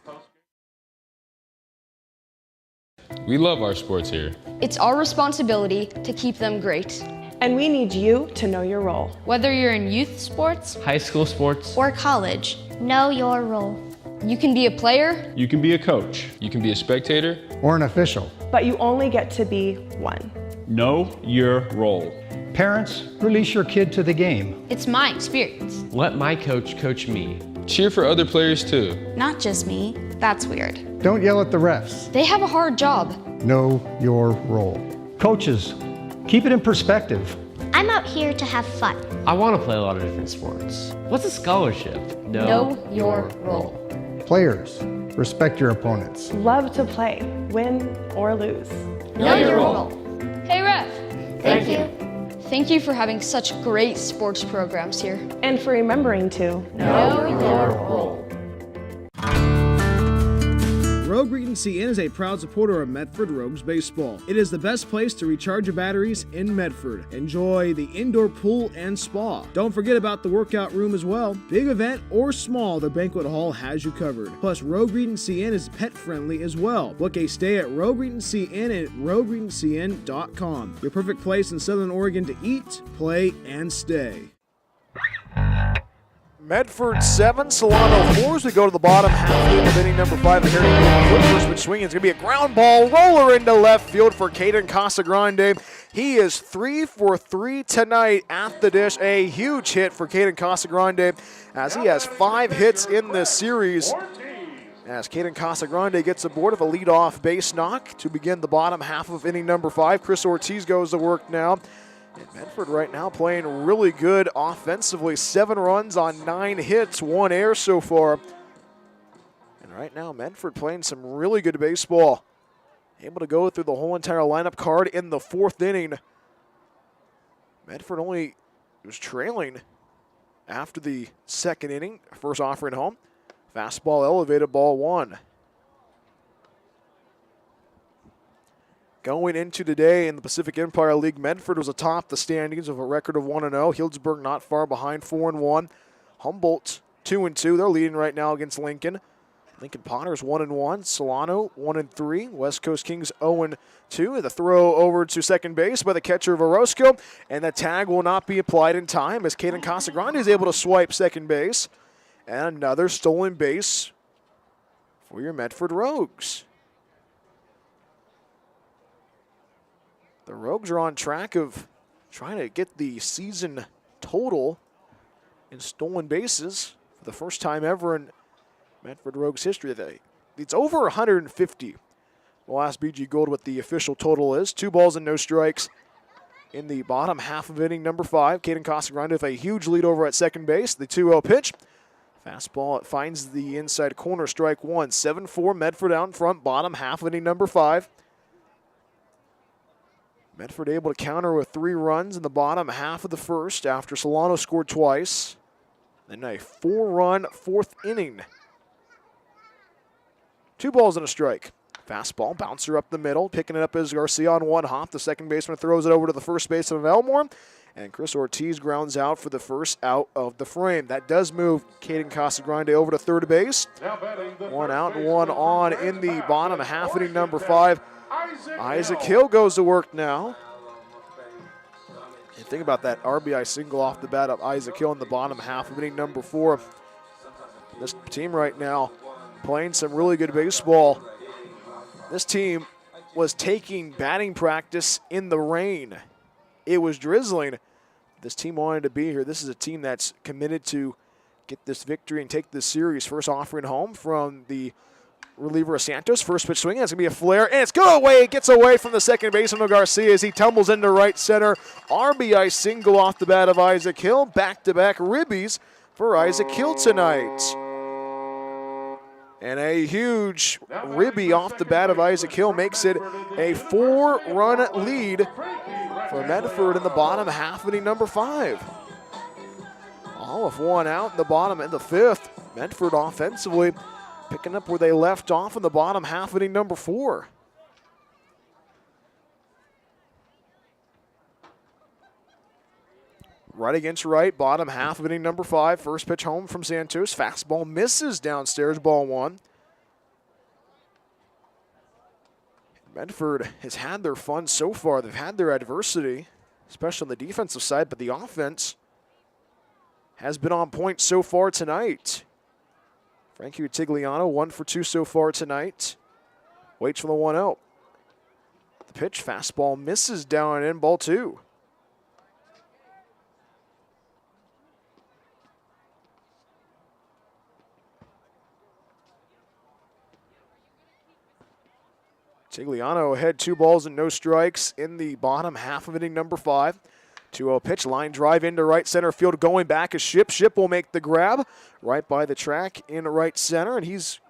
We love our sports here. It's our responsibility to keep them great. And we need you to know your role. Whether you're in youth sports, High school sports, or college, Know your role. You can be a player. You can be a coach. You can be a spectator. Or an official. But you only get to be one. Know your role. Parents, release your kid to the game. it's my experience. let my coach coach me. Cheer for other players too. Not just me. That's weird. Don't yell at the refs. They have a hard job. Know your role. Coaches, keep it in perspective. I'm out here to have fun. I want to play a lot of different sports. What's a scholarship? Know your role. Players, respect your opponents. Love to play, win or lose. Know your role. Hey, ref. Thank you. Thank you for having such great sports programs here. And for remembering to Know your role. Rogue Regency Inn is a proud supporter of Medford Rogues Baseball. It is the best place to recharge your batteries in Medford. Enjoy the indoor pool and spa. Don't forget about the workout room as well. Big event or small, the banquet hall has you covered. Plus, Rogue Regency Inn is pet friendly as well. Book a stay at Rogue Regency Inn at rogueregencyn.com. Your perfect place in Southern Oregon to eat, play, and stay. Medford 7, Solano 4 as we go to the bottom half of inning number 5. The Harry first pitch swing. It's going to be a ground ball roller into left field for Caden Casagrande. He is 3 for 3 tonight at the dish. A huge hit for Caden Casagrande as he has 5 hits in this series. As Caden Casagrande gets aboard of a leadoff base knock to begin the bottom half of inning number 5. Chris Ortiz goes to work now. And Medford right now playing really good offensively. 7 runs on 9 hits, 1 error so far. And right now Medford playing some really good baseball. Able to go through the whole entire lineup card in the 4th inning. Medford only was trailing after the 2nd inning. First offering home. Fastball elevated, ball 1. Going into today in the Pacific Empire League, Medford was atop the standings with a record of 1-0. Healdsburg not far behind, 4-1. Humboldt 2-2. They're leading right now against Lincoln. Lincoln Potters 1-1. Solano 1-3. West Coast Kings 0-2. The throw over to second base by the catcher Orozco, and the tag will not be applied in time as Caden Casagrande is able to swipe second base. And another stolen base for your Medford Rogues. The Rogues are on track of trying to get the season total in stolen bases for the first time ever in Medford Rogues history. It's over 150. We'll ask BG Gold what the official total is. 2 balls and no strikes in the bottom half of inning number 5. Caden Casagrande with a huge lead over at second base. The 2-0 pitch. Fastball finds the inside corner, strike 1. 7-4 Medford out in front, bottom half of inning number 5. Medford able to counter with 3 runs in the bottom half of the first after Solano scored twice. Then a 4-run 4th inning. 2 balls and a strike. Fastball, bouncer up the middle. Picking it up is Garcia on 1 hop. The second baseman throws it over to the first baseman of Elmore. And Chris Ortiz grounds out for the first out of the frame. That does move Caden Casagrande over to third base. One out and one on in the bottom half inning number 5. Isaac Hill goes to work now. And think about that RBI single off the bat of Isaac Hill in the bottom half of inning number 4. This team right now playing some really good baseball. This team was taking batting practice in the rain. It was drizzling. This team wanted to be here. This is a team that's committed to get this victory and take this series. First offering home from the reliever of Santos. First pitch swing. That's going to be a flare. And it's go away. It gets away from the second baseman of Garcia as he tumbles into right center. RBI single off the bat of Isaac Hill. Back-to-back ribbies for Isaac Hill tonight. And a huge ribby off the bat of Isaac Hill makes it a 4-run lead for Medford in the bottom half inning number 5. All of one out in the bottom in the 5th. Medford offensively picking up where they left off in the bottom half inning number 4. Right against right, bottom half of inning number 5. First pitch home from Santos. Fastball misses downstairs, ball 1. Medford has had their fun so far. They've had their adversity, especially on the defensive side, but the offense has been on point so far tonight. Frankie Tigliano, 1 for 2 so far tonight. Waits for the 1-0. The pitch, fastball misses down and in, ball 2. Tigliano ahead, 2 balls and no strikes in the bottom half of inning number 5. 2-0 pitch, line drive into right center field. Going back is Ship. Ship will make the grab right by the track in right center, and he's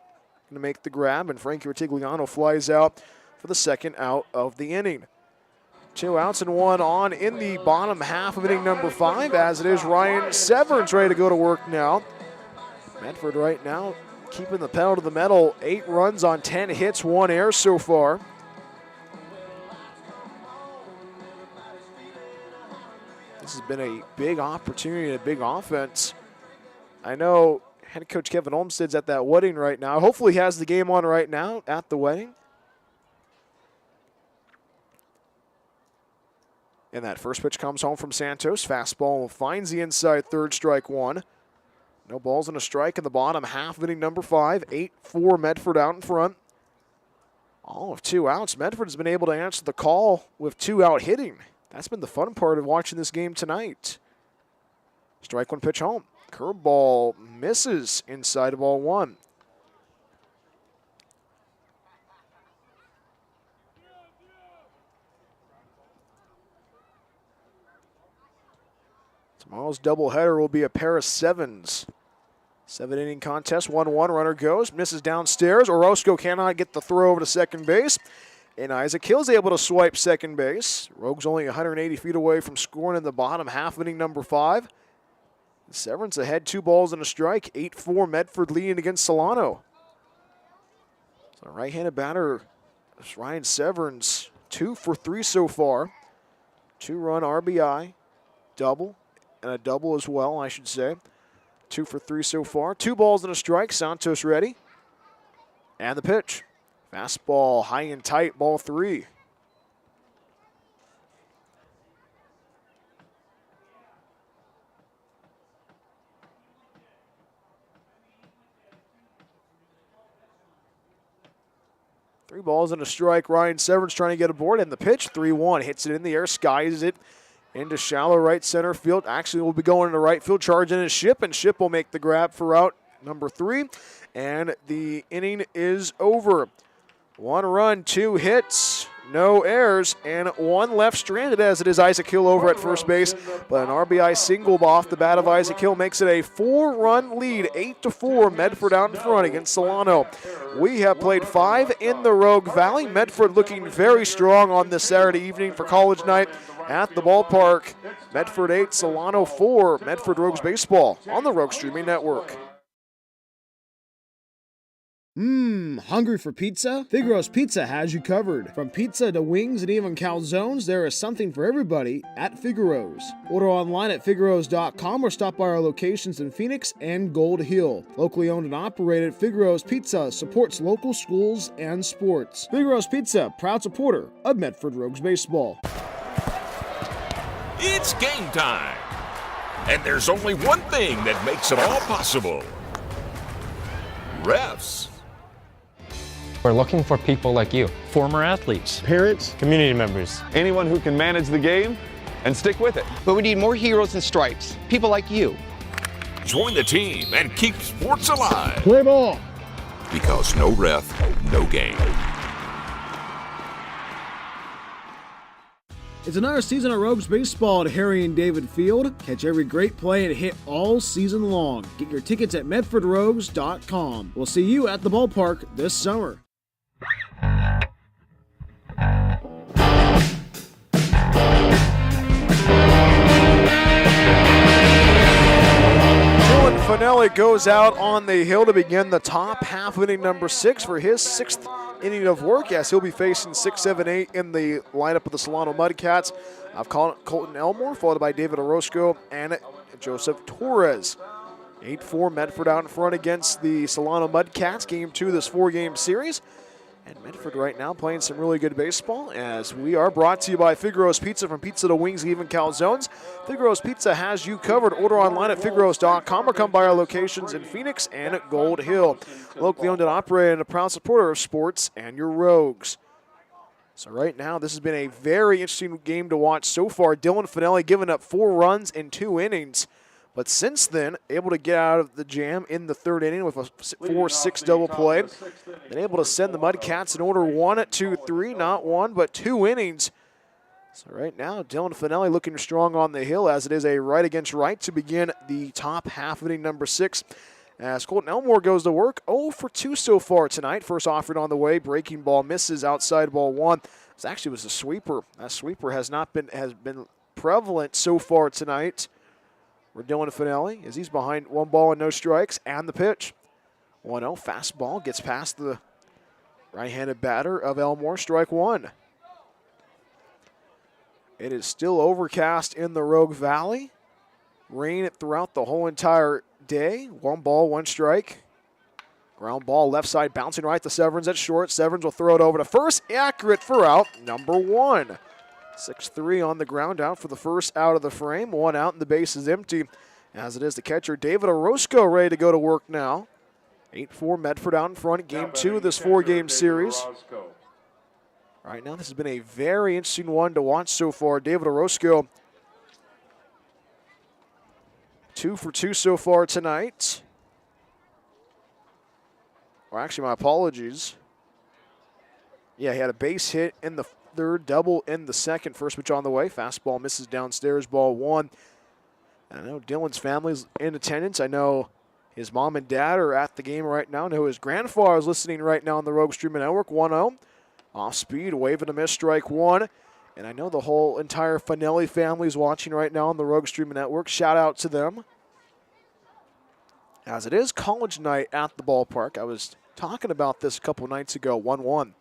going to make the grab, and Frankie Tigliano flies out for the second out of the inning. 2 outs and 1 on in the bottom half of inning number 5, as it is Ryan Severance ready to go to work now. Medford right now keeping the pedal to the metal. 8 runs on 10 hits, 1 error so far. This has been a big opportunity and a big offense. I know head coach Kevin Olmstead's at that wedding right now. Hopefully he has the game on right now at the wedding. And that first pitch comes home from Santos. Fastball finds the inside, third, strike 1. No balls and a strike in the bottom half of inning number 5. 8-4 Medford out in front. All of 2 outs. Medford has been able to answer the call with 2 out hitting. That's been the fun part of watching this game tonight. Strike 1 pitch home. Curveball misses inside of ball 1. Tomorrow's doubleheader will be a pair of 7s. 7-inning contest, 1-1, runner goes, misses downstairs. Orozco cannot get the throw over to second base. And Isaac Hill's able to swipe second base. Rogues only 180 feet away from scoring in the bottom half of inning number 5. Severance ahead, 2 balls and a strike. 8-4 Medford leading against Solano. So right-handed batter, Ryan Severance, 2 for 3 so far. 2-run RBI, double, and a double as well, I should say. 2 for 3 so far. 2 balls and a strike. Santos ready. And the pitch. Fastball high and tight, ball 3. Three balls and a strike. Ryan Severance trying to get aboard, and the pitch, 3-1. Hits it in the air, skies it into shallow right center field. Actually, will be going into right field, charging his Ship, and Ship will make the grab for out number 3. And the inning is over. 1 run, 2 hits, no errors, and 1 left stranded, as it is Isaac Hill over at first base. But an RBI single off the bat of Isaac Hill makes it a 4-run lead, 8-4, Medford out in front against Solano. We have played 5 in the Rogue Valley. Medford looking very strong on this Saturday evening for college night at the ballpark. Medford 8, Solano 4, Medford Rogues Baseball on the Rogue Streaming Network. Hungry for pizza? Figaro's Pizza has you covered. From pizza to wings and even calzones, there is something for everybody at Figaro's. Order online at figaros.com or stop by our locations in Phoenix and Gold Hill. Locally owned and operated, Figaro's Pizza supports local schools and sports. Figaro's Pizza, proud supporter of Medford Rogues Baseball. It's game time. And there's only one thing that makes it all possible. Refs. We're looking for people like you. Former athletes, parents, community members. Anyone who can manage the game and stick with it. But we need more heroes in stripes, people like you. Join the team and keep sports alive. Play ball. Because no ref, no game. It's another season of Rogues Baseball at Harry and David Field. Catch every great play and hit all season long. Get your tickets at medfordrogues.com. We'll see you at the ballpark this summer. Dylan Finelli goes out on the hill to begin the top half of inning number 6 for his 6th inning of work, as he'll be facing 6, 7, 8 in the lineup of the Solano Mudcats. I've called it Colton Elmore, followed by David Orozco and Joseph Torres. 8-4 Medford out in front against the Solano Mudcats, game 2 of this 4-game series. And Medford right now playing some really good baseball, as we are brought to you by Figaro's Pizza. From pizza to wings, even calzones, Figaro's Pizza has you covered. Order online at figaros.com or come by our locations in Phoenix and at Gold Hill. Locally owned and operated and a proud supporter of sports and your Rogues. So right now, this has been a very interesting game to watch so far. Dylan Finelli giving up 4 runs in 2 innings. But since then, able to get out of the jam in the 3rd inning with a 4-6 double play. Been able to send the Mudcats in order 1, 2, 3, not 1, but 2 innings. So right now, Dylan Finelli looking strong on the hill, as it is a right against right to begin the top half of inning number 6. As Colton Elmore goes to work, 0 for 2 so far tonight. First offering on the way, breaking ball misses, outside ball 1. This actually was a sweeper. That sweeper has been prevalent so far tonight. We're Dylan Finelli as he's behind 1 ball and no strikes, and the pitch. 1-0, fastball gets past the right-handed batter of Elmore, strike 1. It is still overcast in the Rogue Valley. Rain throughout the whole entire day. 1 ball, 1 strike. Ground ball left side bouncing right to Severns at short. Severns will throw it over to first, accurate for out number 1. 6-3 on the ground out for the first out of the frame. 1 out and the base is empty, as it is the catcher David Orozco ready to go to work now. 8-4 Medford out in front, game 2 of this 4-game series. Right now, this has been a very interesting one to watch so far. David Orozco, 2 for 2 so far tonight. Or actually, my apologies. Yeah, he had a base hit in the 3rd, double in the 2nd. First pitch on the way. Fastball misses downstairs, ball 1. And I know Dylan's family's in attendance. I know his mom and dad are at the game right now. I know his grandfather is listening right now on the Rogue Streaming Network. 1-0. Off speed, wave and a miss, strike 1. And I know the whole entire Finelli family is watching right now on the Rogue Streaming Network. Shout out to them. As it is college night at the ballpark. I was talking about this a couple nights ago. 1-1.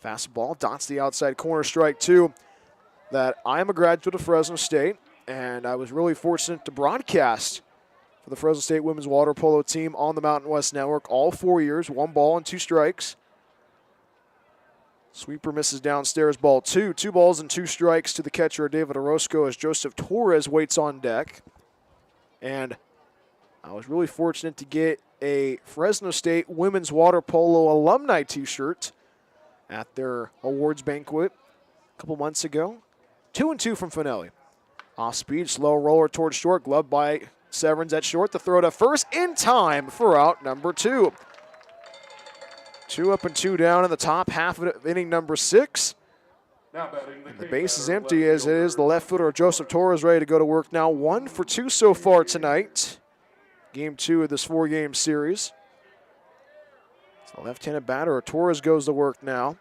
Fastball dots the outside corner, strike 2. That I'm a graduate of Fresno State, and I was really fortunate to broadcast for the Fresno State women's water polo team on the Mountain West Network all 4 years. 1 ball and 2 strikes. Sweeper misses downstairs, ball 2. 2 balls and 2 strikes to the catcher, David Orozco, as Joseph Torres waits on deck. And I was really fortunate to get a Fresno State women's water polo alumni t-shirt at their awards banquet a couple months ago. 2-2 from Finelli. Off speed, slow roller towards short, gloved by Severns at short. The throw to first in time for out number 2. 2 up and 2 down in the top half of inning number 6. And the base is empty, as it is the left footer Joseph Torres ready to go to work now. 1 for 2 so far tonight. Game 2 of this 4-game series. The left-handed batter, Torres, goes to work now.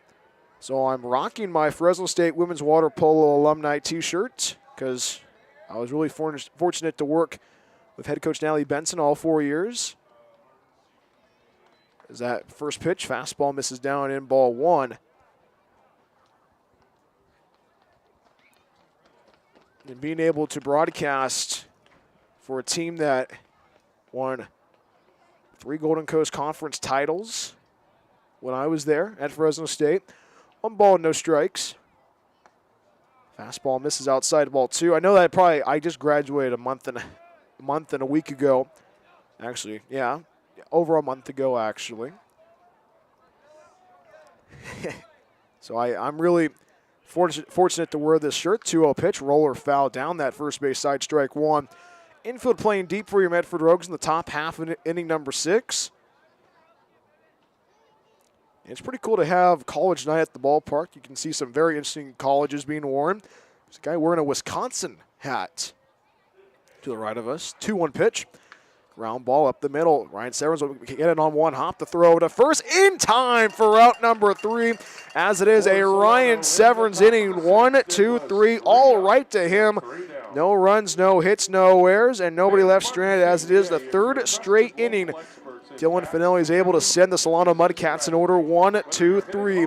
So I'm rocking my Fresno State women's water polo alumni t-shirt because I was really fortunate to work with head coach Natalie Benson all 4 years. As that first pitch, fastball misses down in ball one. And being able to broadcast for a team that won 3 Golden Coast Conference titles when I was there at Fresno State. 1 ball, no strikes. Fastball misses outside ball 2. I know that I just graduated a month and a week ago. Actually, yeah, over a month ago, actually. So I'm really fortunate to wear this shirt. 2-0 pitch, roller foul down that first base side, strike 1. Infield playing deep for your Medford Rogues in the top half of inning number 6. It's pretty cool to have college night at the ballpark. You can see some very interesting colleges being worn. There's a guy wearing a Wisconsin hat to the right of us. 2-1 pitch. Ground ball up the middle. Ryan Severns will get it on one hop to throw to first in time for out number 3. As it is a Ryan Severns inning. 1, 2, 3, all right to him. No runs, no hits, no errors, and nobody left stranded as it is the 3rd straight inning. Dylan Finelli is able to send the Solano Mudcats in order 1, 2, 3.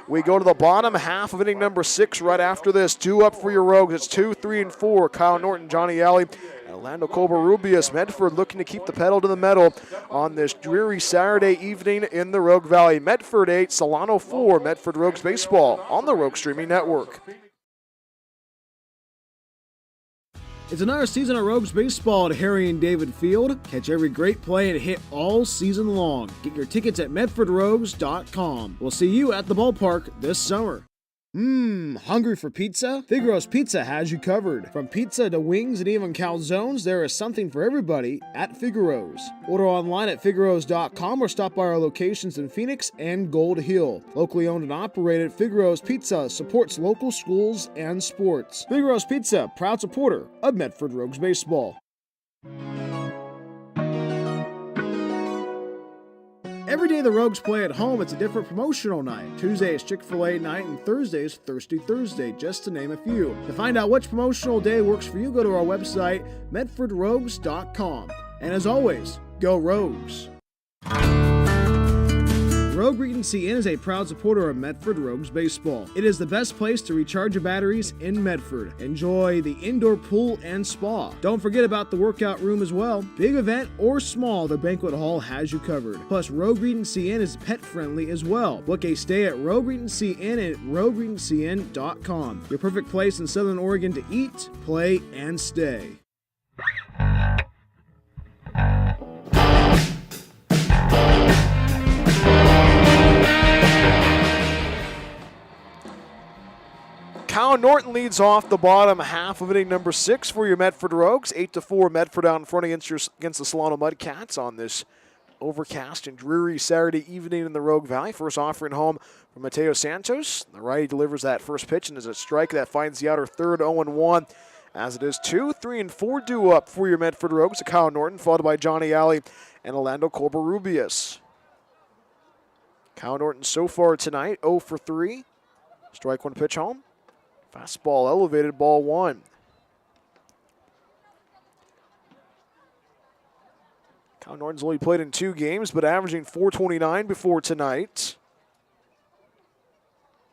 We go to the bottom half of inning number 6 right after this. 2 up for your Rogues. It's 2, 3, and 4. Kyle Norton, Johnny Alley, and Orlando Cobarrubias. Medford looking to keep the pedal to the metal on this dreary Saturday evening in the Rogue Valley. Medford 8, Solano 4. Medford Rogues Baseball on the Rogue Streaming Network. It's another season of Rogues Baseball at Harry and David Field. Catch every great play and hit all season long. Get your tickets at MedfordRogues.com. We'll see you at the ballpark this summer. Hungry for pizza? Figaro's Pizza has you covered. From pizza to wings and even calzones, there is something for everybody at Figaro's. Order online at Figaros.com or stop by our locations in Phoenix and Gold Hill. Locally owned and operated, Figaro's Pizza supports local schools and sports. Figaro's Pizza, proud supporter of Medford Rogues Baseball. Every day the Rogues play at home, it's a different promotional night. Tuesday is Chick-fil-A night and Thursday is Thirsty Thursday, just to name a few. To find out which promotional day works for you, go to our website, MedfordRogues.com. And as always, go Rogues! Rogue Regency Inn is a proud supporter of Medford Rogues Baseball. It is the best place to recharge your batteries in Medford. Enjoy the indoor pool and spa. Don't forget about the workout room as well. Big event or small, the banquet hall has you covered. Plus, Rogue Regency Inn is pet friendly as well. Book a stay at Rogue Regency Inn at RogueRegencyInn.com. Your perfect place in Southern Oregon to eat, play, and stay. Kyle Norton leads off the bottom half of inning number 6 for your Medford Rogues. 8-4 Medford out in front against the Solano Mudcats on this overcast and dreary Saturday evening in the Rogue Valley. First offering home from Mateo Santos. The righty delivers that first pitch and is a strike that finds the outer third. 0-1 as it is 2, 3, and 4 due up for your Medford Rogues. Kyle Norton followed by Johnny Alley and Orlando Cobarrubias. Kyle Norton so far tonight 0 for 3. Strike 1 pitch home. Fastball elevated, ball 1. Kyle Norton's only played in 2 games, but averaging .429 before tonight.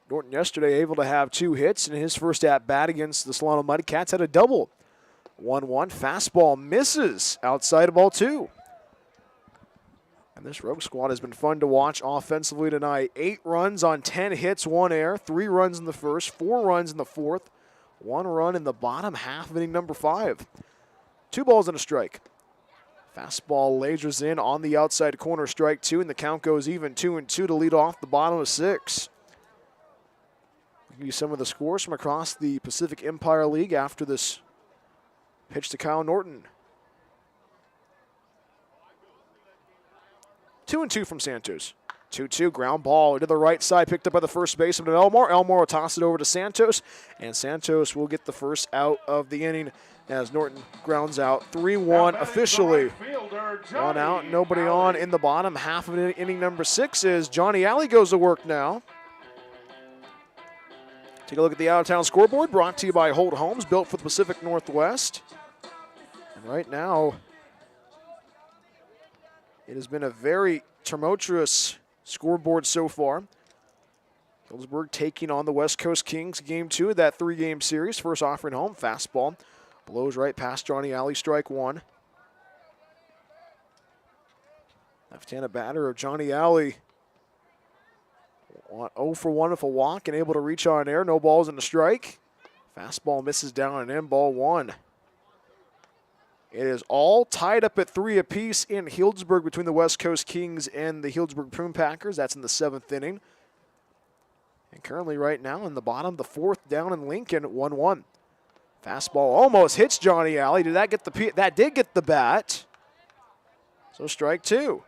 Norton yesterday able to have 2 hits in his first at-bat against the Solano Mudcats. Had a double. 1-1, fastball misses outside of ball 2. And this Rogue squad has been fun to watch offensively tonight. 8 runs on 10 hits, 1 error, 3 runs in the first, 4 runs in the fourth, 1 run in the bottom half of inning number 5. 2 balls and a strike. Fastball lasers in on the outside corner, strike 2, and the count goes even 2-2 to lead off the bottom of 6. We'll give you some of the scores from across the Pacific Empire League after this pitch to Kyle Norton. 2-2 from Santos. 2-2, ground ball to the right side, picked up by the first baseman of Elmore. Elmore will toss it over to Santos, and Santos will get the first out of the inning as Norton grounds out. 3-1 officially. 1 out, nobody on in the bottom half of inning number 6 is Johnny Alley goes to work now. Take a look at the out-of-town scoreboard, brought to you by Holt Homes, built for the Pacific Northwest. And right now, it has been a very tumultuous scoreboard so far. Healdsburg taking on the West Coast Kings, game 2 of that 3-game series. First offering home, fastball. Blows right past Johnny Alley, strike 1. Left-handed batter of Johnny Alley. 0 for 1 with a walk and able to reach on air. No balls in the strike. Fastball misses down and in, ball 1. It is all tied up at 3 apiece in Healdsburg between the West Coast Kings and the Healdsburg Prune Packers. That's in the 7th inning. And currently right now in the bottom, the 4th down in Lincoln, 1-1. Fastball almost hits Johnny Alley. That did get the bat. So strike 2.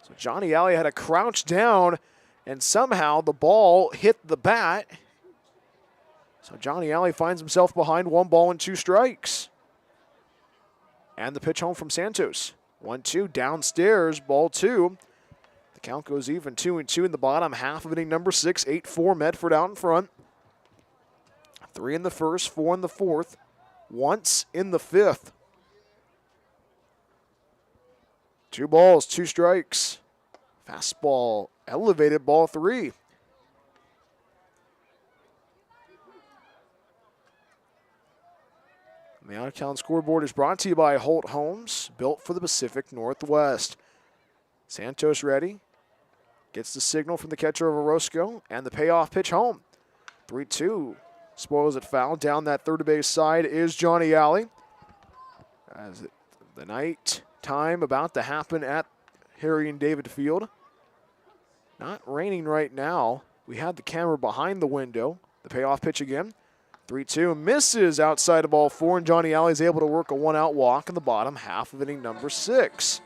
So Johnny Alley had to crouch down, and somehow the ball hit the bat. So Johnny Alley finds himself behind 1 ball and 2 strikes. And the pitch home from Santos. 1-2 downstairs, ball 2. The count goes even, 2-2 in the bottom half of inning number 6. 8-4 Medford out in front. 3 in the first, 4 in the 4th, once in the 5th. 2 balls, 2 strikes. Fastball elevated, ball 3. The out-of-town scoreboard is brought to you by Holt Homes, built for the Pacific Northwest. Santos ready. Gets the signal from the catcher of Orozco, and the payoff pitch home. 3-2. Spoils it foul. Down that third base side is Johnny Alley. As the night time about to happen at Harry and David Field. Not raining right now. We had the camera behind the window. The payoff pitch again. 3-2 misses outside of ball 4, and Johnny Alley is able to work a 1-out walk in the bottom half of inning number 6.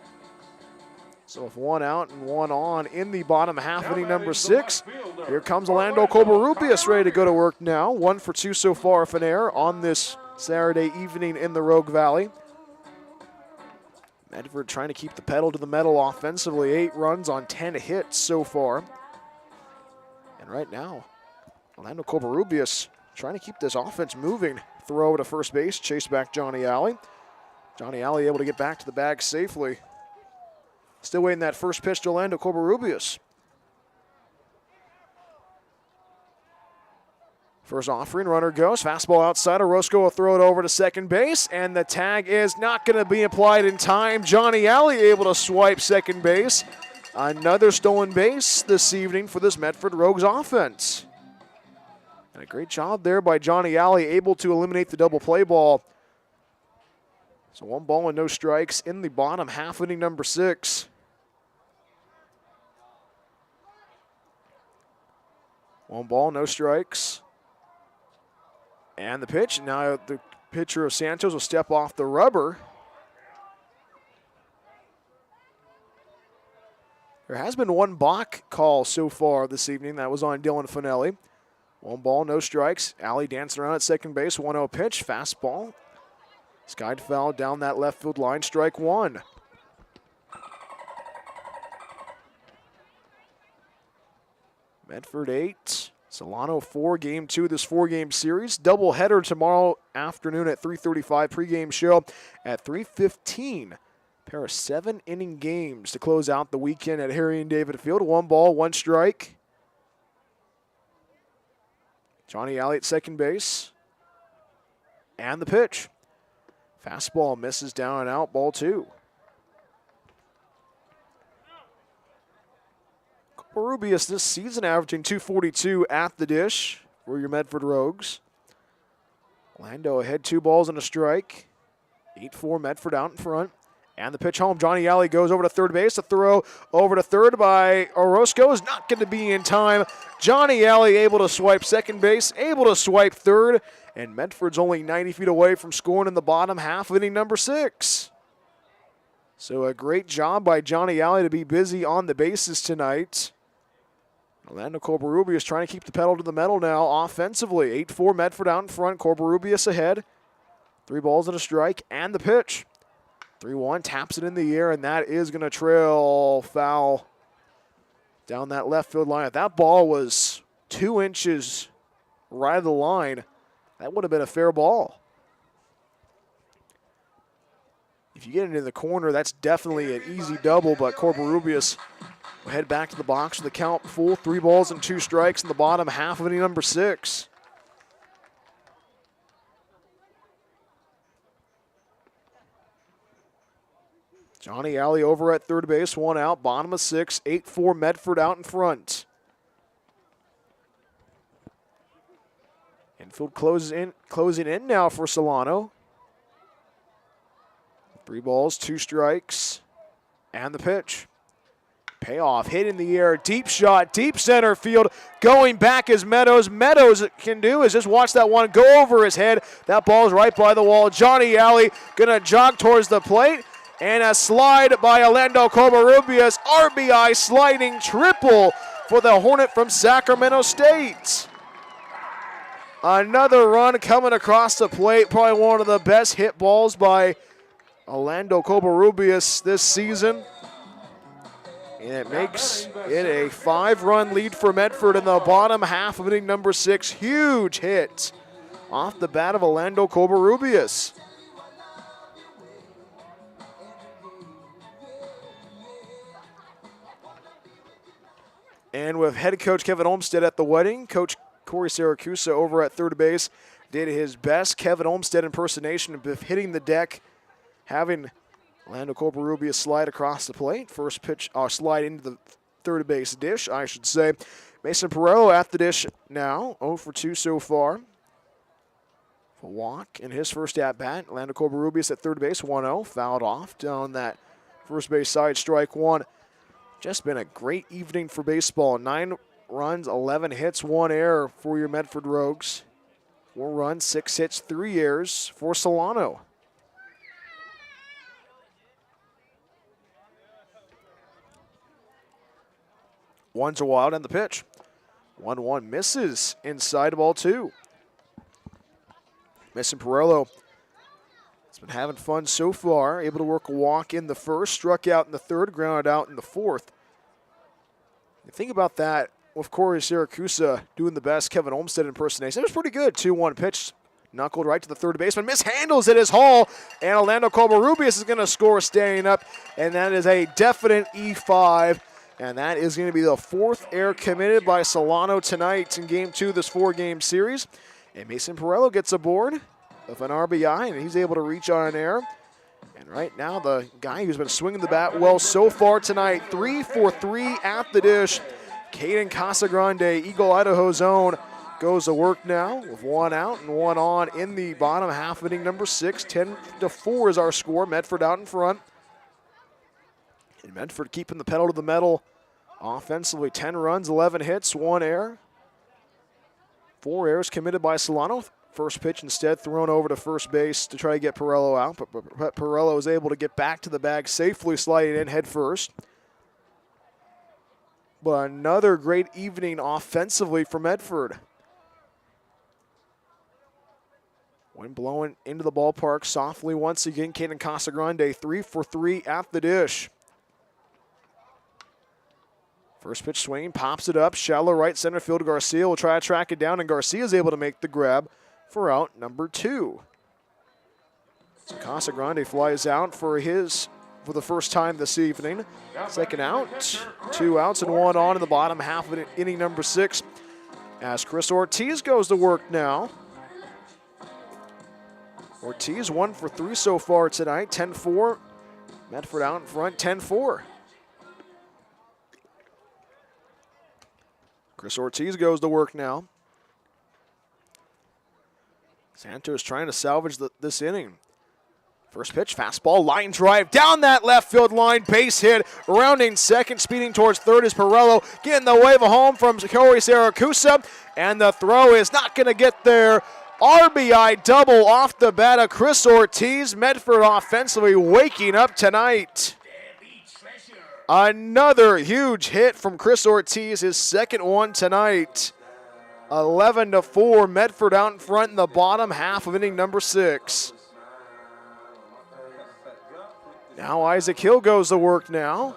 So with 1 out and 1 on in the bottom half of inning number 6, here comes Orlando Covarrubias ready to go to work now. 1 for 2 so far for an error on this Saturday evening in the Rogue Valley. Medford trying to keep the pedal to the metal offensively. 8 runs on 10 hits so far. And right now, Orlando Covarrubias trying to keep this offense moving. Throw over to first base, chase back Johnny Alley. Johnny Alley able to get back to the bag safely. Still waiting that first pitch to Orlando Covarrubias. First offering, runner goes. Fastball outside. Orozco will throw it over to second base, and the tag is not going to be applied in time. Johnny Alley able to swipe second base. Another stolen base this evening for this Medford Rogues offense. And a great job there by Johnny Alley, able to eliminate the double play ball. So 1 ball and no strikes in the bottom half inning number 6. One ball, no strikes. And the pitch. Now the pitcher of Santos will step off the rubber. There has been 1 balk call so far this evening. That was on Dylan Finelli. 1 ball, no strikes. Alley dancing around at second base. 1-0 pitch, fastball. Skied foul down that left field line, strike 1. Medford 8, Solano 4, game 2 of this 4-game series. Doubleheader tomorrow afternoon at 3:35. Pregame show at 3:15. Pair of 7-inning games to close out the weekend at Harry and David Field. 1 ball, 1 strike. Johnny Alley at second base. And the pitch. Fastball misses down and out, ball 2. Covarrubias this season averaging .242 at the dish for your Medford Rogues. Orlando ahead, 2 balls and a strike. 8-4 Medford out in front. And the pitch home. Johnny Alley goes over to third base. The throw over to third by Orozco is not going to be in time. Johnny Alley able to swipe second base, able to swipe third. And Medford's only 90 feet away from scoring in the bottom half of inning number 6. So a great job by Johnny Alley to be busy on the bases tonight. Orlando Covarrubias trying to keep the pedal to the metal now offensively. 8-4 Medford out in front. Covarrubias ahead. 3 balls and a strike. And the pitch. 3-1, taps it in the air, and that is going to trail foul down that left field line. If that ball was 2 inches right of the line, that would have been a fair ball. If you get into the corner, that's definitely an easy double, but Covarrubias will head back to the box with the count full. 3 balls and 2 strikes in the bottom half of inning number 6. Johnny Alley over at third base, 1 out, bottom of 6, 8-4 Medford out in front. Infield closing in now for Solano. 3 balls, 2 strikes, and the pitch. Payoff, hit in the air, deep shot, deep center field. Going back is Meadows. Meadows can do is just watch that one go over his head. That ball's right by the wall. Johnny Alley gonna jog towards the plate. And a slide by Orlando Covarrubias. RBI sliding triple for the Hornet from Sacramento State. Another run coming across the plate. Probably one of the best hit balls by Orlando Covarrubias this season. And it makes it a 5-run lead for Medford in the bottom half of inning number 6. Huge hit off the bat of Orlando Covarrubias. And with head coach Kevin Olmstead at the wedding, Coach Corey Siracusa over at third base did his best Kevin Olmstead impersonation of hitting the deck, having Orlando Covarrubias slide across the plate. First pitch, slide into the third base dish, I should say. Mason Perello at the dish now, 0 for 2 so far. A walk in his first at-bat. Orlando Covarrubias at third base, 1-0, fouled off down that first base side, strike 1. Just been a great evening for baseball. 9 runs, 11 hits, 1 error for your Medford Rogues. 4 runs, 6 hits, 3 errors for Solano. One's a wild and the pitch. 1-1 misses inside ball 2. Mason Perello has been having fun so far. Able to work a walk in the first, struck out in the third, grounded out in the fourth. You think about that with Corey Siracusa doing the best Kevin Olmstead impersonation. It was pretty good. 2-1 pitch. Knuckled right to the third baseman. Mishandles it his haul. And Orlando Covarrubias is going to score staying up. And that is a definite E5. And that is going to be the 4th error committed by Solano tonight in Game 2 of this 4-game series. And Mason Perello gets aboard of an RBI, and he's able to reach on an error. And right now, the guy who's been swinging the bat well so far tonight, 3 for 3 at the dish. Caden Casagrande, Eagle Idaho's own, goes to work now with 1 out and 1 on in the bottom half of inning number 6. 10-4 is our score. Medford out in front. And Medford keeping the pedal to the metal offensively. 10 runs, 11 hits, 1 error. 4 errors committed by Solano. First pitch instead thrown over to first base to try to get Perello out, but Perello is able to get back to the bag, safely sliding in head first. But another great evening offensively for Medford. Wind blowing into the ballpark softly once again. Caden Casagrande, 3 for 3 at the dish. First pitch swing, pops it up, shallow right center field. Garcia will try to track it down, and Garcia is able to make the grab for out number 2. So Casagrande flies out for the first time this evening. Second out, 2 outs and 1 on in the bottom half of inning number 6. As Chris Ortiz goes to work now. Ortiz 1 for 3 so far tonight, 10-4. Medford out in front, 10-4. Chris Ortiz goes to work now. Santos trying to salvage this inning. First pitch, fastball, line drive, down that left field line, base hit, rounding second, speeding towards third is Perello, getting the wave of home from Corey Siracusa, and the throw is not going to get there. RBI double off the bat of Chris Ortiz. Medford offensively waking up tonight. Another huge hit from Chris Ortiz, his second one tonight. 11-4, Medford out in front in the bottom half of inning number 6. Now Isaac Hill goes to work now.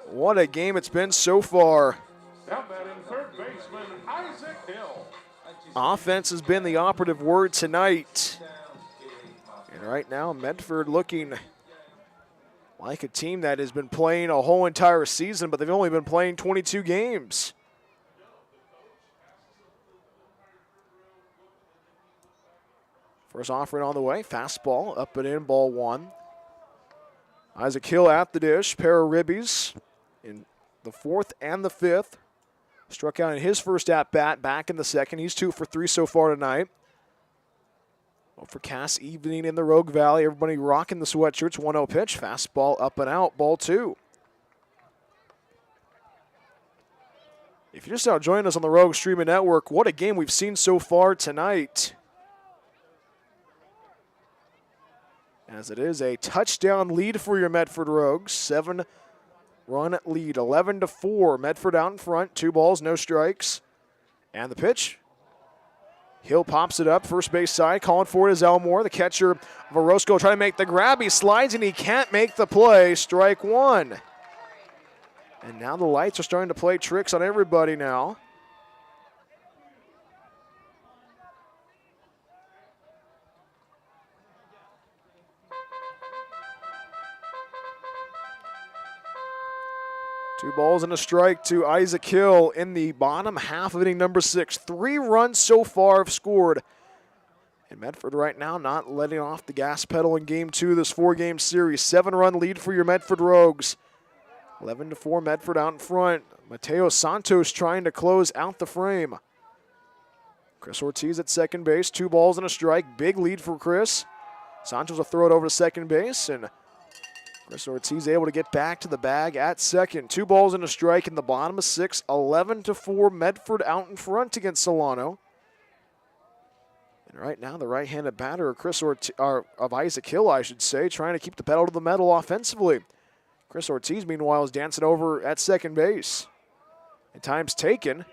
What a game it's been so far. Now batting third baseman Isaac Hill. Offense has been the operative word tonight. And right now, Medford looking like a team that has been playing a whole entire season, but they've only been playing 22 games. First offering on the way, fastball, up and in, ball one. Isaac Hill at the dish, pair of ribbies in the fourth and the fifth. Struck out in his first at-bat, back in the second. He's 2 for 3 so far tonight. Overcast evening in the Rogue Valley. Everybody rocking the sweatshirts. 1-0 pitch, fastball up and out, ball two. If you're just now joining us on the Rogue Streaming Network, what a game we've seen so far tonight. As it is a touchdown lead for your Medford Rogues. 7-run lead, 11-4. Medford out in front, 2 balls, no strikes. And the pitch. Hill pops it up, first base side, calling for it is Elmore. The catcher of Orozco trying to make the grab. He slides and he can't make the play. Strike one. And now the lights are starting to play tricks on everybody now. Two balls and a strike to Isaac Hill in the bottom half of inning number 6. 3 runs so far have scored. And Medford right now not letting off the gas pedal in game 2 of this 4-game series. 7-run lead for your Medford Rogues. 11-4 Medford out in front. Mateo Santos trying to close out the frame. Chris Ortiz at second base. 2 balls and a strike. Big lead for Chris. Santos will throw it over to second base, and Chris Ortiz able to get back to the bag at second. 2 balls and a strike in the bottom of 6. 11-4 Medford out in front against Solano. And right now the right-handed batter of Isaac Hill, I should say, trying to keep the pedal to the metal offensively. Chris Ortiz, meanwhile, is dancing over at second base. And time's taken.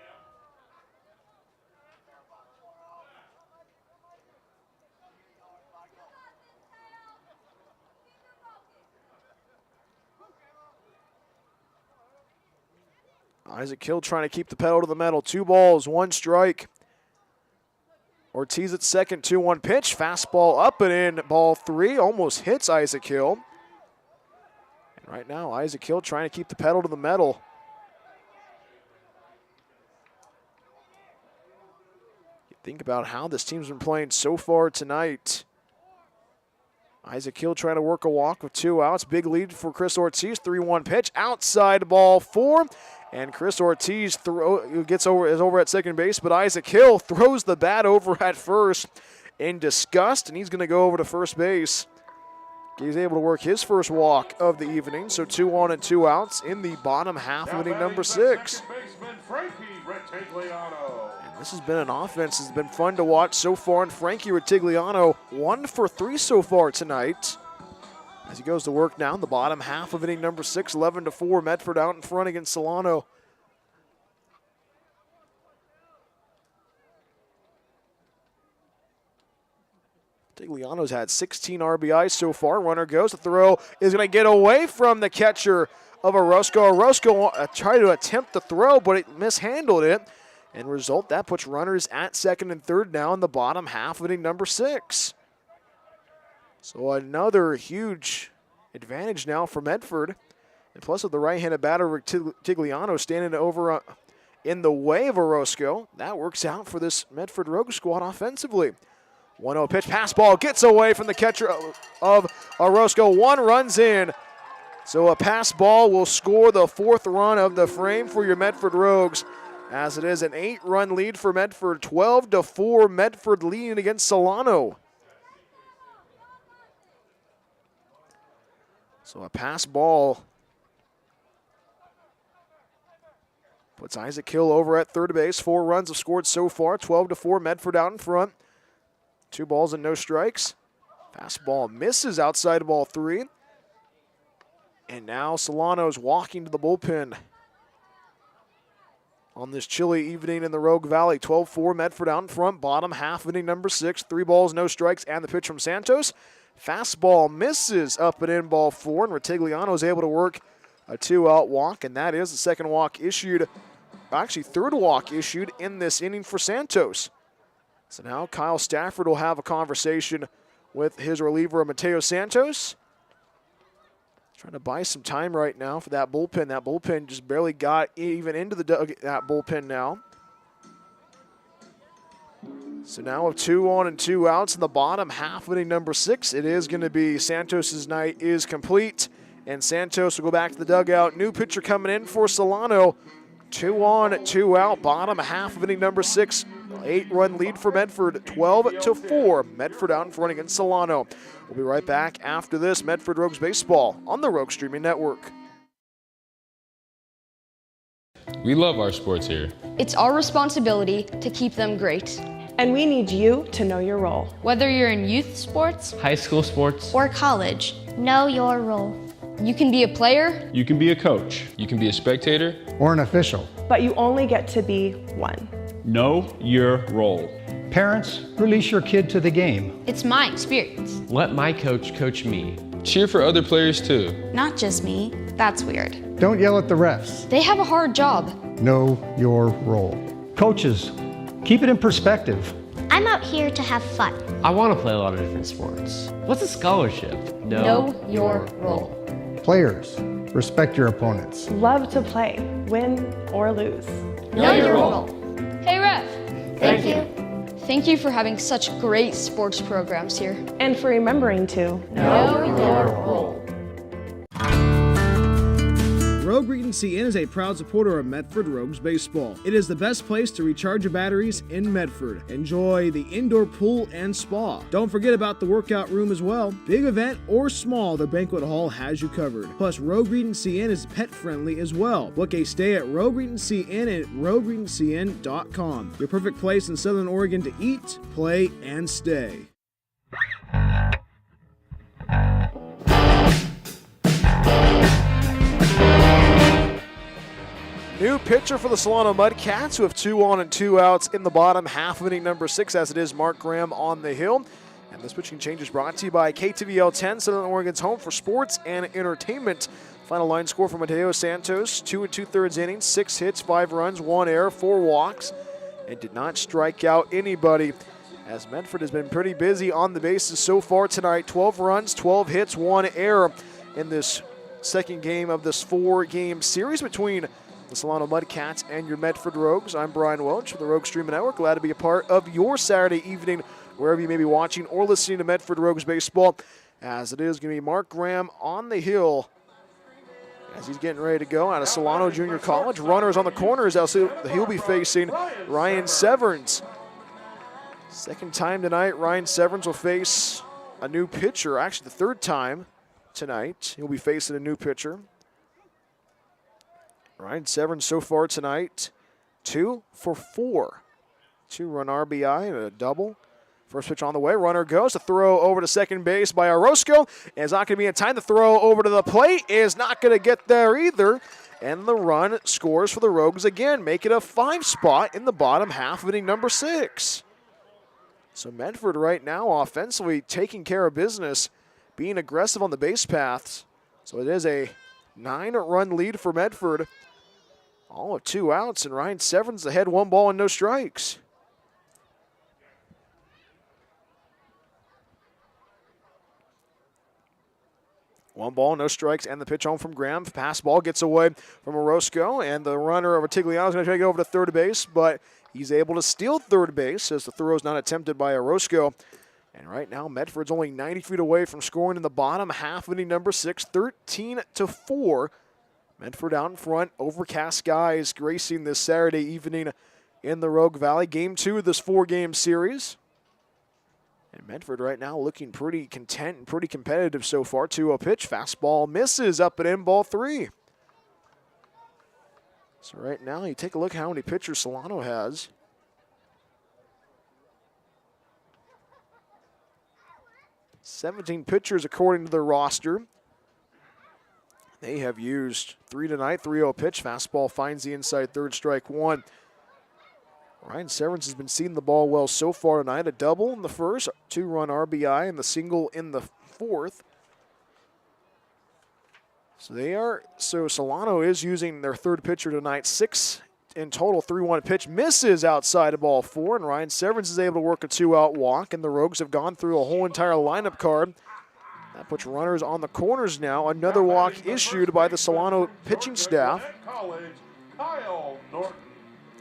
Isaac Hill trying to keep the pedal to the metal. 2 balls, 1 strike. Ortiz at second, 2-1 pitch. Fastball up and in, ball 3. Almost hits Isaac Hill. And right now, Isaac Hill trying to keep the pedal to the metal. You think about how this team's been playing so far tonight. Isaac Hill trying to work a walk with 2 outs. Big lead for Chris Ortiz. 3-1 pitch. Outside ball 4. And Chris Ortiz is over at second base, but Isaac Hill throws the bat over at first in disgust, and he's going to go over to first base. He's able to work his first walk of the evening, so 2 on and 2 outs in the bottom half of inning number 6. And this has been an offense that's been fun to watch so far, and Frankie Retigliano 1 for 3 so far tonight. As he goes to work now in the bottom half of inning number 6, 11-4, Medford out in front against Solano. Tigliano's had 16 RBIs so far. Runner goes. The throw is going to get away from the catcher of Orozco. Orozco tried to attempt the throw, but it mishandled it. And result, that puts runners at second and third now in the bottom half of inning number 6. So another huge advantage now for Medford. And plus with the right-handed batter, Tigliano standing over in the way of Orozco, that works out for this Medford Rogue squad offensively. 1-0 pitch, pass ball gets away from the catcher of Orozco. 1 runs in. So a pass ball will score the 4th run of the frame for your Medford Rogues, as it is an 8-run lead for Medford. 12-4 Medford leading against Solano. So a pass ball puts Isaac Hill over at third base. 4 runs have scored so far. 12-4 Medford out in front. 2 balls and no strikes. Fastball misses outside ball 3. And now Solano's walking to the bullpen on this chilly evening in the Rogue Valley. 12-4 Medford out in front. Bottom half inning number 6. 3 balls, no strikes, and the pitch from Santos. Fastball misses up and in ball 4, and Retigliano is able to work a 2-out walk, and that is the second walk issued, actually third walk issued in this inning for Santos. So now Kyle Stafford will have a conversation with his reliever, Mateo Santos. Trying to buy some time right now for that bullpen. That bullpen just barely got even into that bullpen now. So now with 2 on and 2 outs in the bottom half of inning number 6, it is going to be Santos's night is complete. And Santos will go back to the dugout. New pitcher coming in for Solano. 2 on, 2 out, bottom half of inning number 6. 8-run lead for Medford, 12-4. Medford out in front against Solano. We'll be right back after this. Medford Rogues Baseball on the Rogue Streaming Network. We love our sports here. It's our responsibility to keep them great. And we need you to know your role. Whether you're in youth sports, High school sports, or college, Know your role. You can be a player, You can be a coach. You can be a spectator. or an official. But you only get to be one. Know your role. Parents, release your kid to the game. it's my experience. let my coach coach me. Cheer for other players too. Not just me. That's weird. Don't yell at the refs. they have a hard job. Know your role. Coaches, keep it in perspective. I'm out here to have fun. I want to play a lot of different sports. What's a scholarship? Know your role. Players, respect your opponents. Love to play, win or lose. Know your role. Hey, ref. Thank you. Thank you for having such great sports programs here. And for remembering to. Know your role. Rogue Regency Inn is a proud supporter of Medford Rogues Baseball. It is the best place to recharge your batteries in Medford. Enjoy the indoor pool and spa. Don't forget about the workout room as well. Big event or small, the banquet hall has you covered. Plus, Rogue Regency Inn is pet friendly as well. Book a stay at Rogue Regency Inn at rogueregencyinn.com. Your perfect place in Southern Oregon to eat, play, and stay. New pitcher for the Solano Mudcats, who have 2 on and 2 outs in the bottom half of inning number 6, as it is Mark Graham on the hill. And this pitching change is brought to you by KTVL 10, Southern Oregon's home for sports and entertainment. Final line score for Mateo Santos, 2 2/3 innings, 6 hits, 5 runs, 1 error, 4 walks, and did not strike out anybody. As Medford has been pretty busy on the bases so far tonight, 12 runs, 12 hits, 1 error in this second game of this 4-game series between the Solano Mudcats and your Medford Rogues. I'm Brian Welch from the Rogue Streaming Network. Glad to be a part of your Saturday evening, wherever you may be watching or listening to Medford Rogues Baseball, as it is going to be Mark Graham on the hill as he's getting ready to go out of Solano Junior College. Runners on the corners, he'll be facing Ryan Severns. Second time tonight, Ryan Severns will face a new pitcher. Actually, the third time tonight, he'll be facing a new pitcher. Ryan Severns so far tonight, 2 for 4. 2-run RBI and a double. First pitch on the way, runner goes. The throw over to second base by Orozco. It's not going to be in time. The throw over to the plate is not going to get there either. And the run scores for the Rogues again, make it a 5 spot in the bottom half of inning number 6. So Medford right now offensively taking care of business, being aggressive on the base paths. So it is a 9-run lead for Medford. All of 2 outs, and Ryan Severns ahead, 1 ball and no strikes. One ball, no strikes, and the pitch home from Graham. Pass ball gets away from Orozco, and the runner of Artigliano is going to take it over to third base, but he's able to steal third base as the throw is not attempted by Orozco. And right now, Medford's only 90 feet away from scoring in the bottom half of inning number 6, 13-4. Medford out in front, overcast skies gracing this Saturday evening in the Rogue Valley. Game 2 of this 4-game series. And Medford right now looking pretty content and pretty competitive so far. 2-0 pitch, fastball misses up at end, ball 3. So right now, you take a look how many pitchers Solano has. $17 pitchers according to their roster. They have used 3 tonight, 3-0 pitch. Fastball finds the inside third, strike 1. Ryan Severns has been seeing the ball well so far tonight. A double in the first, 2-run RBI, and the single in the fourth. So Solano is using their third pitcher tonight, 6 in total. 3-1 pitch misses outside of ball 4, and Ryan Severance is able to work a 2-out walk, and the Rogues have gone through a whole entire lineup card. That puts runners on the corners now. Another walk issued by the Solano pitching staff.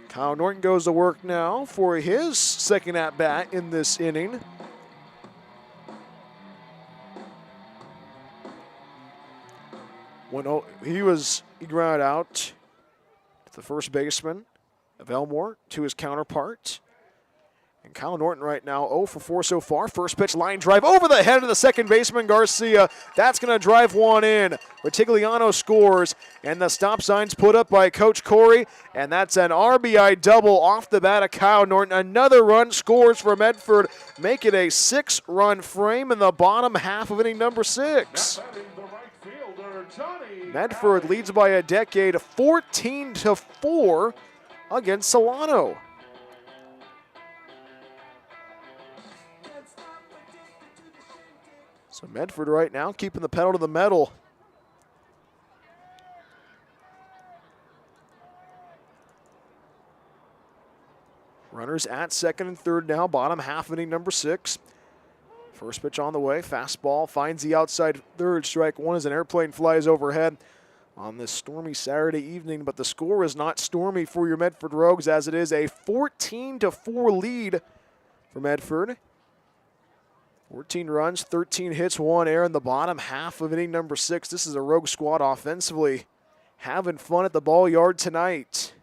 Kyle Norton goes to work now for his second at-bat in this inning. When he grounded out to the first baseman of Elmore, to his counterpart. And Kyle Norton right now 0 for 4 so far. First pitch line drive over the head of the second baseman, Garcia. That's going to drive one in. Retigliano scores, and the stop sign's put up by Coach Corey, and that's an RBI double off the bat of Kyle Norton. Another run scores for Medford, make it a 6-run frame in the bottom half of inning number 6. Medford leads by a decade, 14-4 against Solano. So Medford right now keeping the pedal to the metal. Runners at second and third now, bottom half of inning number 6. First pitch on the way, fastball finds the outside third. Strike one as an airplane flies overhead on this stormy Saturday evening, but the score is not stormy for your Medford Rogues, as it is a 14-4 lead for Medford. 14 runs, 13 hits, 1 error in the bottom half of inning number 6. This is a Rogue squad offensively having fun at the ball yard tonight.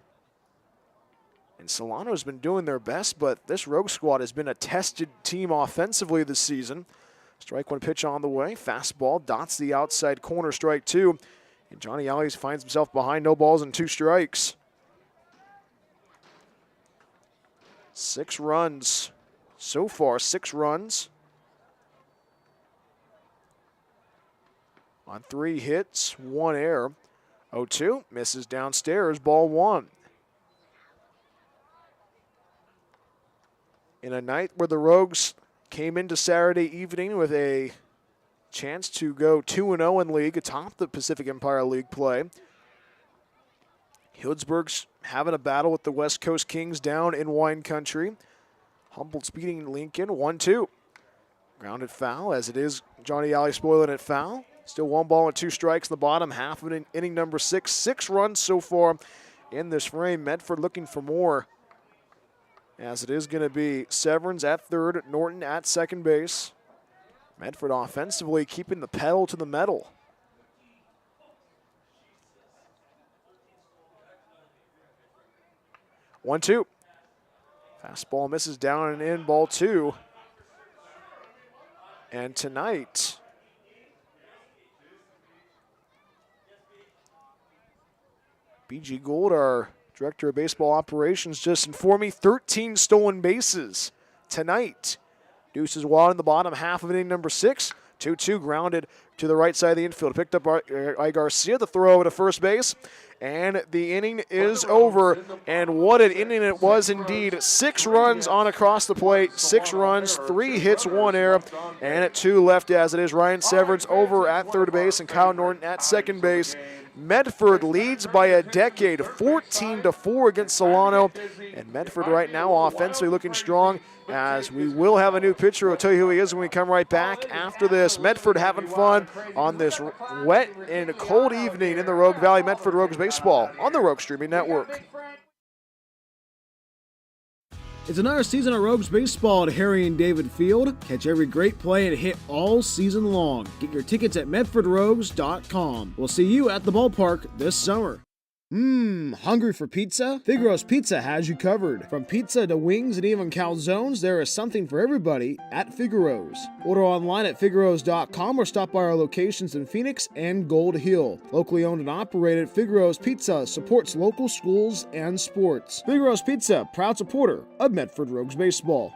And Solano's been doing their best, but this Rogue squad has been a tested team offensively this season. Strike one pitch on the way. Fastball dots the outside corner, strike 2. And Johnny Allies finds himself behind, no balls and 2 strikes. 6 runs so far, 6 runs. On 3 hits, 1 error. 0-2, misses downstairs, ball 1. In a night where the Rogues came into Saturday evening with a chance to go 2-0 in league atop the Pacific Empire League play. Healdsburg's having a battle with the West Coast Kings down in wine country. Humboldt's beating Lincoln 1-2. Grounded foul, as it is Johnny Alley spoiling it foul. Still 1 ball and 2 strikes in the bottom half of inning number 6. 6 runs so far in this frame. Medford looking for more, as it is going to be Severance at third, Norton at second base. Medford offensively keeping the pedal to the metal. One, 2. Fastball misses down and in, ball 2. And tonight, BG Gould, our Director of Baseball Operations, just informed me 13 stolen bases tonight. Deuces wild in the bottom half of inning number 6. 2-2 grounded to the right side of the infield. Picked up by Garcia, the throw over to first base. And the inning is over. And what an inning it was indeed. 6 runs on across the plate. 6 runs, 3 hits, 1 error. And at 2 left, as it is Ryan Severance over at third base and Kyle Norton at second base. Medford leads by a decade, 14-4 against Solano. And Medford right now offensively looking strong, as we will have a new pitcher. We'll tell you who he is when we come right back after this. Medford having fun on this wet and cold evening in the Rogue Valley. Medford Rogues Baseball on the Rogue Streaming Network. It's another season of Rogues Baseball at Harry and David Field. Catch every great play and hit all season long. Get your tickets at MedfordRogues.com. We'll see you at the ballpark this summer. Hungry for pizza? Figaro's Pizza has you covered. From pizza to wings and even calzones, there is something for everybody at Figaro's. Order online at Figaro's.com or stop by our locations in Phoenix and Gold Hill. Locally owned and operated, Figaro's Pizza supports local schools and sports. Figaro's Pizza, proud supporter of Medford Rogues Baseball.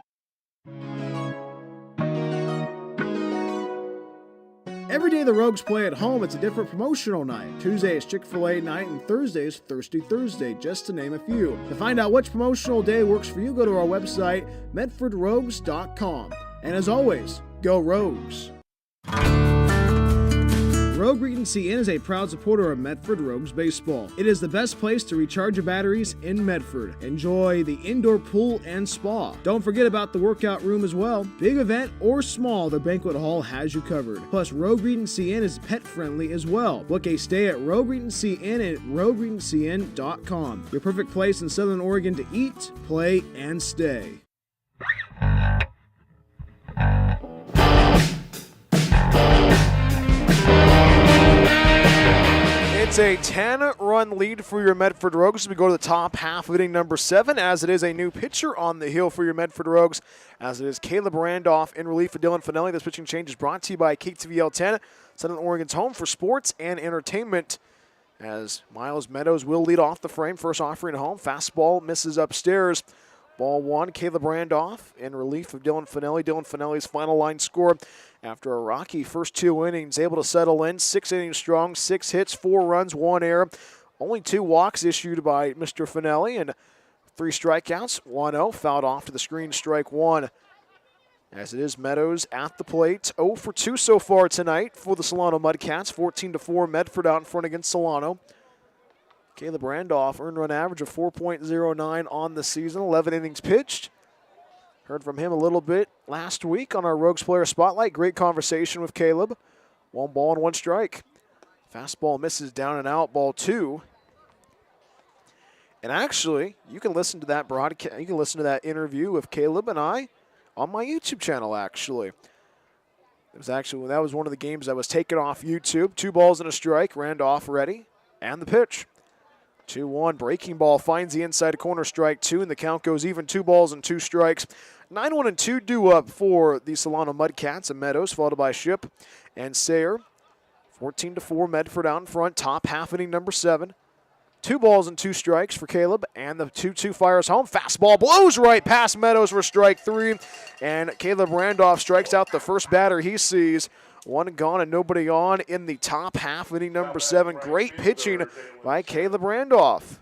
Every day the Rogues play at home, it's a different promotional night. Tuesday is Chick-fil-A night and Thursday is Thirsty Thursday, just to name a few. To find out which promotional day works for you, go to our website, MedfordRogues.com. And as always, go Rogues! Rogue Regency Inn is a proud supporter of Medford Rogues Baseball. It is the best place to recharge your batteries in Medford. Enjoy the indoor pool and spa. Don't forget about the workout room as well. Big event or small, the banquet hall has you covered. Plus, Rogue Regency Inn is pet friendly as well. Book a stay at Rogue Regency Inn at rogueregencyn.com. Your perfect place in Southern Oregon to eat, play, and stay. It's a 10-run lead for your Medford Rogues as we go to the top half of inning number 7, as it is a new pitcher on the hill for your Medford Rogues, as it is Caleb Randolph in relief for Dylan Finelli. This pitching change is brought to you by KTVL 10, Southern Oregon's home for sports and entertainment, as Miles Meadows will lead off the frame. First offering home, fastball misses upstairs. Ball 1, Caleb Randolph in relief of Dylan Finelli. Dylan Finelli's final line score after a rocky first 2 innings, able to settle in. 6 innings strong, 6 hits, 4 runs, 1 error. Only 2 walks issued by Mr. Finelli and 3 strikeouts. 1-0, fouled off to the screen, strike 1. As it is Meadows at the plate. 0 for 2 so far tonight for the Solano Mudcats. 14-4, Medford out in front against Solano. Caleb Randolph, earned run average of 4.09 on the season, 11 innings pitched. Heard from him a little bit last week on our Rogues Player Spotlight. Great conversation with Caleb. 1 ball and 1 strike. Fastball misses down and out, ball 2. And actually, you can listen to that broadcast, you can listen to that interview with Caleb and I on my YouTube channel, actually. That was one of the games that was taken off YouTube. 2 balls and a strike, Randolph ready, and the pitch. 2-1, breaking ball finds the inside corner, strike 2, and the count goes even. 2 balls and 2 strikes. 9-1 and 2 due up for the Solano Mudcats and Meadows, followed by Ship and Sayer. 14-4, Medford out in front, top half inning number 7. 2 balls and 2 strikes for Caleb, and the 2-2 fires home. Fastball blows right past Meadows for strike 3, and Caleb Randolph strikes out the first batter he sees. 1 gone and nobody on in the top half, inning number 7. Great pitching by Caleb Randolph.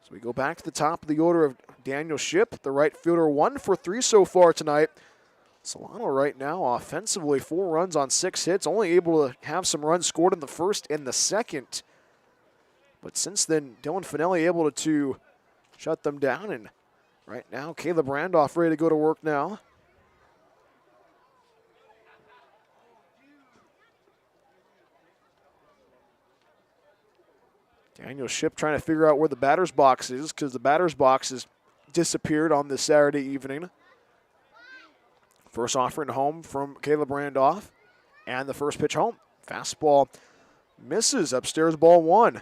So we go back to the top of the order of Daniel Ship, the right fielder, 1 for 3 so far tonight. Solano right now offensively 4 runs on 6 hits, only able to have some runs scored in the first and the second. But since then, Dylan Finelli able to shut them down, and right now Caleb Randolph ready to go to work now. Daniel Ship trying to figure out where the batter's box is, because the batter's box has disappeared on this Saturday evening. First offering home from Caleb Randolph, and the first pitch home. Fastball misses upstairs, ball 1.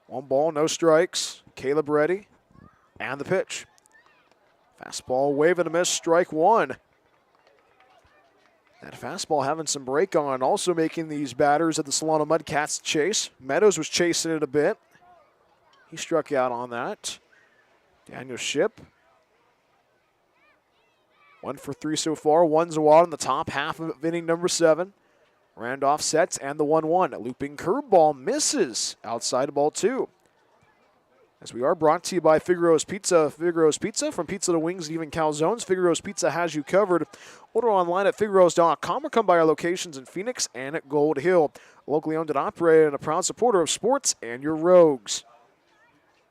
One ball, no strikes. Caleb ready, and the pitch. Fastball, wave and a miss, strike 1. That fastball having some break on, also making these batters at the Solano Mudcats chase. Meadows was chasing it a bit. He struck out on that. Daniel Ship. 1 for 3 so far. 1's a wad in the top half of inning number 7. Randolph sets, and the 1-1. Looping curveball misses outside of ball 2. As we are brought to you by Figaro's Pizza. Figaro's Pizza, from pizza to wings and even calzones, Figaro's Pizza has you covered. Order online at figaros.com or come by our locations in Phoenix and at Gold Hill. Locally owned and operated and a proud supporter of sports and your Rogues.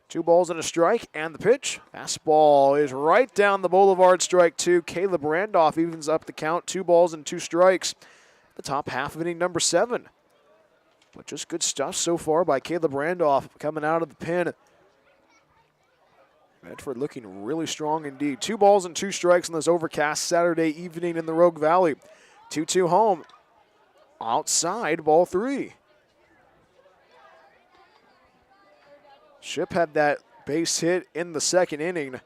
2 balls and a strike, and the pitch. Fastball is right down the boulevard, strike 2. Caleb Randolph evens up the count, 2 balls and 2 strikes. The top half of inning number 7. But just good stuff so far by Caleb Randolph coming out of the pen. Medford looking really strong indeed. 2 balls and 2 strikes on this overcast Saturday evening in the Rogue Valley. 2-2 home. Outside, ball 3. Ship had that base hit in the second inning.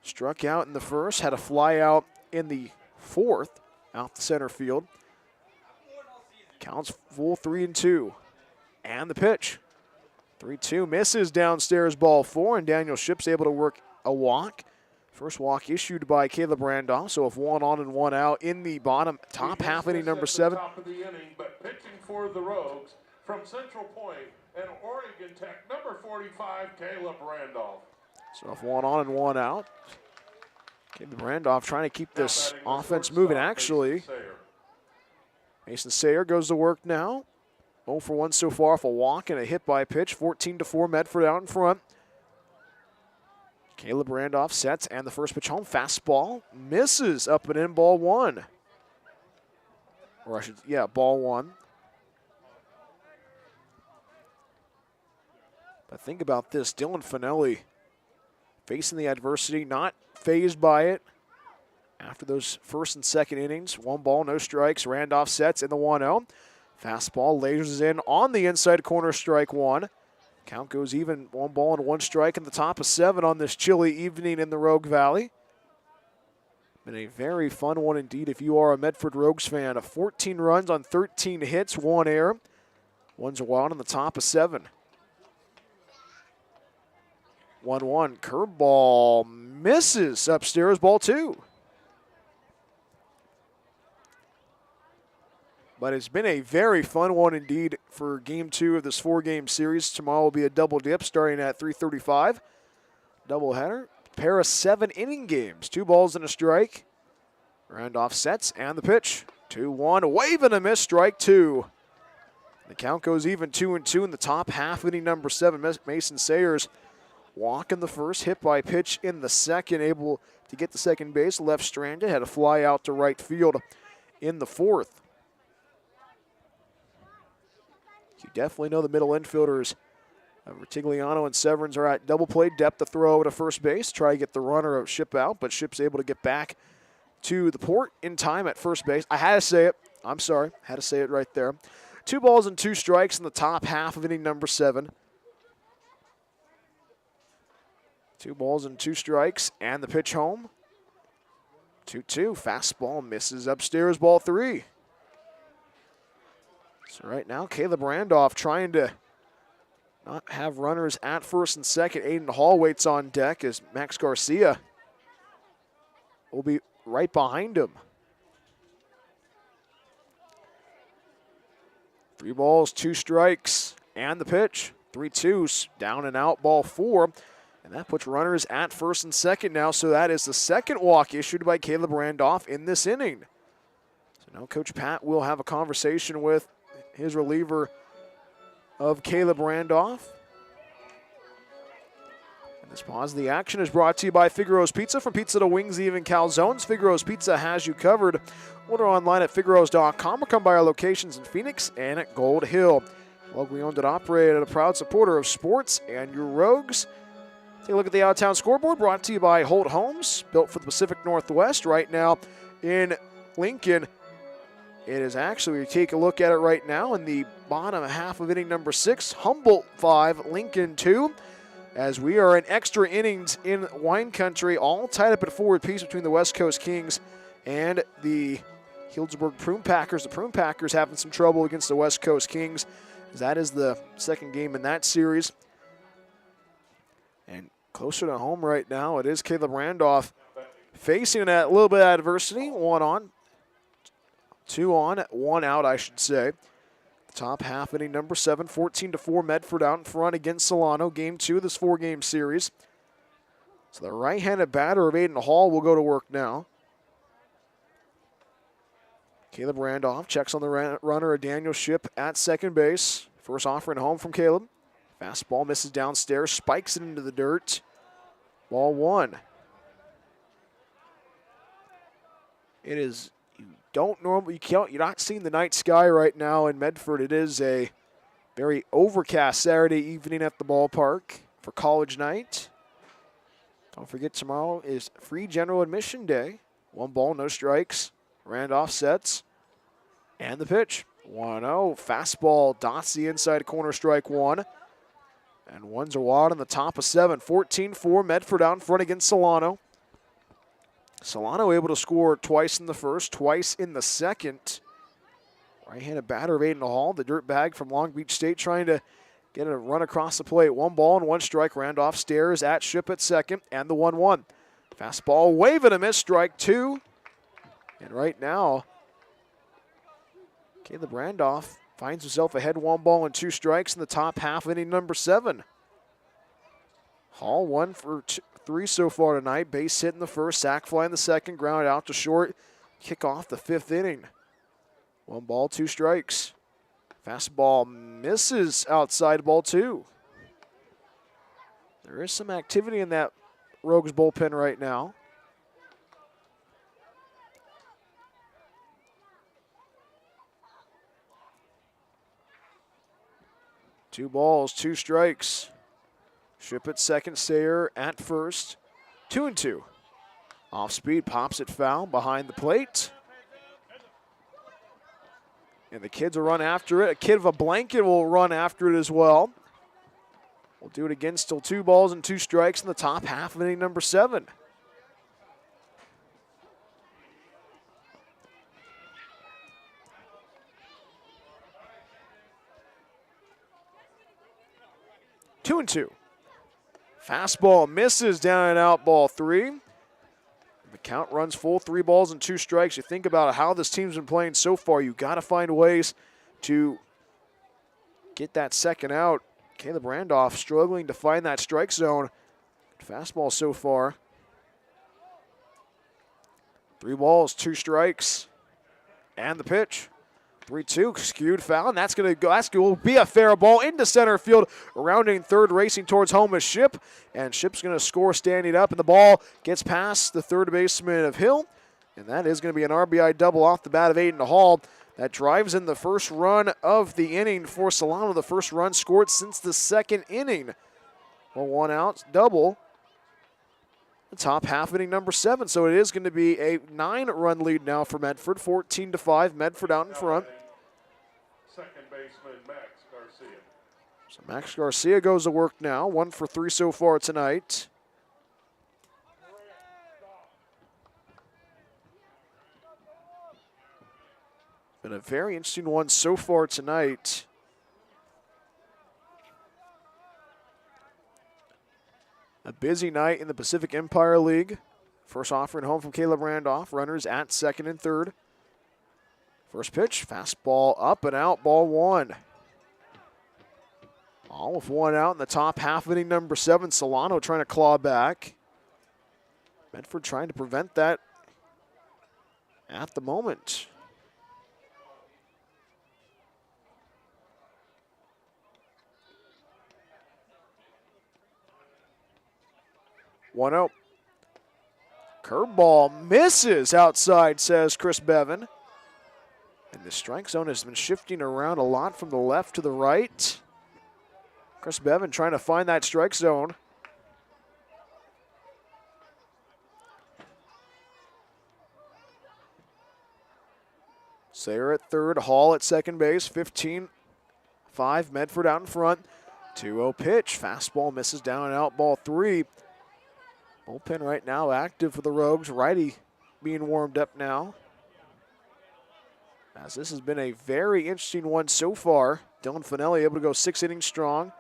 Struck out in the first, had a fly out in the fourth, out the center field. Counts full 3-2. And the pitch. 3-2 misses downstairs, ball 4, and Daniel Ship's able to work a walk. First walk issued by Caleb Randolph, so if 1 on and 1 out in the top half inning number 7. Top of the inning, but pitching for the Rogues from Central Point and Oregon Tech, number 45, Caleb Randolph. So if 1 on and 1 out, Caleb Randolph trying to keep this offense moving. Actually, Mason Sayer goes to work now. 0 for 1 so far off a walk and a hit by pitch. 14-4, Medford out in front. Caleb Randolph sets, and the first pitch home. Fastball misses up and in, ball 1. Or I should, yeah, ball 1. But think about this. Dylan Finelli facing the adversity, not fazed by it. After those first and second innings, 1 ball, no strikes. Randolph sets in the 1-0. Fastball lasers in on the inside corner, strike 1. Count goes even, 1 ball and 1 strike in the top of 7 on this chilly evening in the Rogue Valley. Been a very fun one indeed if you are a Medford Rogues fan. 14 runs on 13 hits, 1 error. 1's a wild in the top of 7. 1-1, curveball misses upstairs, ball 2. But it's been a very fun one indeed for Game 2 of this 4-game series. Tomorrow will be a double dip starting at 3:35. Doubleheader. Pair of 7-inning games. 2 balls and a strike. Randolph sets and the pitch. 2-1. Wave and a miss. Strike 2. The count goes even 2-2 in the top half inning number 7. Mason Sayers walk in the first. Hit by pitch in the second. Able to get the second base. Left stranded. Had a fly out to right field in the 4th. You definitely know the middle infielders, Retigliano and Severns, are at double play depth to throw to first base. Try to get the runner of Ship out, but Ship's able to get back to the port in time at first base. I had to say it. I'm sorry. Had to say it right there. 2 balls and 2 strikes in the top half of inning number 7. 2 balls and 2 strikes, and the pitch home. 2-2. Fastball misses upstairs, ball 3. So right now, Caleb Randolph trying to not have runners at first and second. Aiden Hall waits on deck as Max Garcia will be right behind him. 3 balls, 2 strikes, and the pitch. 3-2, down and out, ball 4. And that puts runners at first and second now, so that is the second walk issued by Caleb Randolph in this inning. So now Coach Pat will have a conversation with his reliever of Caleb Randolph. And this pause of the action is brought to you by Figaro's Pizza. From pizza to wings, even calzones, Figaro's Pizza has you covered. Order online at figaros.com or come by our locations in Phoenix and at Gold Hill. Locally owned and operated and a proud supporter of sports and your Rogues. Take a look at the out-of-town scoreboard brought to you by Holt Homes, built for the Pacific Northwest. Right now in Lincoln, it is actually, we take a look at it right now in the bottom half of inning number 6. Humboldt 5, Lincoln 2. As we are in extra innings in wine country, all tied up at 4 apiece between the West Coast Kings and the Healdsburg Prune Packers. The Prune Packers having some trouble against the West Coast Kings. That is the second game in that series. And closer to home right now, it is Caleb Randolph facing a little bit of adversity. 1 on. 2 on, 1 out, I should say. Top half inning number 7, 14-4, Medford out in front against Solano. Game 2 of this 4-game series. So the right-handed batter of Aiden Hall will go to work now. Caleb Randolph checks on the runner of Daniel Ship at second base. First offering home from Caleb. Fastball misses downstairs, spikes it into the dirt. Ball 1. It is... You're not seeing the night sky right now in Medford. It is a very overcast Saturday evening at the ballpark for college night. Don't forget, tomorrow is free general admission day. 1 ball, no strikes. Randolph sets. And the pitch. 1-0. Fastball dots the inside corner, strike 1. And 1's a wild in the top of 7. 14-4, Medford out in front against Solano. Solano able to score twice in the first, twice in the second. Right-handed batter of Aiden Hall, the dirt bag from Long Beach State, trying to get a run across the plate. 1 ball and 1 strike. Randolph stares at Ship at second, and the 1-1. Fastball, wave and a miss, strike 2. And right now, Caleb Randolph finds himself ahead 1-2 strikes in the top half inning number 7. Hall 1 for 3 so far tonight. Base hit in the first, sac fly in the second, ground out to short. Kick off the 5th inning. 1-2 strikes. Fastball misses outside, ball 2. There is some activity in that Rogues bullpen right now. Two balls, 2 strikes. Ship at second, Sayer at first. 2-2. Off speed, pops it foul behind the plate. And the kids will run after it. A kid of a blanket will run after it as well. We'll do it again, still 2 balls and 2 strikes in the top half of inning number 7. Two and 2. Fastball misses down and out, ball 3. The count runs full, 3 balls and 2 strikes. You think about how this team's been playing so far. You got to find ways to get that second out. Caleb Randolph struggling to find that strike zone. Fastball so far. 3 balls, 2 strikes. And the pitch. 3-2, skewed foul, and that's going to go. That will be a fair ball into center field. Rounding third, racing towards home is Ship, and Ship's going to score standing up, and the ball gets past the third baseman of Hill, and that is going to be an RBI double off the bat of Aiden Hall. That drives in the first run of the inning for Solano, the first run scored since the 2nd inning. Well, 1 out, double. The top half inning number 7, so it is going to be a 9-run lead now for Medford, 14-5. Medford out in front. Second baseman Max Garcia. So Max Garcia goes to work now, 1 for 3 so far tonight. Been a very interesting one so far tonight. A busy night in the Pacific Empire League. First offering home from Caleb Randolph. Runners at second and third. First pitch, fastball up and out, ball 1. All with 1 out in the top half inning number 7. Solano trying to claw back. Medford trying to prevent that at the moment. One out. Curveball misses outside, says Chris Bevan. And the strike zone has been shifting around a lot from the left to the right. Chris Bevan trying to find that strike zone. Sayer at third, Hall at second base, 15-5, Medford out in front. 2-0 pitch, fastball misses down and out, ball 3. Bullpen right now active for the Rogues. Righty being warmed up now. As this has been a very interesting one so far. Dylan Finelli able to go 6 innings strong.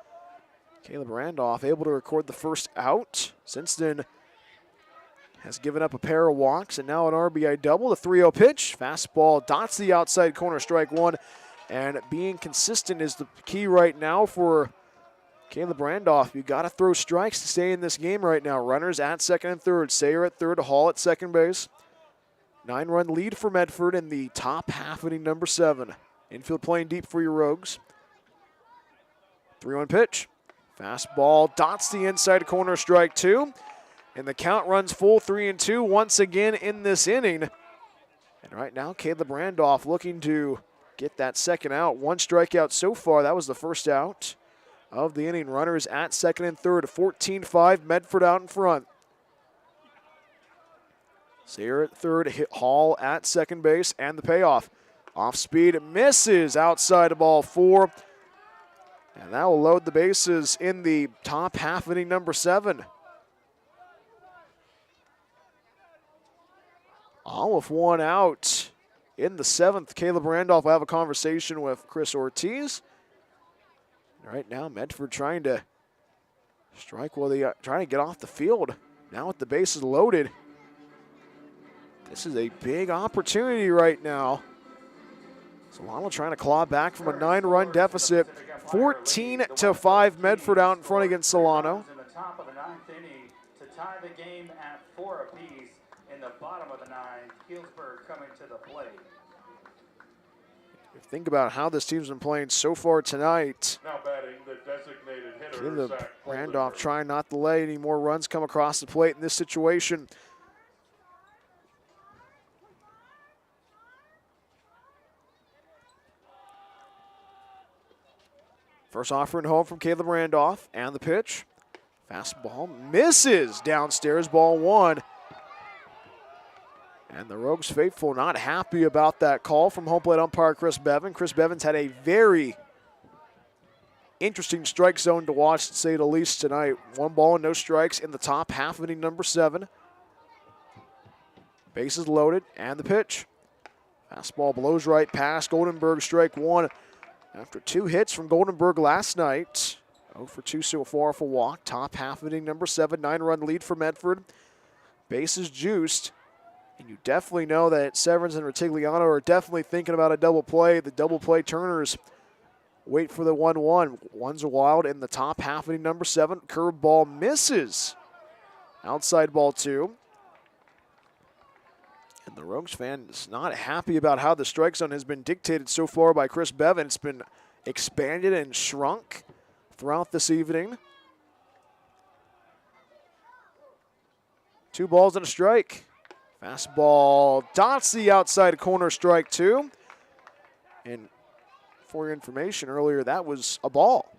Caleb Randolph able to record the first out. Since then has given up a pair of walks and now an RBI double. The 3-0 pitch. Fastball dots the outside corner, strike 1. And being consistent is the key right now for Caleb Randolph. You got to throw strikes to stay in this game right now. Runners at second and third. Sayer at third, Hall at second base. 9-run lead for Medford in the top half inning number 7. Infield playing deep for your Rogues. 3-1 pitch. Fastball dots the inside corner, strike 2. And the count runs full, 3-2 once again in this inning. And right now, Caleb Randolph looking to get that second out. 1 strikeout so far. That was the first out of the inning. Runners at second and third. 14-5, Medford out in front. Sayer at third, hit Hall at second base, and the payoff. Off speed, misses outside of ball 4. And that will load the bases in the top half inning number 7. All with 1 out in the 7th. Caleb Randolph will have a conversation with Chris Ortiz. Right now, Medford trying to strike while they trying to get off the field. Now with the bases loaded, this is a big opportunity right now. Solano trying to claw back from a 9-run deficit. 14-5, Medford out in front against Solano. In the top of the 9th inning to tie the game at 4 apiece. In the bottom of the 9th, Healdsburg coming to the plate. Think about how this team's been playing so far tonight. Now batting the designated hitter, Caleb Zach Randolph trying not to let any more runs come across the plate in this situation. First offering home from Caleb Randolph, and the pitch. Fastball misses downstairs, ball 1. And the Rogues faithful not happy about that call from home plate umpire Chris Bevan. Chris Bevan's had a very interesting strike zone to watch, to say the least, tonight. 1 ball and no strikes in the top half of inning number 7. Bases loaded, and the pitch. Fastball blows right past Goldenberg, strike 1. After 2 hits from Goldenberg last night. 0 for 2 so far for walk. Top half of inning number 7, 9-run lead for Medford. Bases juiced. And you definitely know that Severance and Retigliano are definitely thinking about a double play. The double play turners wait for the 1-1. One's wild in the top half inning number 7. Curveball misses. Outside ball 2. And the Rogues fan is not happy about how the strike zone has been dictated so far by Chris Bevan. It's been expanded and shrunk throughout this evening. 2 balls and a strike. Fastball dots the outside corner, strike 2. And for your information, earlier that was a ball.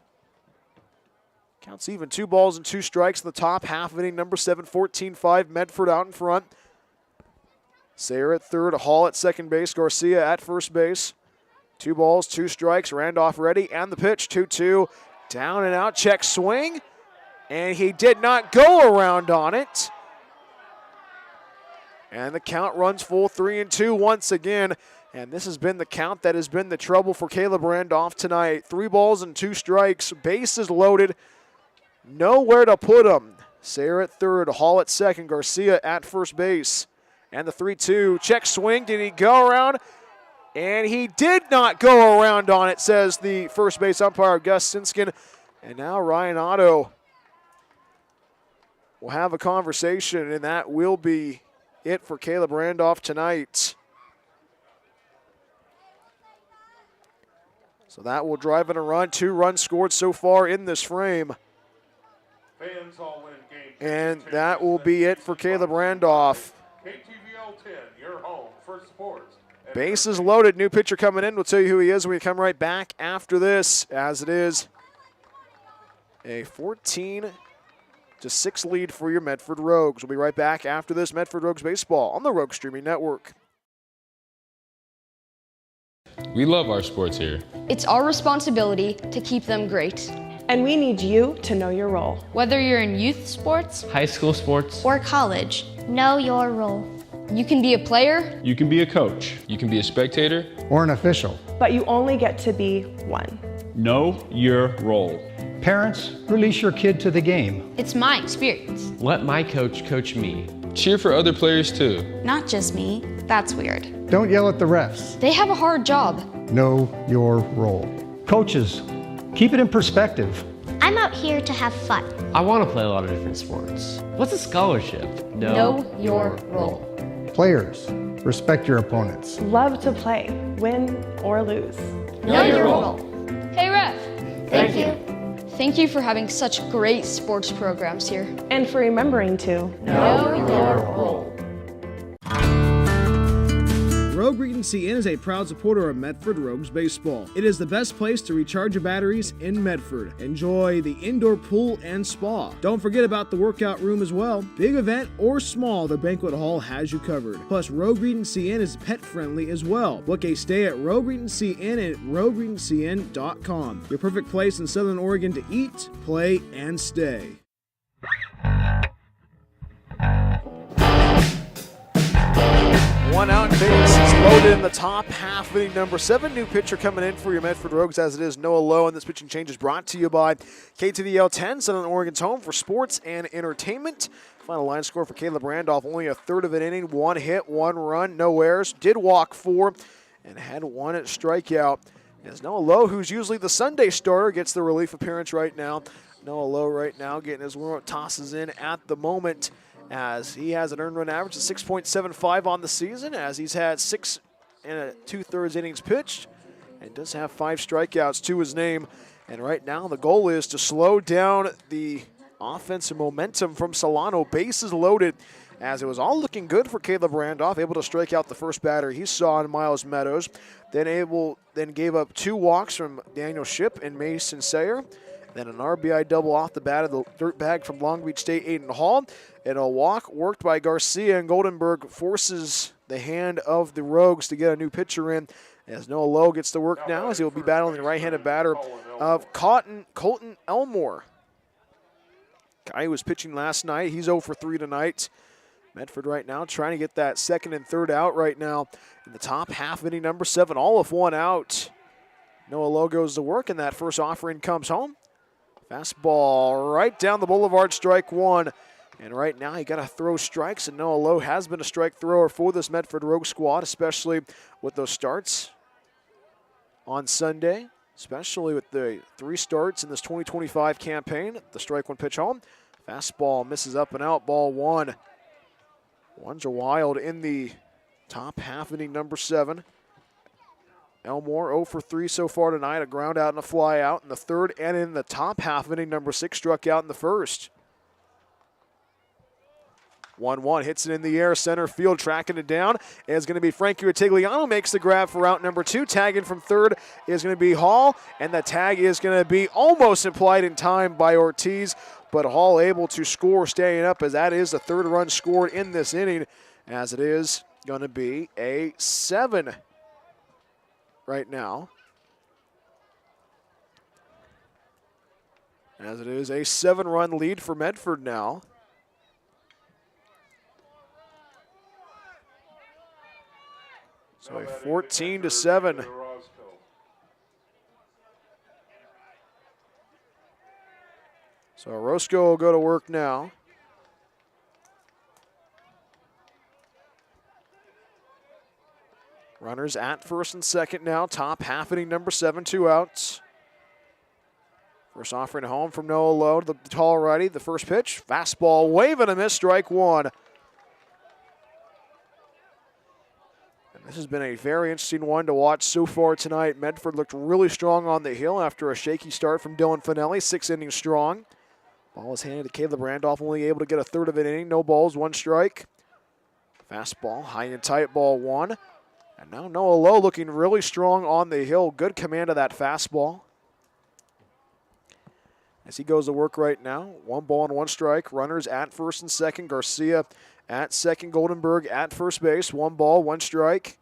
Counts even, 2 balls and 2 strikes in the top half of inning number 7, 14-5, Medford out in front. Sayer at third, Hall at second base, Garcia at first base. 2 balls, 2 strikes, Randolph ready, and the pitch, 2-2. Down and out, check swing, and he did not go around on it. And the count runs full, 3-2 once again. And this has been the count that has been the trouble for Caleb Randolph tonight. 3 balls and 2 strikes, bases loaded, nowhere to put him. Sayer at third, Hall at second, Garcia at first base. And the 3-2, check swing, did he go around? And he did not go around on it, says the first base umpire, Gus Sinskin. And now Ryan Otto will have a conversation, and that will be it for Caleb Randolph tonight. So that will drive in a run. 2 runs scored so far in this frame. Fans all in game. And that will be it for Caleb Randolph. KTVL 10, your home for sports. Bases loaded. New pitcher coming in. We'll tell you who he is when we come right back after this, as it is a 14-6 lead for your Medford Rogues. We'll be right back after this. Medford Rogues baseball on the Rogue Streaming Network. We love our sports here. It's our responsibility to keep them great. And we need you to know your role. Whether you're in youth sports, High school sports, or college, Know your role. You can be a player. You can be a coach. You can be a spectator. Or an official. But you only get to be one. Know your role. Parents, release your kid to the game. it's my experience. let my coach coach me. Cheer for other players too. Not just me. That's weird. Don't yell at the refs. They have a hard job. Know your role. Coaches, keep it in perspective. I'm out here to have fun. I want to play a lot of different sports. What's a scholarship? Know your role. Players, respect your opponents. Love to play, win or lose. Know your role. Hey, ref. Thank you. Thank you for having such great sports programs here. And for remembering to Know your role. Rogue Regency Inn is a proud supporter of Medford Rogues baseball. It is the best place to recharge your batteries in Medford. Enjoy the indoor pool and spa. Don't forget about the workout room as well. Big event or small, the banquet hall has you covered. Plus, Rogue Regency Inn is pet friendly as well. Book a stay at Rogue Regency Inn at rogueregencyinn.com. Your perfect place in Southern Oregon to eat, play, and stay. One out, bases loaded in the top half of inning number 7. New pitcher coming in for your Medford Rogues as it is Noah Lowe, and this pitching change is brought to you by KTVL 10, Southern Oregon's home for sports and entertainment. Final line score for Caleb Randolph, only a third of an inning, 1 hit, 1 run, no errors, did walk 4, and had 1 strikeout. As Noah Lowe, who's usually the Sunday starter, gets the relief appearance right now. Noah Lowe right now getting his warm-up tosses in at the moment, as he has an earned run average of 6.75 on the season, as he's had 6 2/3 innings pitched and does have 5 strikeouts to his name. And right now the goal is to slow down the offensive momentum from Solano. Bases loaded, as it was all looking good for Caleb Randolph, able to strike out the first batter he saw in Miles Meadows, then gave up 2 walks from Daniel Shipp and Mason Sayer. Then an RBI double off the bat of the dirtbag from Long Beach State, Aiden Hall. And a walk worked by Garcia, and Goldenberg forces the hand of the Rogues to get a new pitcher in. As Noah Lowe gets to work now, as he will be battling the right-handed batter of Colton Elmore. Guy who was pitching last night, he's 0 for 3 tonight. Medford right now trying to get that second and third out right now in the top half of inning number 7, all of 1 out. Noah Lowe goes to work, and that first offering comes home. Fastball right down the boulevard, strike 1. And right now you got to throw strikes, and Noah Lowe has been a strike thrower for this Medford Rogue squad, especially with those starts on Sunday, especially with the 3 starts in this 2025 campaign. The strike 1 pitch home. Fastball misses up and out, ball 1. Ones are wild in the top half inning number 7. Elmore 0 for 3 so far tonight, a ground out and a fly out in the third, and in the top half inning number 6, struck out in the first. 1-1, hits it in the air, center field, tracking it down. It's going to be Frankie Retigliano, makes the grab for out number 2. Tagging from third is going to be Hall, and the tag is going to be almost implied in time by Ortiz, but Hall able to score, staying up, as that is the 3rd run scored in this inning, as it is going to be a 7 right now. As it is a 7-run lead for Medford now. So a 14-7. So Orozco will go to work now. Runners at first and second now. Top half inning number 7, 2 outs. First offering home from Noah Lowe to the tall righty. The first pitch, fastball, wave and a miss, strike 1. And this has been a very interesting one to watch so far tonight. Medford looked really strong on the hill after a shaky start from Dylan Finelli, 6 innings strong. Ball is handed to Caleb Randolph, only able to get a third of an inning. No balls, 1 strike. Fastball, high and tight, ball 1. And now Noah Lowe looking really strong on the hill. Good command of that fastball. As he goes to work right now, 1 ball and 1 strike. Runners at first and second. Garcia at second. Goldenberg at first base. 1 ball, 1 strike.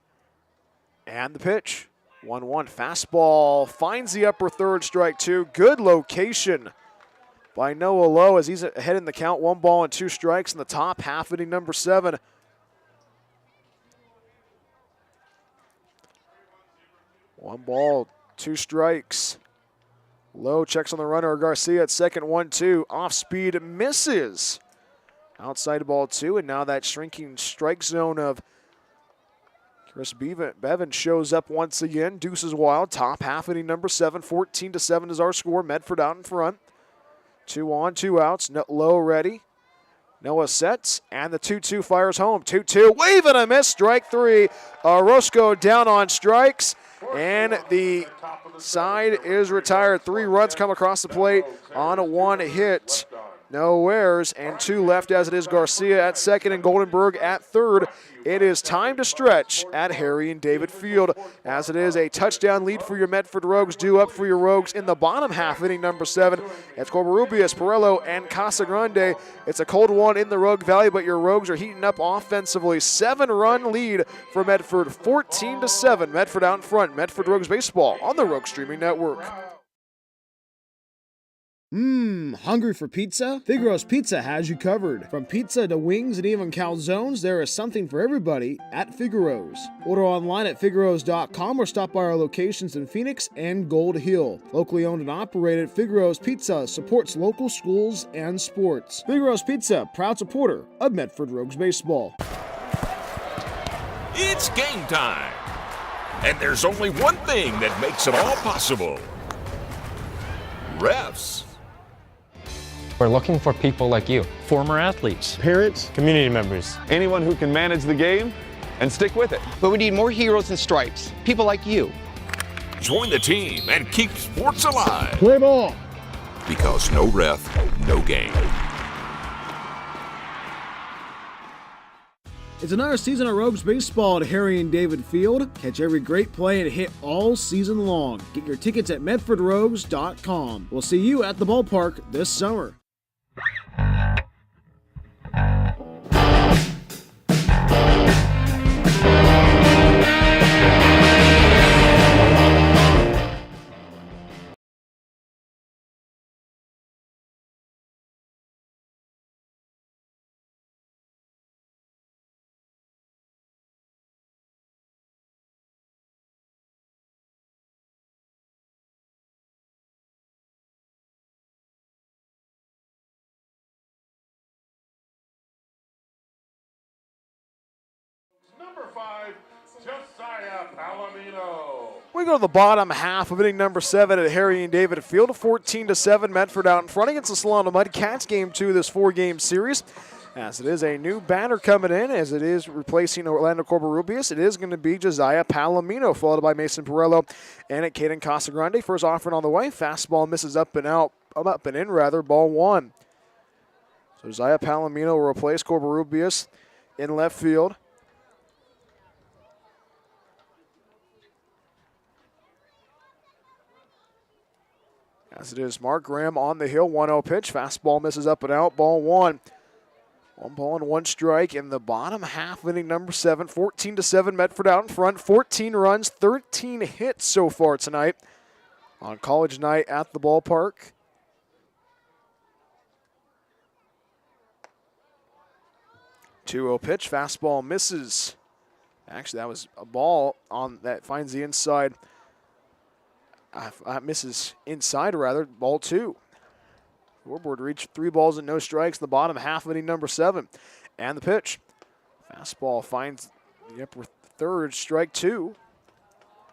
And the pitch. 1-1. Fastball finds the upper third, strike 2. Good location by Noah Lowe as he's ahead in the count. 1 ball and 2 strikes in the top half inning number 7. One ball, 2 strikes. Lowe checks on the runner. Garcia at second, 1-2. Off speed, misses. Outside ball 2, and now that shrinking strike zone of Chris Bevan shows up once again. Deuces wild. Top half inning number 7. 14-7 is our score. Medford out in front. 2 on, 2 outs. Lowe ready. Noah sets, and the 2-2 fires home. 2-2, wave and a miss, strike 3. Orozco down on strikes, and the side is retired. 3 runs come across the plate on 1 hit. No errors, and 2 left as it is Garcia at second and Goldenberg at third. It is time to stretch at Harry and David Field, as it is a touchdown lead for your Medford Rogues, due up for your Rogues in the bottom half, inning number 7. It's Covarrubias, Perello, and Casagrande. It's a cold one in the Rogue Valley, but your Rogues are heating up offensively. 7-run lead for Medford, 14-7. Medford out in front. Medford Rogues baseball on the Rogue Streaming Network. Hungry for pizza? Figaro's Pizza has you covered. From pizza to wings and even calzones, there is something for everybody at Figaro's. Order online at figaros.com or stop by our locations in Phoenix and Gold Hill. Locally owned and operated, Figaro's Pizza supports local schools and sports. Figaro's Pizza, proud supporter of Medford Rogues Baseball. It's game time. And there's only one thing that makes it all possible. Refs. We're looking for people like you. Former athletes, Parents, community members. anyone who can manage the game and stick with it. But we need more heroes in stripes, people like you. Join the team and keep sports alive. Play ball! Because no ref, no game. It's another season of Rogues Baseball at Harry and David Field. Catch every great play and hit all season long. Get your tickets at medfordrogues.com. We'll see you at the ballpark this summer. Number 5, Josiah Palomino. We go to the bottom half of inning number 7 at Harry and David Field. 14-7, Medford out in front against the Solano Mudcats. Game 2 of this 4-game series. As it is a new batter coming in, as it is replacing Orlando Corbarubius, it is going to be Josiah Palomino, followed by Mason Perello and at Caden Casagrande. First offering on the way. Fastball misses up and in, ball 1. So Josiah Palomino will replace Corbarubius in left field. As it is Mark Graham on the hill, 1-0 pitch. Fastball misses up and out, ball 1. 1 ball and 1 strike in the bottom half of inning number 7. 14-7, Medford out in front. 14 runs, 13 hits so far tonight on college night at the ballpark. Two-0 pitch, fastball misses. Actually, that was a ball on that finds the inside. Misses inside, ball 2. Scoreboard reached 3 balls and no strikes in the bottom half of inning number 7. And the pitch. Fastball finds the upper third, strike 2.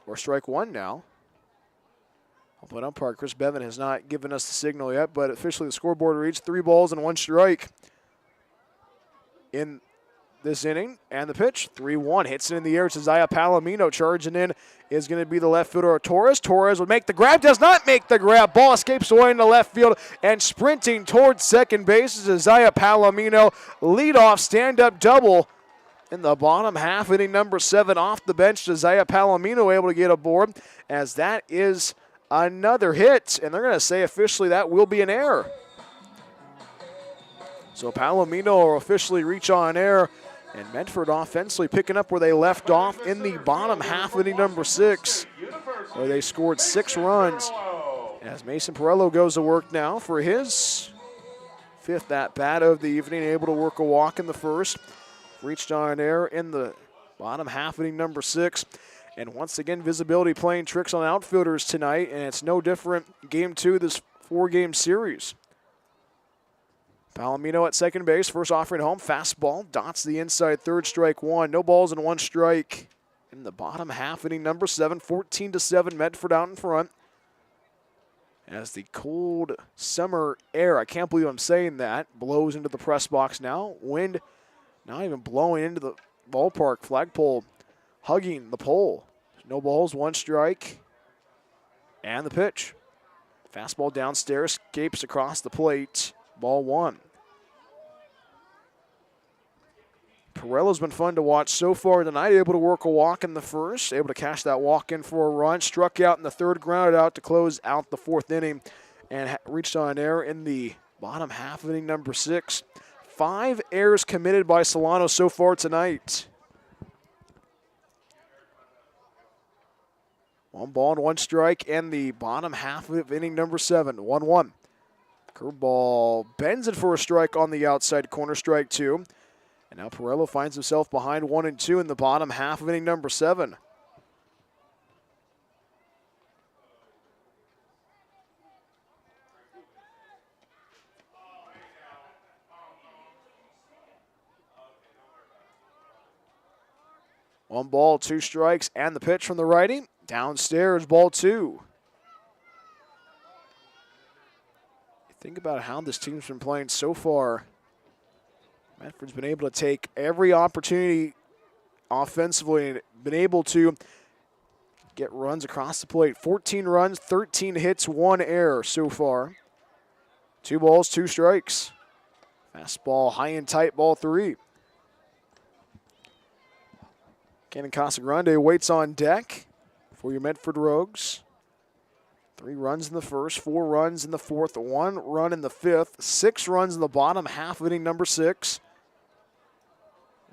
Or strike 1 now. But umpire Chris Bevan has not given us the signal yet, but officially the scoreboard reached 3 balls and 1 strike in this inning. And the pitch, 3-1, hits it in the air. Josiah Palomino charging in is going to be the left fielder Torres. Torres would make the grab, does not make the grab. Ball escapes away into left field and sprinting towards second base is Josiah Palomino. Leadoff stand-up double in the bottom half, inning number 7 off the bench. Josiah Palomino able to get aboard as that is another hit. And they're going to say officially that will be an error. So Palomino will officially reach on air. And Medford offensively picking up where they left off in the bottom half of inning number 6, where they scored 6 runs. As Mason Perello goes to work now for his 5th at-bat of the evening, able to work a walk in the first. Reached on air in the bottom half of inning number 6. And once again, visibility playing tricks on outfielders tonight, and it's no different game 2 of this 4-game series. Palomino at second base, first offering home, fastball, dots the inside third, strike 1. No balls and 1 strike in the bottom half, inning number 7, 14-7, Medford out in front. As the cold summer air, I can't believe I'm saying that, blows into the press box now. Wind not even blowing into the ballpark, flagpole hugging the pole. No balls, 1 strike, and the pitch. Fastball downstairs, escapes across the plate, ball 1. Perello's been fun to watch so far tonight, able to work a walk in the first, able to cash that walk in for a run, struck out in the 3rd, grounded out to close out the 4th inning, and reached on air in the bottom half of inning number 6. 5 errors committed by Solano so far tonight. 1 ball and 1 strike in the bottom half of inning number 7, 1-1. Curveball bends it for a strike on the outside corner, strike 2. And now Pirello finds himself behind 1-2 in the bottom half of inning number 7. One ball, 2 strikes, and the pitch from the righty. Downstairs, ball 2. Think about how this team's been playing so far. Medford's been able to take every opportunity offensively and been able to get runs across the plate. 14 runs, 13 hits, 1 error so far. 2 balls, 2 strikes. Fastball high and tight, ball 3. Cannon Casagrande waits on deck for your Medford Rogues. 3 runs in the first, 4 runs in the fourth, 1 run in the fifth, 6 runs in the bottom half of inning number 6.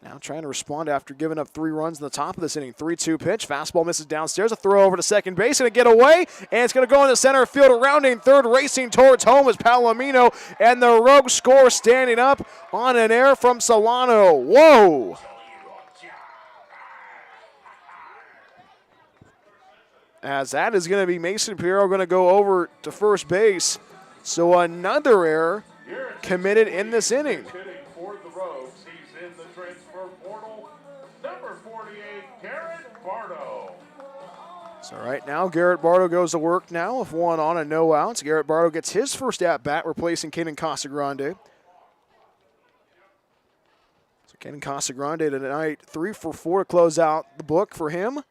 Now trying to respond after giving up 3 runs in the top of this inning. 3-2 pitch, fastball misses downstairs, a throw over to second base, and a getaway, and it's going to go in the center field, rounding third, racing towards home is Palomino, and the Rogues score standing up on an error from Solano. Whoa! As that is going to be Mason Piero going to go over to first base. So another error committed in this inning. Hitting for the Rogues. He's in the transfer portal. Number 48, Garrett Bardo. So right now, Garrett Bardo goes to work now with 1 on and no outs. Garrett Bardo gets his first at-bat, replacing Cannon Casagrande. So Cannon Casagrande tonight, 3 for 4 to close out the book for him.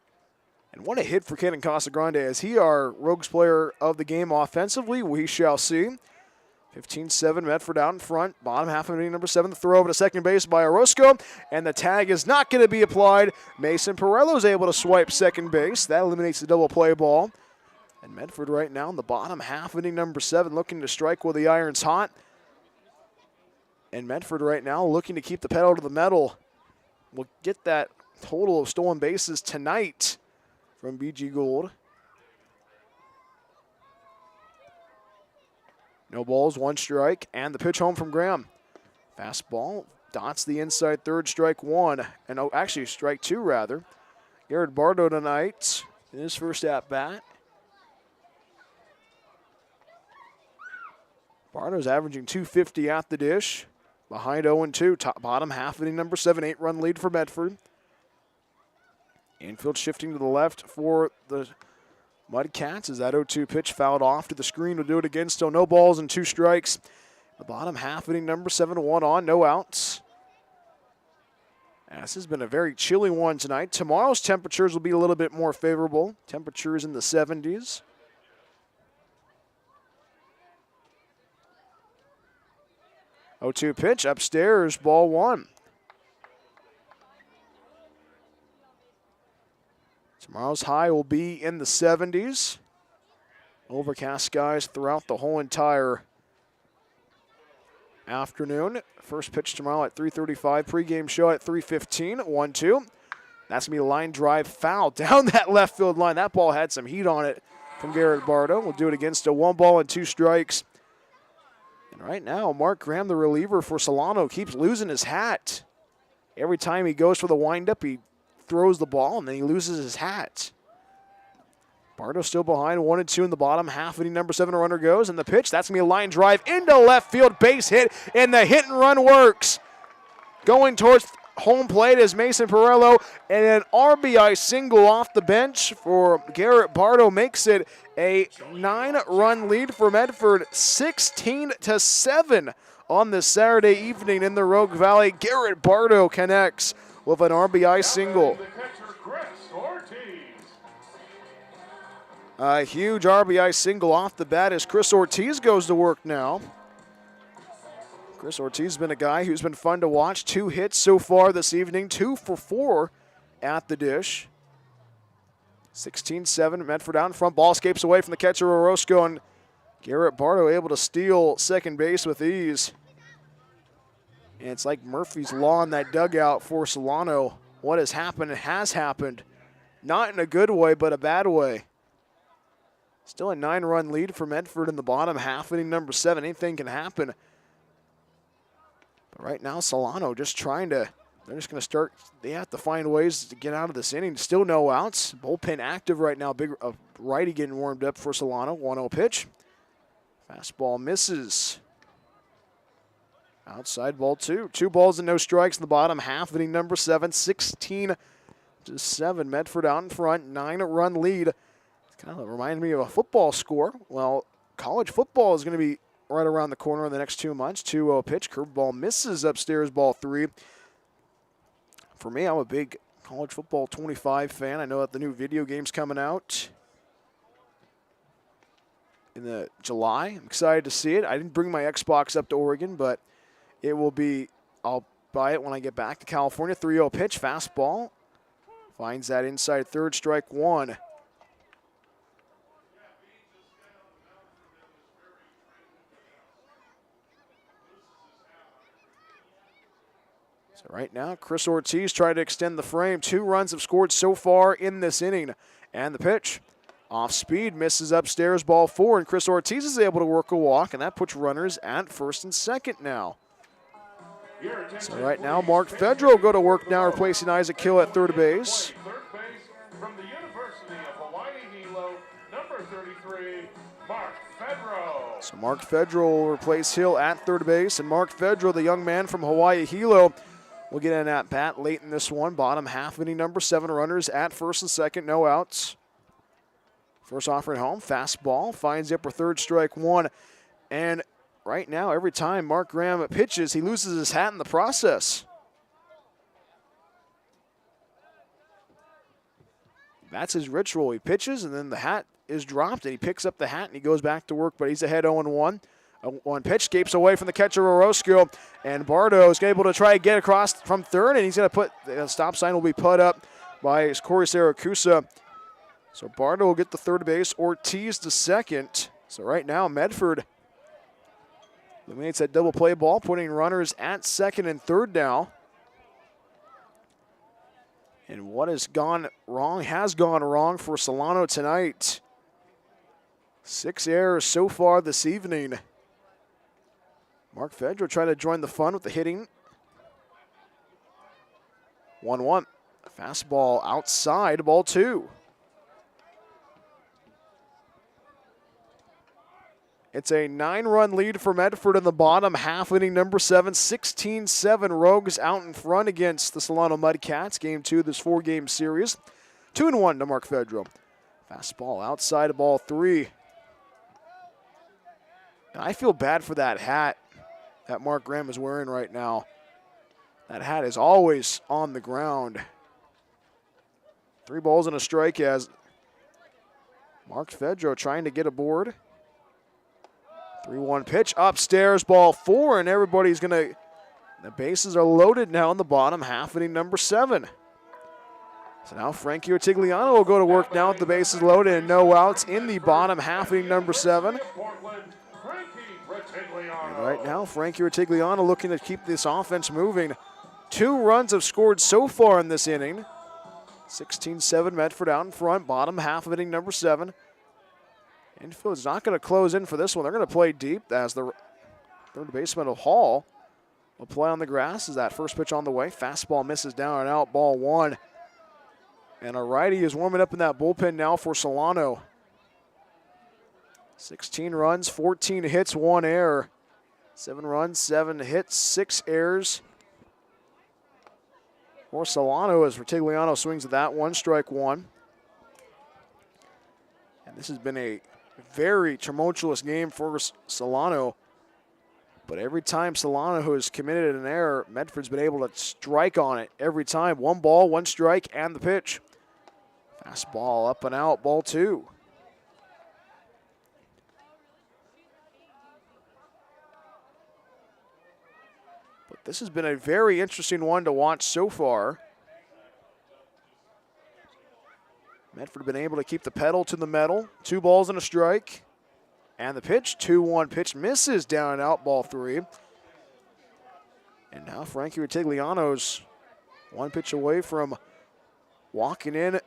And what a hit for Cannon Casagrande. Is he our Rogues player of the game offensively? We shall see. 15-7, Medford out in front. Bottom half of inning number 7. The throw over to second base by Orozco. And the tag is not going to be applied. Mason Pirello is able to swipe second base. That eliminates the double play ball. And Medford right now in the bottom half of inning number 7 looking to strike while the iron's hot. And Medford right now looking to keep the pedal to the metal. We'll get that total of stolen bases tonight from BG Gold. No balls, 1 strike, and the pitch home from Graham. Fastball dots the inside third, strike 1, and actually strike 2 rather. Garrett Bardo tonight in his first at bat. Bardo's averaging .250 at the dish, behind 0-2, bottom half inning number 7, 8-run lead for Medford. Infield shifting to the left for the Mudcats as that 0-2 pitch fouled off to the screen. Will do it again. Still no balls and 2 strikes. The bottom half inning number 7, 1 on, no outs. This has been a very chilly one tonight. Tomorrow's temperatures will be a little bit more favorable. Temperatures in the 70s. .0-2 pitch upstairs, ball 1. Tomorrow's high will be in the 70s. Overcast skies throughout the whole entire afternoon. First pitch tomorrow at 3:35. Pregame show at 3:15. 1-2. That's going to be a line drive foul down that left field line. That ball had some heat on it from Garrett Bardo. We'll do it against a 1 ball and 2 strikes. And right now, Mark Graham, the reliever for Solano, keeps losing his hat. Every time he goes for the windup, he throws the ball, and then he loses his hat. Bardo still behind, 1-2 in the bottom half. Inning number 7, a runner goes, and the pitch, that's going to be a line drive into left field, base hit, and the hit and run works. Going towards home plate is Mason Pirello, and an RBI single off the bench for Garrett Bardo makes it a 9-run lead for Medford, 16-7 on this Saturday evening in the Rogue Valley. Garrett Bardo connects with an RBI single. A huge RBI single off the bat as Chris Ortiz goes to work now. Chris Ortiz has been a guy who's been fun to watch. 2 hits so far this evening, 2 for 4 at the dish. 16-7, Medford out in front. Ball escapes away from the catcher Orozco, and Garrett Bardo able to steal second base with ease. And it's like Murphy's Law in that dugout for Solano. What has happened has happened. Not in a good way, but a bad way. Still a 9-run lead for Medford in the bottom half, inning number 7. Anything can happen. But right now, Solano just trying to, they're just going to start, they have to find ways to get out of this inning. Still no outs. Bullpen active right now. Big righty getting warmed up for Solano. 1-0 pitch. Fastball misses. Outside ball 2. 2 balls and no strikes in the bottom half, inning number 7. 16-7. Medford out in front. 9-run lead. Kind of reminds me of a football score. Well, college football is going to be right around the corner in the next 2 months. 2-0 pitch. Curveball misses upstairs, ball 3. For me, I'm a big college football 25 fan. I know that the new video game's coming out in the July. I'm excited to see it. I didn't bring my Xbox up to Oregon, but it will be, I'll buy it when I get back to California. 3-0 pitch, fastball. Finds that inside third, strike 1. So right now, Chris Ortiz trying to extend the frame. 2 runs have scored so far in this inning. And the pitch. Off speed, misses upstairs, ball 4. And Chris Ortiz is able to work a walk, and that puts runners at first and second now. So right now, Mark Fedro will go to work now, replacing Isaac Hill at third base. From the University of Hawaii Hilo, number 33, Mark Fedro. So Mark Fedro will replace Hill at third base, and Mark Fedro, the young man from Hawaii Hilo, will get an at-bat late in this one. Bottom half, inning number 7, runners at first and second, no outs. First offering home, fastball, finds the upper third, strike 1. And right now, every time Mark Graham pitches, he loses his hat in the process. That's his ritual. He pitches, and then the hat is dropped, and he picks up the hat, and he goes back to work, but he's ahead 0-1. One pitch escapes away from the catcher, Orozco, and Bardo is able to try to get across from third, and he's going to put, the stop sign will be put up by Corey Saracusa. So Bardo will get the third base, Ortiz to second. So right now, Medford eliminates that double play ball, putting runners at second and third now. And what has gone wrong for Solano tonight. 6 errors so far this evening. Mark Fedro trying to join the fun with the hitting. 1-1. Fastball outside, ball 2. It's a 9-run lead for Medford in the bottom half, inning number 7. 16-7, Rogues out in front against the Solano Mudcats. Game 2 of this 4-game series. 2-1 to Mark Fedro. Fastball outside of ball 3. And I feel bad for that hat that Mark Graham is wearing right now. That hat is always on the ground. 3 balls and a strike as Mark Fedro trying to get aboard. 3-1 pitch, upstairs, ball 4, and everybody's going to, the bases are loaded now in the bottom half, inning number 7. So now Frankie Ortigliano will go to work now with the bases loaded and no outs in the bottom half, inning number 7. And right now, Frankie Ortigliano looking to keep this offense moving. 2 runs have scored so far in this inning. 16-7, Medford out in front, bottom half of inning number 7. Infield's not going to close in for this one. They're going to play deep as the third baseman of Hall will play on the grass as that first pitch on the way. Fastball misses down and out, ball 1. And a righty is warming up in that bullpen now for Solano. 16 runs, 14 hits, 1 error. 7 runs, 7 hits, 6 errors. For Solano as Ortigliano swings at that one, strike 1. And this has been a very tumultuous game for Solano. But every time Solano has committed an error, Medford's been able to strike on it every time. 1 ball, 1 strike, and the pitch. Fastball up and out, ball 2. But this has been a very interesting one to watch so far. Medford been able to keep the pedal to the metal. 2 balls and a strike. And the pitch, 2-1 pitch, misses down and out, ball 3. And now Frankie Ortigliano's 1 pitch away from walking in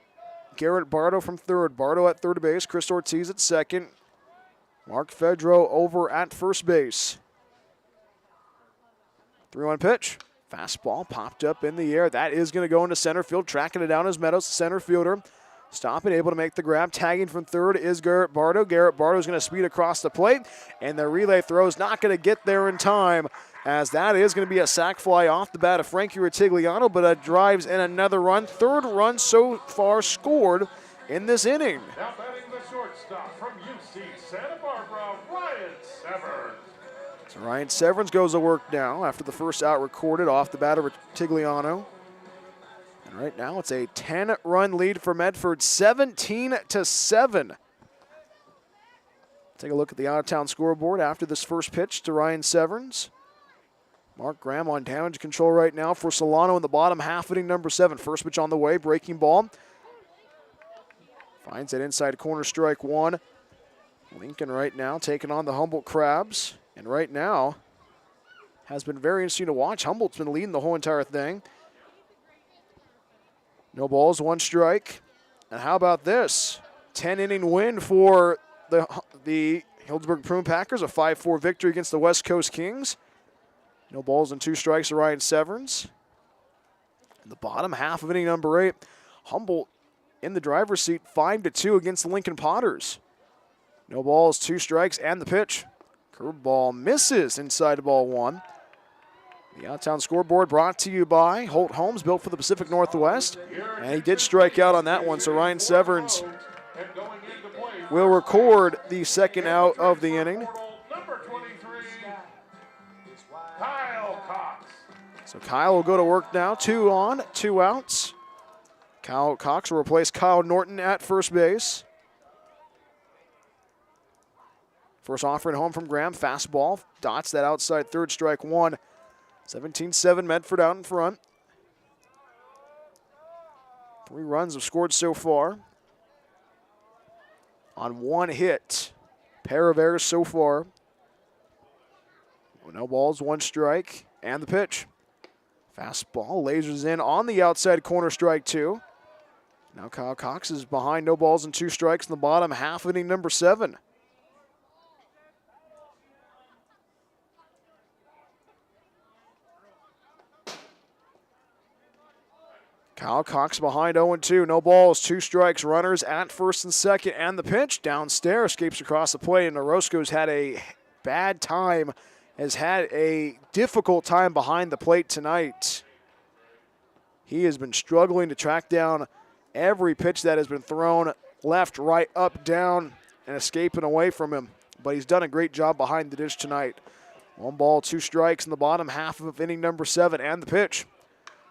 Garrett Bardo from third. Bardo at third base. Chris Ortiz at second. Mark Fedro over at first base. 3-1 pitch. Fastball popped up in the air. That is going to go into center field. Tracking it down is Meadows, the center fielder. Stopping, able to make the grab. Tagging from third is Garrett Bardo. Garrett Bardo is going to speed across the plate. And the relay throw is not going to get there in time, as that is going to be a sac fly off the bat of Frankie Rutigliano, but it drives in another run. Third run so far scored in this inning. Now batting the shortstop from UC Santa Barbara, Ryan Severn. So Ryan Severns goes to work now after the first out recorded off the bat of Rutigliano. And right now it's a 10-run lead for Medford, 17-7. Take a look at the out-of-town scoreboard after this first pitch to Ryan Severns. Mark Graham on damage control right now for Solano in the bottom half, inning number 7. First pitch on the way, breaking ball. Finds it inside corner, strike one. Lincoln right now taking on the Humboldt Crabs. And right now has been very interesting to watch. Humboldt's been leading the whole entire thing. No balls, 1 strike. And how about this? 10-inning win for the Healdsburg Prune Packers, a 5-4 victory against the West Coast Kings. No balls and 2 strikes to Ryan Severns. In the bottom half of inning number 8, Humboldt in the driver's seat, 5-2 against the Lincoln Potters. No balls, 2 strikes, and the pitch. Curveball misses inside ball 1. The out-of-town scoreboard brought to you by Holt Homes, built for the Pacific Northwest. And he did strike out on that one, so Ryan Severns will record the second out of the inning. Number 23, Kyle Cox. So Kyle will go to work now. 2 on, 2 outs. Kyle Cox will replace Kyle Norton at first base. First offering home from Graham, fastball, dots that outside third, strike one. 17-7, Medford out in front. 3 runs have scored so far on 1 hit. Pair of errors so far. No balls, 1 strike, and the pitch. Fastball lasers in on the outside corner, strike 2. Now Kyle Cox is behind, no balls and 2 strikes in the bottom half, inning number 7. Kyle Cox behind 0-2. No balls, 2 strikes, runners at first and second. And the pitch downstairs, escapes across the plate. And Orozco's had a bad time, has had a difficult time behind the plate tonight. He has been struggling to track down every pitch that has been thrown left, right, up, down, and escaping away from him. But he's done a great job behind the dish tonight. 1 ball, 2 strikes in the bottom half of inning number 7. And the pitch.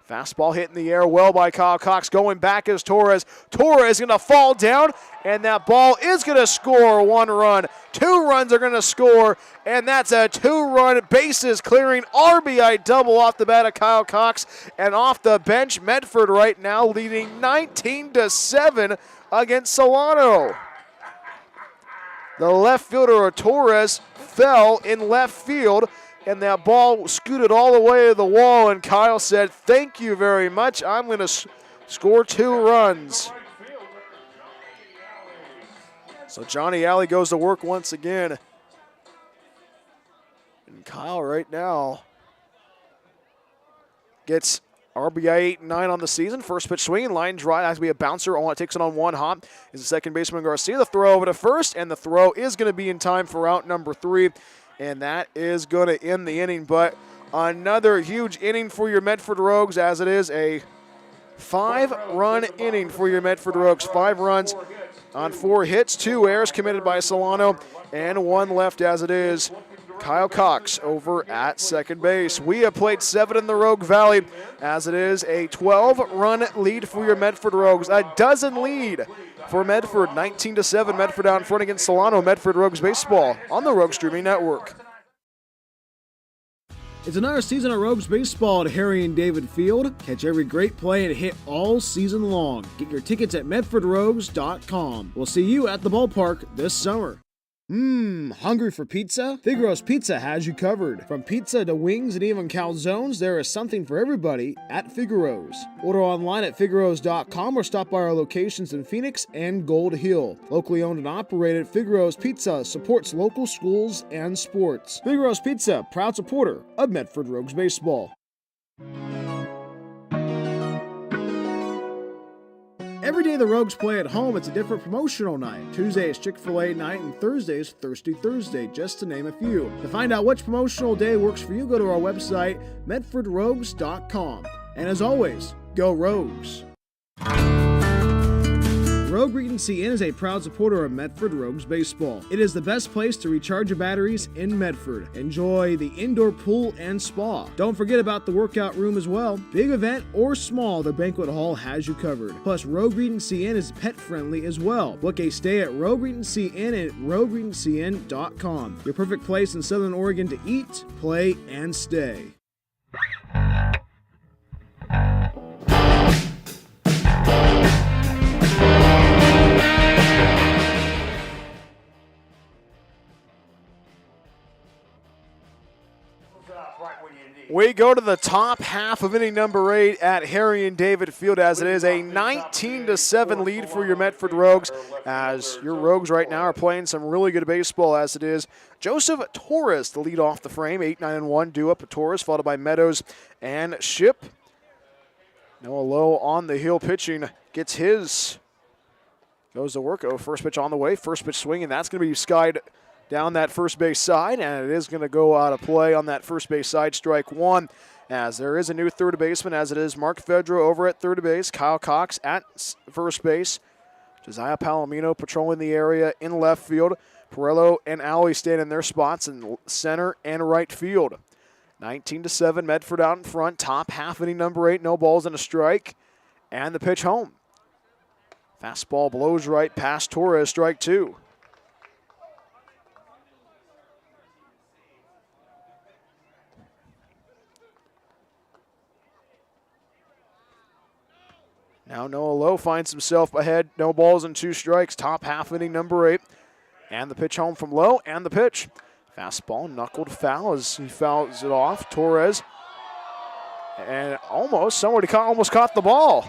Fastball hit in the air well by Kyle Cox. Going back is Torres. Torres going to fall down, and that ball is going to score 1 run. 2 runs are going to score, and that's a 2-run bases clearing RBI double off the bat of Kyle Cox. And off the bench, Medford right now leading 19-7 against Solano. The left fielder, Torres, fell in left field, and that ball scooted all the way to the wall, and Kyle said, "Thank you very much. I'm going to score 2 runs." So Johnny Alley goes to work once again. And Kyle right now gets RBI 8 and 9 on the season. First pitch swinging, line drive, has to be a bouncer. All it takes it on 1 hop is the second baseman Garcia. The throw over to first, and the throw is going to be in time for out number 3. And that is going to end the inning. But another huge inning for your Medford Rogues, as it is a 5-run inning for your Medford Rogues. 5 runs on 4 hits, 2 errors committed by Solano, and 1 left as it is. Kyle Cox over at second base. We have played 7 in the Rogue Valley, as it is a 12-run lead for your Medford Rogues. A dozen lead for Medford, 19-7. Medford out in front against Solano. Medford Rogues Baseball on the Rogue Streaming Network. It's another season of Rogues Baseball at Harry and David Field. Catch every great play and hit all season long. Get your tickets at medfordrogues.com. We'll see you at the ballpark this summer. Hungry for pizza? Figaro's Pizza has you covered. From pizza to wings and even calzones, there is something for everybody at Figaro's. Order online at figaros.com or stop by our locations in Phoenix and Gold Hill. Locally owned and operated, Figaro's Pizza supports local schools and sports. Figaro's Pizza, proud supporter of Medford Rogues Baseball. Every day the Rogues play at home, it's a different promotional night. Tuesday is Chick-fil-A night and Thursday is Thirsty Thursday, just to name a few. To find out which promotional day works for you, go to our website, medfordrogues.com. And as always, go Rogues! Rogue Regency Inn is a proud supporter of Medford Rogues Baseball. It is the best place to recharge your batteries in Medford. Enjoy the indoor pool and spa. Don't forget about the workout room as well. Big event or small, the banquet hall has you covered. Plus, Rogue Regency Inn is pet friendly as well. Book a stay at Rogue Regency Inn at rogueregencyinn.com. Your perfect place in Southern Oregon to eat, play, and stay. We go to the top half of inning number 8 at Harry and David Field, as it is a 19-7 lead for your Medford Rogues, as your Rogues right now are playing some really good baseball, as it is Joseph Torres to lead off the frame. 8-9-1 due up. Torres followed by Meadows and Ship. Noah Lowe on the hill pitching, gets his. Goes to work. Oh, first pitch on the way. First pitch swing, and that's going to be skied down that first base side, and it is going to go out of play on that first base side, strike one, as there is a new third baseman, as it is Mark Fedro over at third base, Kyle Cox at first base, Josiah Palomino patrolling the area in left field, Perello and Alley staying in their spots in center and right field. 19-7, Medford out in front, top half inning number 8, no balls and a strike, and the pitch home. Fastball blows right past Torres, strike two. Now Noah Lowe finds himself ahead. No balls and 2 strikes. Top half inning number 8. And the pitch home from Lowe. And the pitch. Fastball knuckled foul as he fouls it off. Torres. And somebody almost caught the ball.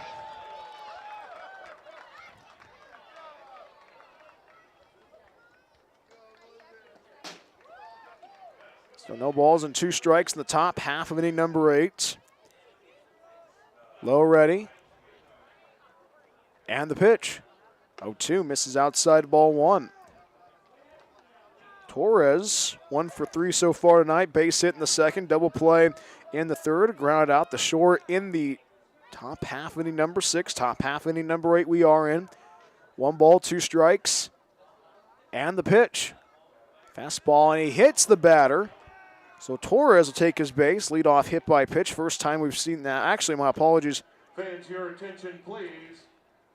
So no balls and 2 strikes in the top half of inning number 8. Lowe ready. And the pitch. 0-2, misses outside, ball 1. Torres, 1 for 3 so far tonight. Base hit in the second, double play in the third. Grounded out the short in the top half inning number 6. Top half inning number 8 we are in. 1 ball, 2 strikes. And the pitch. Fastball, and he hits the batter. So Torres will take his base. Leadoff hit by pitch. First time we've seen that. Actually, my apologies. Fans, your attention, please.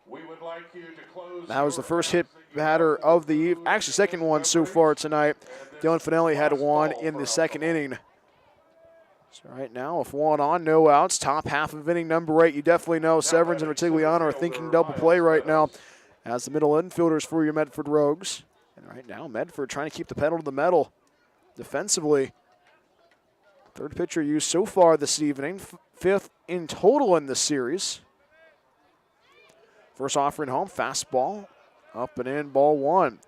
We would like you to close. That was the first hit batter of the evening. Actually, second one so far tonight. Dylan Finelli had 1 in the second inning. So right now, with 1 on, no outs, top half of inning number 8. You definitely know Severance and Retigliano are thinking double play right now as the middle infielders for your Medford Rogues. And right now, Medford trying to keep the pedal to the metal defensively. Third pitcher used so far this evening, 5th in total in this series. First offering home, fastball, up and in, ball 1.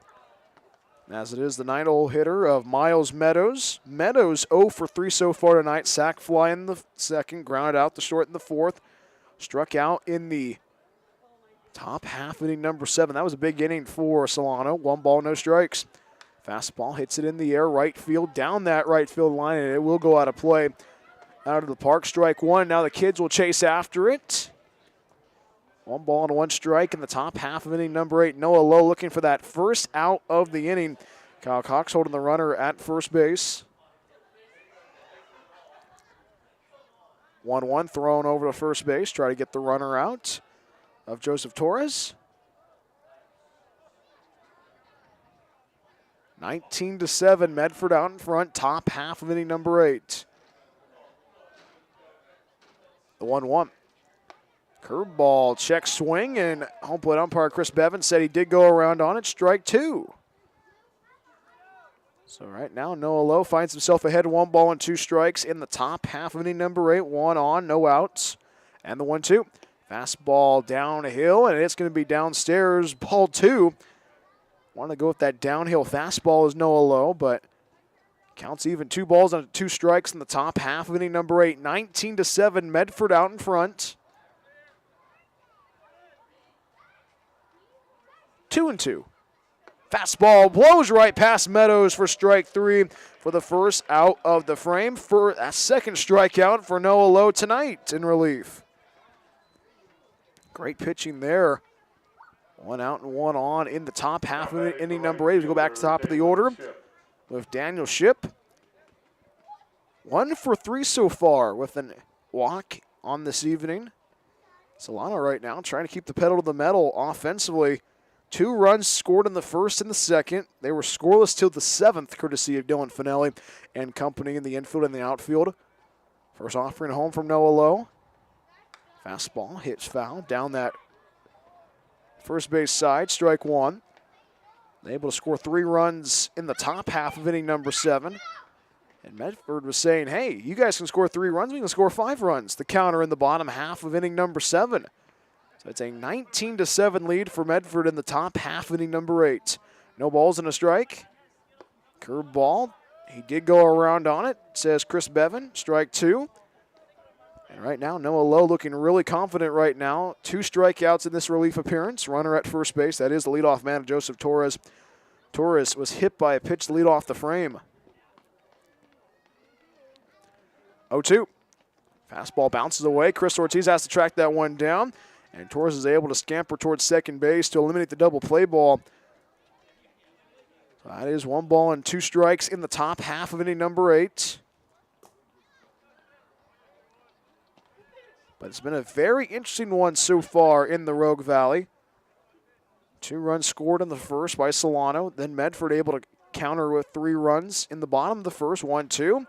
As it is the 9-hole hitter of Miles Meadows. Meadows 0 for 3 so far tonight. Sack fly in the second, grounded out the short in the fourth. Struck out in the top half inning number 7. That was a big inning for Solano. 1 ball, no strikes. Fastball hits it in the air, right field, down that right field line, and it will go out of play. Out of the park, strike 1. Now the Kids will chase after it. 1 ball and 1 strike in the top half of inning number 8. Noah Lowe looking for that first out of the inning. Kyle Cox holding the runner at first base. 1-1 thrown over to first base. Try to get the runner out of Joseph Torres. 19-7, Medford out in front, top half of inning number 8. The 1-1. Curveball, check swing, and home plate umpire Chris Bevins said he did go around on it. Strike 2. So right now, Noah Lowe finds himself ahead 1 ball and 2 strikes in the top half of inning number 8. 1 on, no outs. And the 1-2. Fastball downhill, and it's going to be downstairs. Ball 2. Want to go with that downhill fastball is Noah Lowe, but counts even. 2 balls and 2 strikes in the top half of inning number 8. 19-7, Medford out in front. 2-2. Fastball blows right past Meadows for strike 3 for the first out of the frame. For a second strikeout for Noah Lowe tonight in relief. Great pitching there. 1 out and 1 on in the top half of inning number 8. We go back to the top of the order with Daniel Ship. 1 for 3 so far with a walk on this evening. Solano right now trying to keep the pedal to the metal offensively. 2 runs scored in the first and the second. They were scoreless till the 7th, courtesy of Dylan Finelli and company in the infield and the outfield. First offering home from Noah Lowe. Fastball hits foul down that first base side, strike 1. Able to score 3 runs in the top half of inning number 7. And Medford was saying, hey, you guys can score 3 runs, we can score 5 runs. The counter in the bottom half of inning number 7. So it's a 19-7 lead for Medford in the top half of inning number 8. No balls and a strike. Curve ball. He did go around on it, says Chris Bevan. Strike 2. And right now, Noah Lowe looking really confident right now. 2 strikeouts in this relief appearance. Runner at first base. That is the leadoff man, Joseph Torres. Torres was hit by a pitch to lead off the frame. 0-2. Fastball bounces away. Chris Ortiz has to track that one down. And Torres is able to scamper towards second base to eliminate the double play ball. So that is 1 ball and 2 strikes in the top half of inning number 8. But it's been a very interesting one so far in the Rogue Valley. 2 runs scored in the first by Solano. Then Medford able to counter with 3 runs in the bottom of the first. 1-2.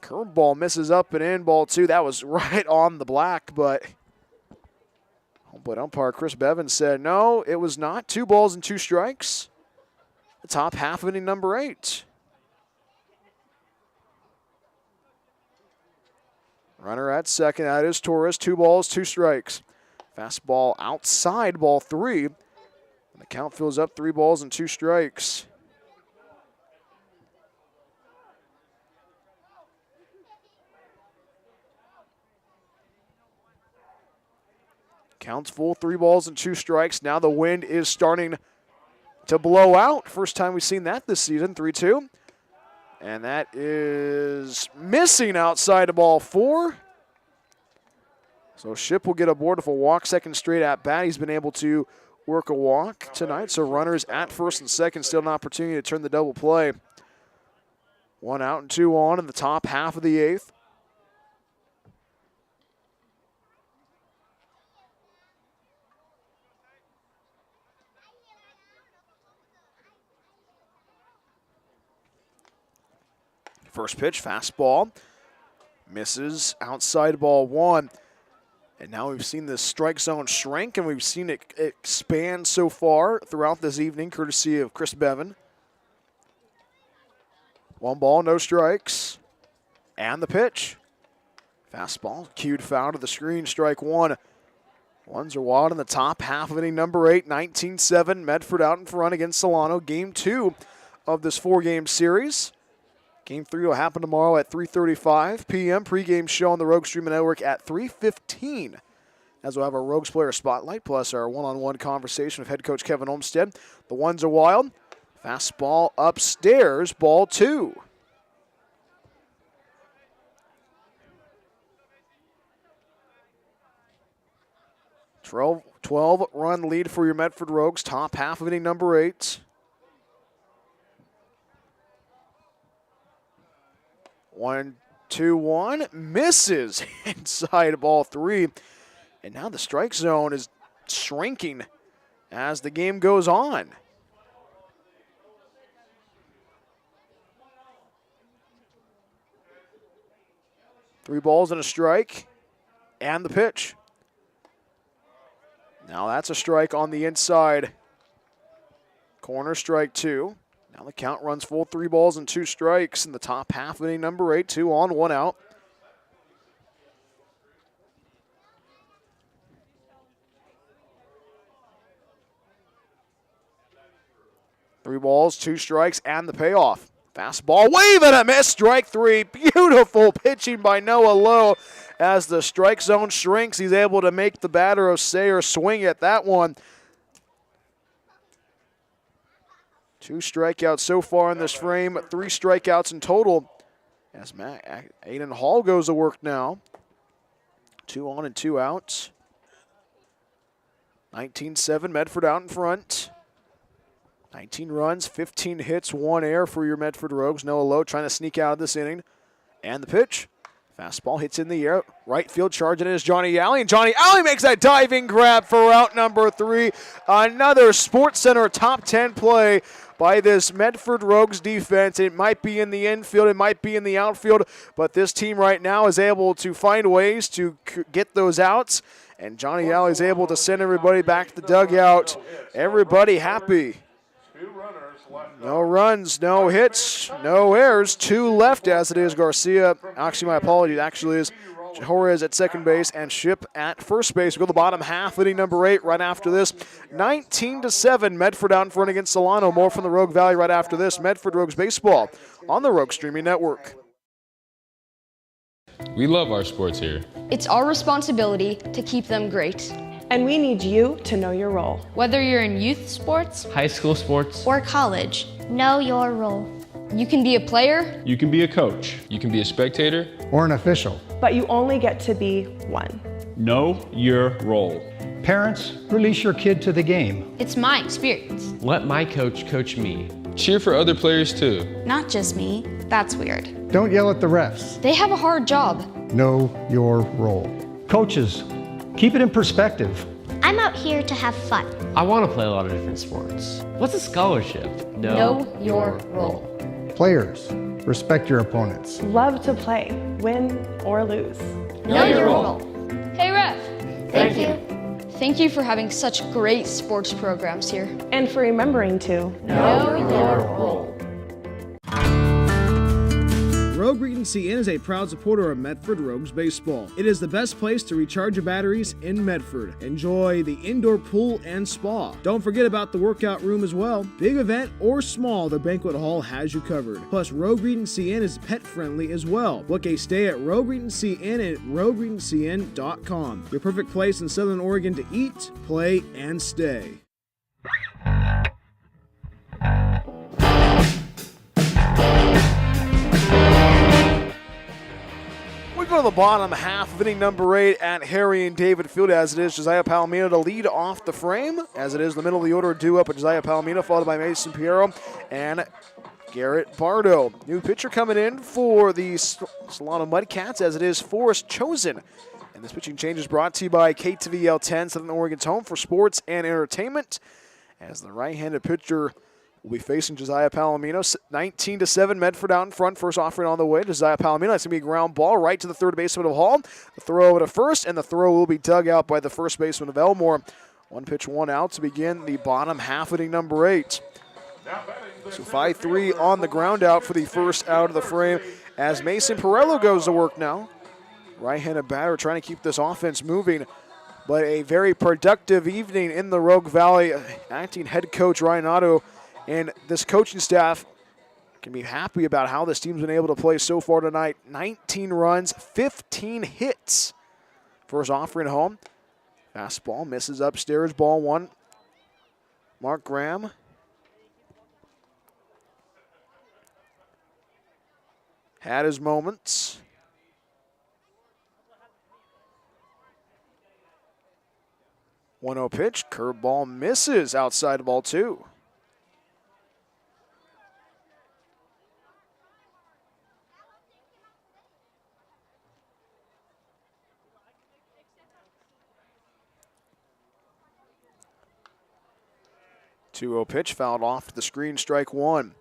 Curveball misses up and in. Ball 2. That was right on the black, but home plate umpire Chris Bevan said no, it was not. 2 balls and 2 strikes. The top half of inning number 8. Runner at second, that is Torres. 2 balls, 2 strikes. Fastball outside, ball 3. And the count fills up 3 balls and 2 strikes. Counts full, 3 balls and 2 strikes. Now the wind is starting to blow out. First time we've seen that this season, 3-2. And that is missing outside of ball 4. So Ship will get aboard with a walk, second straight at bat. He's been able to work a walk tonight. So runners at first and second, still an opportunity to turn the double play. 1 out and 2 on in the top half of the 8th. First pitch, fastball, misses outside ball 1. And now we've seen the strike zone shrink, and we've seen it expand so far throughout this evening, courtesy of Chris Bevan. 1 ball, no strikes. And the pitch. Fastball, cued foul to the screen, strike 1. Ones are wild in the top half of inning number 8, 19-7. Medford out in front against Solano. Game 2 of this 4-game series. Game 3 will happen tomorrow at 3:35 p.m. Pre-game show on the Rogue Streaming Network at 3:15. As we'll have our Rogues player spotlight, plus our one-on-one conversation with head coach Kevin Olmstead. The ones are wild. Fastball upstairs, ball 2. A 12-run lead for your Medford Rogues, top half of inning number 8. 1-2-1, misses inside ball 3. And now the strike zone is shrinking as the game goes on. Three balls and a strike, and the pitch. Now that's a strike on the inside. Corner, strike 2. Now the count runs full, 3 balls and 2 strikes in the top half of inning number 8, 2 on, 1 out. Three balls, 2 strikes, and the payoff. Fastball, wave and a miss, strike 3. Beautiful pitching by Noah Lowe. As the strike zone shrinks, he's able to make the batter of Sayer swing at that one. 2 strikeouts so far in this frame, 3 strikeouts in total. As Aiden Hall goes to work now. 2 on and 2 outs. 19-7, Medford out in front. 19 runs, 15 hits, 1 error for your Medford Rogues. Noah Lowe trying to sneak out of this inning. And the pitch. Fastball hits in the air. Right field charging in is Johnny Alley. And Johnny Alley makes that diving grab for out number 3. Another Sports Center top 10 play by this Medford Rogues defense. It might be in the infield, it might be in the outfield, but this team right now is able to find ways to get those outs. And Johnny Alley is able to send everybody back to the dugout. Everybody happy. No runs, no hits, no errors. 2 left as it is Garcia. Actually, my apologies. Actually is Jorge at second base and Ship at first base. We go to the bottom half, inning number 8 right after this. 19-7, Medford out in front against Solano. More from the Rogue Valley right after this. Medford Rogues Baseball on the Rogue Streaming Network. We love our sports here. It's our responsibility to keep them great. And we need you to know your role. Whether you're in youth sports, High school sports, or college, Know your role. You can be a player. You can be a coach. You can be a spectator. Or an official. But you only get to be one. Know your role. Parents, release your kid to the game. it's my experience. let my coach coach me. Cheer for other players too. Not just me. That's weird. Don't yell at the refs. They have a hard job. Know your role. Coaches, keep it in perspective. I'm out here to have fun. I want to play a lot of different sports. What's a scholarship? Know your role. Players, respect your opponents. Love to play, win or lose. Know your role. Hey, ref. Thank you. Thank you for having such great sports programs here. And for remembering to Know your role. Rogue Regency Inn is a proud supporter of Medford Rogues Baseball. It is the best place to recharge your batteries in Medford. Enjoy the indoor pool and spa. Don't forget about the workout room as well. Big event or small, the banquet hall has you covered. Plus, Rogue Regency Inn is pet friendly as well. Book a stay at Rogue Regency Inn at rogueregencyinn.com. Your perfect place in Southern Oregon to eat, play, and stay. We go to the bottom half of inning number 8 at Harry and David Field, as it is Josiah Palomino to lead off the frame, as it is the middle of the order due up at Josiah Palomino, followed by Mason Piero and Garrett Bardo. New pitcher coming in for the Solano Mudcats, as it is Forrest Chosen. And this pitching change is brought to you by KTVL 10, Southern Oregon's home for sports and entertainment, as the right-handed pitcher will be facing Josiah Palomino. 19-7, Medford out in front. First offering on the way. Josiah Palomino. That's going to be a ground ball right to the third baseman of Hall. The throw over to first, and the throw will be dug out by the first baseman of Elmore. 1 pitch, 1 out to begin the bottom half inning number 8. So 5-3 on the ground out for the first out of the frame as Mason Perello goes to work now. Right-handed batter trying to keep this offense moving. But a very productive evening in the Rogue Valley. Acting head coach Ryan Otto and this coaching staff can be happy about how this team's been able to play so far tonight. 19 runs, 15 hits. First offering home. Fastball misses upstairs, ball 1. Mark Graham. Had his moments. One-0 pitch, curveball misses outside ball 2. Two-0 pitch fouled off to the screen, strike 1.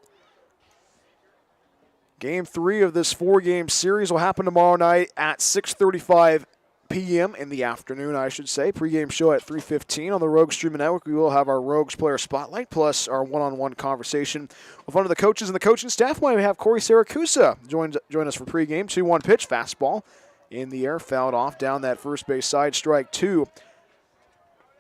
Game 3 of this 4-game series will happen tomorrow night at 6:35. p.m. in the afternoon, I should say. Pre-game show at 3:15 on the Rogues Streaming Network. We will have our Rogues Player Spotlight plus our one-on-one conversation with one of the coaches and the coaching staff. We have Corey Siracusa join us for pre-game. 2-1 pitch, fastball in the air, fouled off down that first base side, strike 2.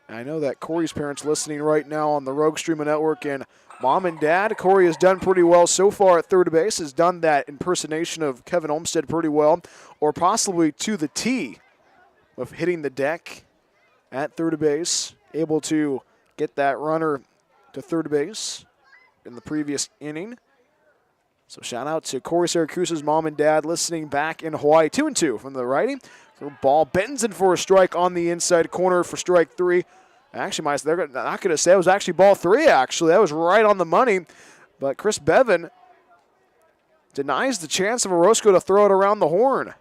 I know that Corey's parents listening right now on the Rogues Streaming Network, and Mom and Dad, Corey has done pretty well so far at third base, has done that impersonation of Kevin Olmstead pretty well, or possibly to the T of hitting the deck at third base, able to get that runner to third base in the previous inning. So shout out to Corey Siracusa's mom and dad listening back in Hawaii. 2-2 from the righty. Ball bends in for a strike on the inside corner for strike 3. Actually, they're not going to say it was actually ball 3, actually. That was right on the money. But Chris Bevan denies the chance of Orozco to throw it around the horn.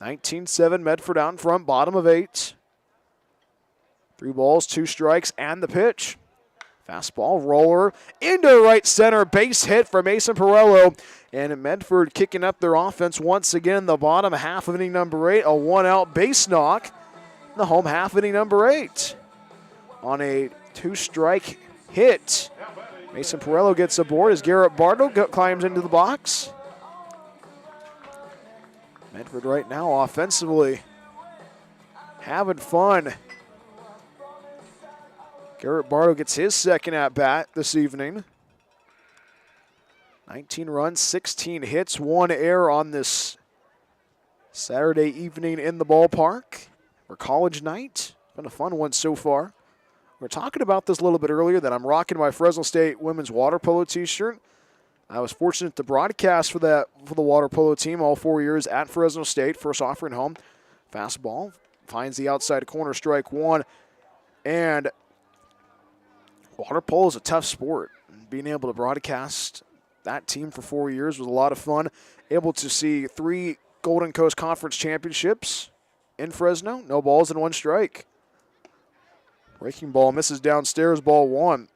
19-7, Medford out in front, bottom of 8. 3 balls, 2 strikes, and the pitch. Fastball, roller, into right center, base hit for Mason Perello. And Medford kicking up their offense once again, the bottom half of inning number 8, a 1-out base knock in the home half of inning number 8. On a 2-strike hit, Mason Perello gets aboard as Garrett Bardo climbs into the box. Medford right now offensively having fun. Garrett Bardo gets his second at-bat this evening. 19 runs, 16 hits, 1 error on this Saturday evening in the ballpark for college night. Been a fun one so far. We were talking about this a little bit earlier that I'm rocking my Fresno State women's water polo t-shirt. I was fortunate to broadcast for the water polo team all 4 years at Fresno State. First offering home. Fastball finds the outside corner, strike 1. And water polo is a tough sport. Being able to broadcast that team for 4 years was a lot of fun. Able to see 3 Golden Coast Conference championships in Fresno. No balls and 1 strike. Breaking ball misses downstairs, ball 1.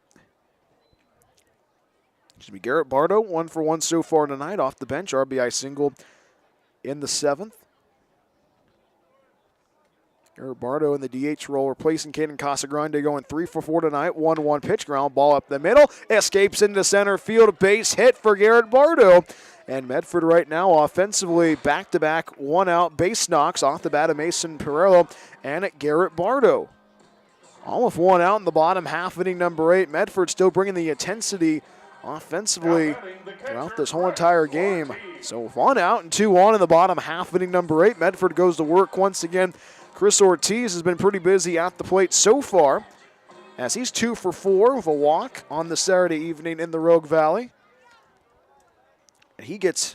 Garrett Bardo, 1 for 1 so far tonight off the bench. RBI single in the 7th. Garrett Bardo in the DH role, replacing Caden Casagrande, going 3 for 4 tonight. 1-1 pitch, ground ball up the middle, escapes into center field, base hit for Garrett Bardo. And Medford right now offensively back-to-back 1-out base knocks off the bat of Mason Perello and Garrett Bardo. All of 1 out in the bottom half inning number 8. Medford still bringing the intensity offensively throughout this whole entire game. So 1 out and 2 on in the bottom half inning number 8. Medford goes to work once again. Chris Ortiz has been pretty busy at the plate so far, as he's 2 for 4 with a walk on the Saturday evening in the Rogue Valley. And he gets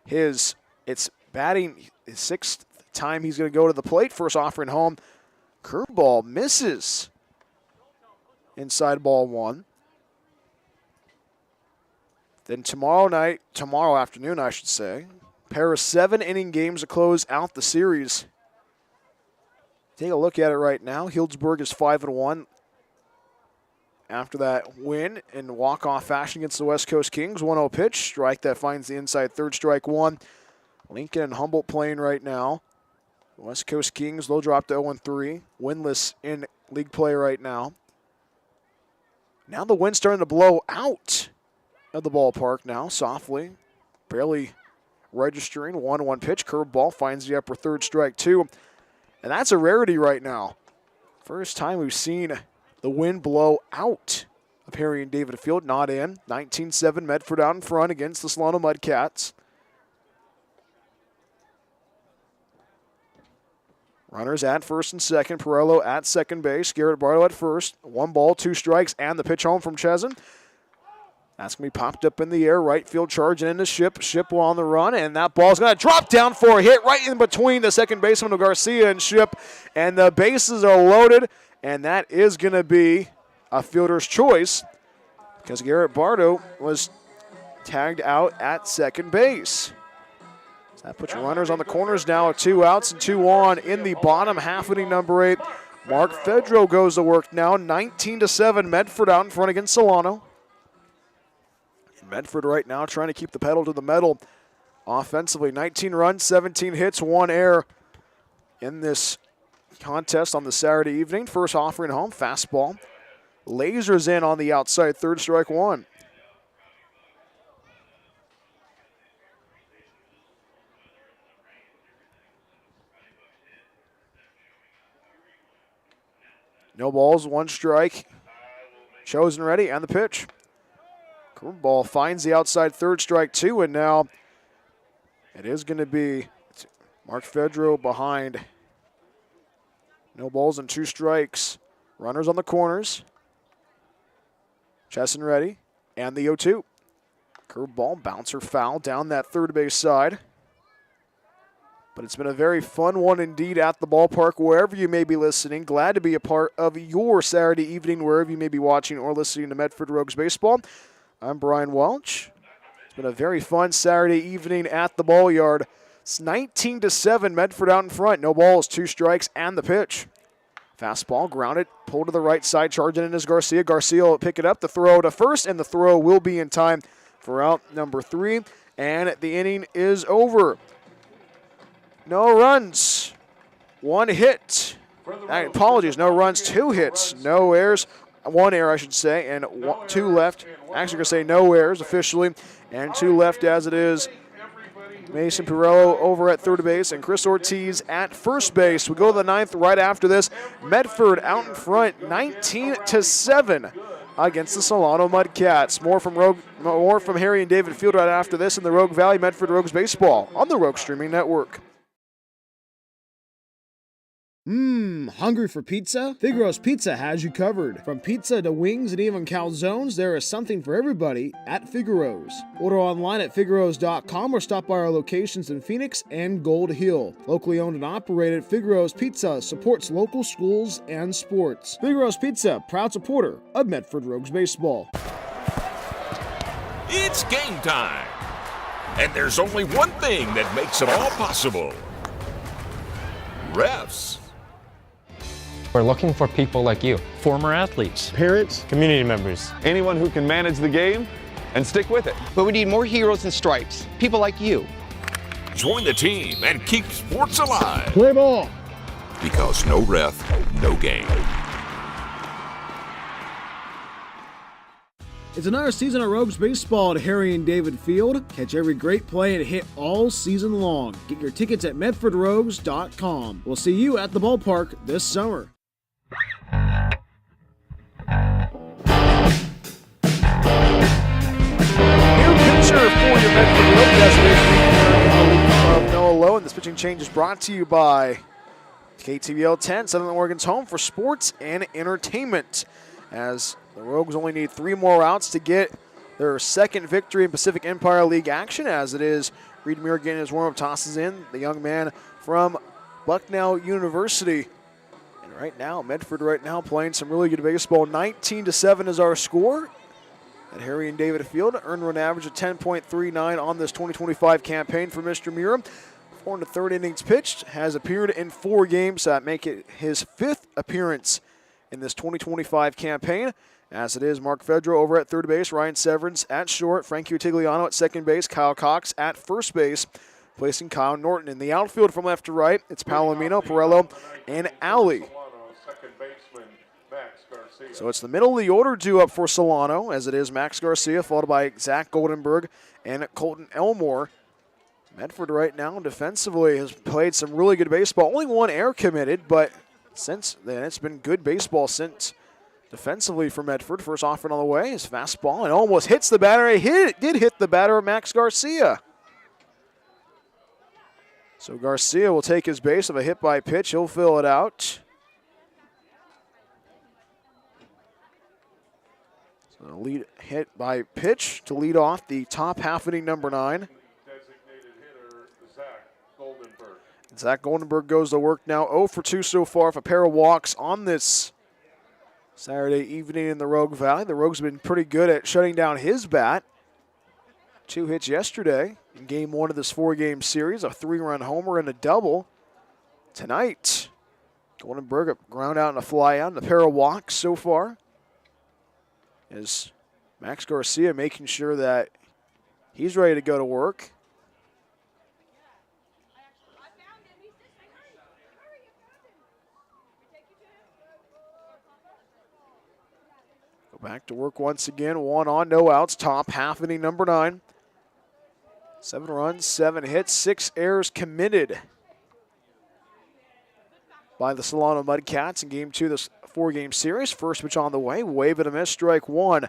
it's batting his 6th time he's going to go to the plate. First offering home, curveball misses inside ball 1. Then tomorrow afternoon, I should say, pair of 7-inning games to close out the series. Take a look at it right now. Healdsburg is 5-1 after that win in walk-off fashion against the West Coast Kings. 1-0 pitch, strike that finds the inside third, strike 1. Lincoln and Humboldt playing right now. West Coast Kings, they'll drop to 0-3. Winless in league play right now. Now the wind's starting to blow out of the ballpark now, softly. Barely registering. 1-1 pitch, curveball, finds the upper third, strike 2. And that's a rarity right now. First time we've seen the wind blow out of Harry and David Field, not in. 19-7, Medford out in front against the Solano Mudcats. Runners at first and second. Perello at second base. Garrett Bardo at first. 1 ball, 2 strikes, and the pitch home from Chesson. That's going to be popped up in the air. Right field charging into Ship. Ship will on the run, and that ball's going to drop down for a hit right in between the second baseman of Garcia and Ship. And the bases are loaded, and that is going to be a fielder's choice because Garrett Bardo was tagged out at second base. So that puts runners on the corners now, 2 outs and 2 on in the bottom half inning number 8. Mark Fedro goes to work now, 19-7, Medford out in front against Solano. Medford right now trying to keep the pedal to the metal offensively. 19 runs, 17 hits, 1 error in this contest on the Saturday evening. First offering home, fastball. Lasers in on the outside, 3rd strike 1. No balls, 1 strike. Chosen ready, and the pitch. Curveball finds the outside, 3rd strike 2, and now it is going to be Mark Fedro behind. No balls and 2 strikes. Runners on the corners. Chesson ready, and the 0-2. Curveball, bouncer foul down that third base side. But it's been a very fun one indeed at the ballpark, wherever you may be listening. Glad to be a part of your Saturday evening, wherever you may be watching or listening to Medford Rogues Baseball. I'm Brian Welch. It's been a very fun Saturday evening at the ball yard. It's 19-7, Medford out in front. No balls, 2 strikes, and the pitch. Fastball, grounded, pulled to the right side, charging in is Garcia. Garcia will pick it up, the throw to first, and the throw will be in time for out number 3. And the inning is over. No runs, 1 hit. Apologies, no runs, 2 hits, no errors. 1 error, I should say, and 2 left. Actually, going to say no errors officially, and 2 left as it is. Mason Pirello over at third base and Chris Ortiz at first base. We go to the 9th right after this. Medford out in front, 19-7 against the Solano Mudcats. More from Harry and David Field right after this in the Rogue Valley Medford Rogues Baseball on the Rogue Streaming Network. Hungry for pizza? Figaro's Pizza has you covered. From pizza to wings and even calzones, there is something for everybody at Figaro's. Order online at figaros.com or stop by our locations in Phoenix and Gold Hill. Locally owned and operated, Figaro's Pizza supports local schools and sports. Figaro's Pizza, proud supporter of Medford Rogues Baseball. It's game time. And there's only one thing that makes it all possible. Refs. We're looking for people like you. Former athletes, parents, community members. Anyone who can manage the game and stick with it. But we need more heroes in stripes, people like you. Join the team and keep sports alive. Play ball. Because no ref, no game. It's another season of Rogues Baseball at Harry and David Field. Catch every great play and hit all season long. Get your tickets at medfordrogues.com. We'll see you at the ballpark this summer. Pitcher for your Medford Rogues of Noah Lowe, and this pitching change is brought to you by KTVL 10, Southern Oregon's home for sports and entertainment. As the Rogues only need 3 more outs to get their 2nd victory in Pacific Empire League action, as it is Reed Muir getting his warm-up tosses in, the young man from Bucknell University. And right now, Medford right now playing some really good baseball. 19-7 is our score at Harry and David Field. Earned run average of 10.39 on this 2025 campaign for Mr. Muir. 4 1/3 innings pitched, has appeared in 4 games that make it his 5th appearance in this 2025 campaign. As it is, Mark Fedro over at third base, Ryan Severance at short, Frankie Utigliano at second base, Kyle Cox at first base, placing Kyle Norton. In the outfield from left to right, it's Palomino, Pirello, and Alley. So it's the middle of the order due up for Solano, as it is Max Garcia, followed by Zach Goldenberg and Colton Elmore. Medford right now defensively has played some really good baseball. Only 1 error committed, but since then it's been good baseball since defensively for Medford. First offering on the way is fastball and almost hits the batter. It did hit the batter, Max Garcia. So Garcia will take his base of a hit by pitch. He'll fill it out. So the lead hit by pitch to lead off the top half inning, number 9. Zach Goldenberg goes to work now, 0 for 2 so far, with a pair of walks on this Saturday evening in the Rogue Valley. The Rogues have been pretty good at shutting down his bat. 2 hits yesterday in game 1 of this 4-game series, a 3-run homer and a double. Tonight, Goldenberg a ground out and a fly out and a pair of walks so far. As Max Garcia making sure that He's ready to go to work. Go back to work once again. 1 on, no outs. Top half inning number 9. 7 runs, 7 hits, 6 errors committed by the Solano Mudcats in Game 2 of this 4-game series. First pitch on the way. Wave and a miss. Strike 1.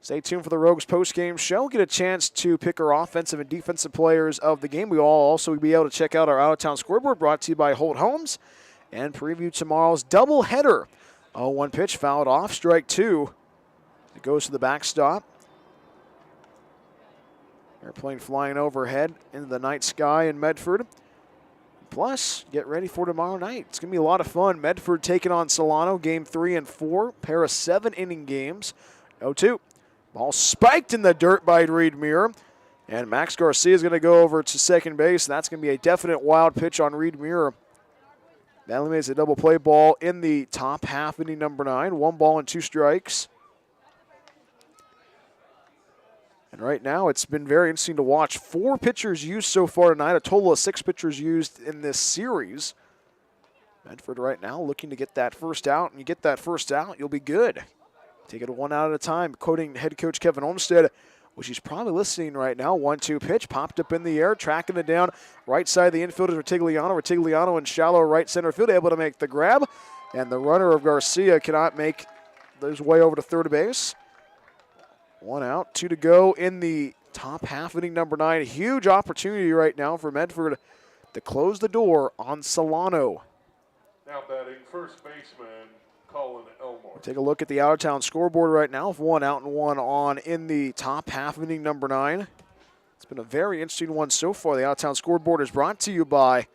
Stay tuned for the Rogues post-game show. Get a chance to pick our offensive and defensive players of the game. We will also be able to check out our out-of-town scoreboard brought to you by Holt Homes and preview tomorrow's doubleheader. 0-1 pitch, fouled off. Strike 2. It goes to the backstop. Airplane flying overhead into the night sky in Medford. Plus, get ready for tomorrow night. It's going to be a lot of fun. Medford taking on Solano, Game 3 and 4. Pair of 7-inning games. 0-2. Ball spiked in the dirt by Reed Muir. And Max Garcia is going to go over to second base. That's going to be a definite wild pitch on Reed Muir. That eliminates a double play ball in the top half inning number 9. 1 ball and 2 strikes. And right now, it's been very interesting to watch. 4 pitchers used so far tonight, a total of 6 pitchers used in this series. Medford right now looking to get that first out, and you get that first out, you'll be good. Take it 1 out at a time. Quoting head coach Kevin Olmstead, which he's probably listening right now. 1-2 pitch, popped up in the air, tracking it down. Right side of the infield is Retigliano. Retigliano in shallow right center field, able to make the grab. And the runner of Garcia cannot make his way over to third base. 1 out, 2 to go in the top half inning number 9. Huge opportunity right now for Medford to close the door on Solano. Now batting first baseman Colin Elmore. Take a look at the out-of-town scoreboard right now. 1 out and 1 on in the top half inning number 9. It's been a very interesting one so far. The out-of-town scoreboard is brought to you by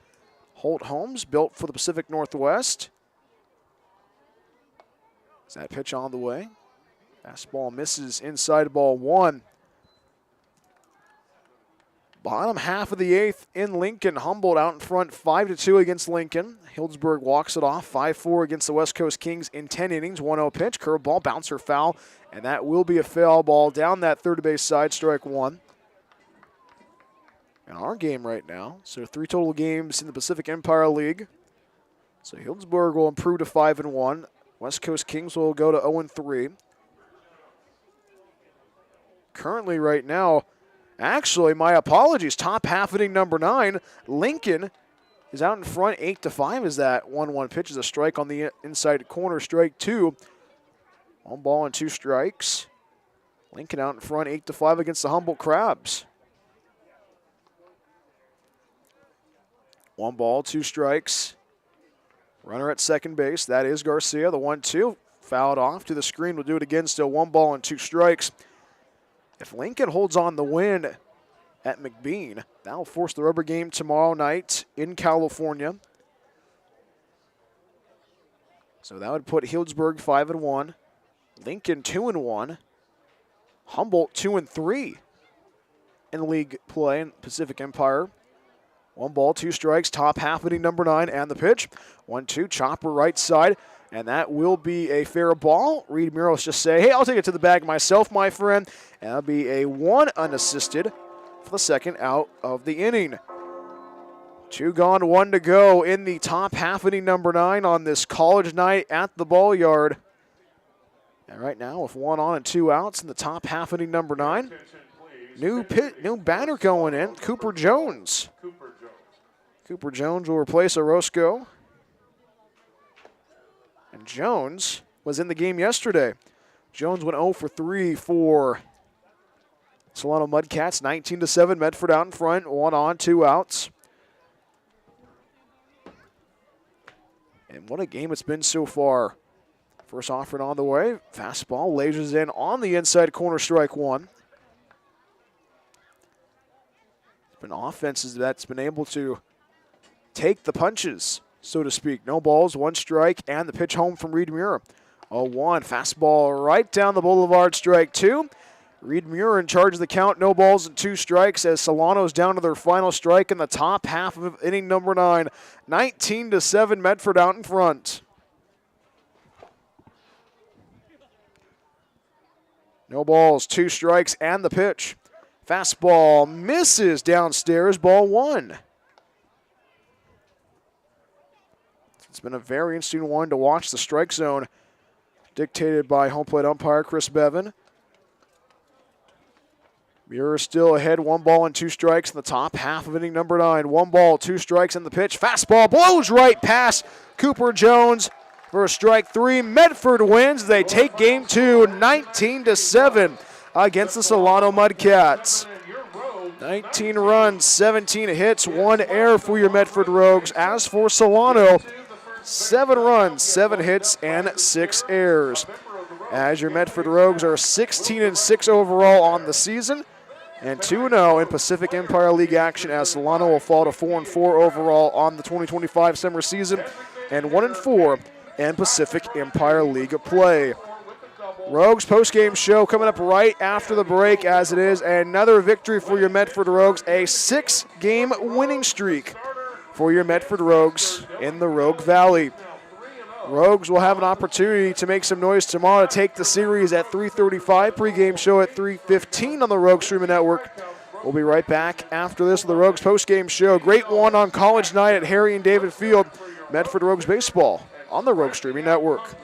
Holt Homes, built for the Pacific Northwest. Is that pitch on the way? Fastball misses inside ball 1. Bottom half of the 8th in Lincoln. Humboldt out in front 5-2 against Lincoln. Hildesburg walks it off 5-4 against the West Coast Kings in 10 innings. 1-0 pitch, curveball, bouncer foul, and that will be a foul ball down that third base side, strike 1. In our game right now, so 3 total games in the Pacific Empire League. So Hildesburg will improve to 5-1. West Coast Kings will go to 0-3. Currently right now, actually, my apologies, top half inning number 9, Lincoln is out in front 8-5 as that 1-1 pitch is a strike on the inside corner, strike 2. 1 ball and 2 strikes. Lincoln out in front 8-5 against the Humboldt Crabs. 1 ball, 2 strikes. Runner at second base, that is Garcia, the 1-2. Fouled off to the screen, we'll do it again, still 1 ball and 2 strikes. If Lincoln holds on the win at McBean, that will force the rubber game tomorrow night in California. So that would put Hildesburg 5-1, Lincoln 2-1, Humboldt 2-3 in league play in Pacific Empire. 1 ball, 2 strikes, top half inning number 9, and the pitch. 1-2, chopper right side. And that will be a fair ball. Reed Muros just say, hey, I'll take it to the bag myself, my friend. And that'll be a 1 unassisted for the second out of the inning. 2 gone, 1 to go in the top half inning number 9 on this college night at the Ball Yard. And right now with 1 on and 2 outs in the top half inning number 9. New batter going in, Cooper Jones. Cooper Jones will replace Orozco. And Jones was in the game yesterday. Jones went 0 for 3 for Solano Mudcats. 19-7, Medford out in front. 1 on, 2 outs. And what a game it's been so far. First offering on the way. Fastball lasers in on the inside corner, strike 1. It's been offenses that's been able to take the punches, so to speak. No balls, 1 strike, and the pitch home from Reed Muir. 0-1, fastball right down the boulevard, strike 2. Reed Muir in charge of the count, no balls and 2 strikes as Solano's down to their final strike in the top half of inning number 9. 19-7, Medford out in front. No balls, 2 strikes, and the pitch. Fastball misses downstairs, ball 1. It's been a very interesting one to watch. The strike zone dictated by home plate umpire Chris Bevan. Muir still ahead, 1 ball and 2 strikes in the top half of inning number 9. 1 ball, 2 strikes, and the pitch. Fastball blows right past Cooper Jones for a strike 3. Medford wins. They take game 2, 19-7 against the Solano Mudcats. 19 runs, 17 hits, 1 error for your Medford Rogues. As for Solano, 7 runs, 7 hits, and 6 errors. As your Medford Rogues are 16-6 overall on the season, and 2-0 in Pacific Empire League action, as Solano will fall to 4-4 overall on the 2025 summer season, and 1-4 in Pacific Empire League play. Rogues post-game show coming up right after the break, as it is another victory for your Medford Rogues, a 6-game winning streak for your Medford Rogues in the Rogue Valley. Rogues will have an opportunity to make some noise tomorrow to take the series at 3:35. Pre-game show at 3:15 on the Rogue Streaming Network. We'll be right back after this with the Rogues post-game show. Great one on college night at Harry and David Field. Medford Rogues baseball on the Rogue Streaming Network.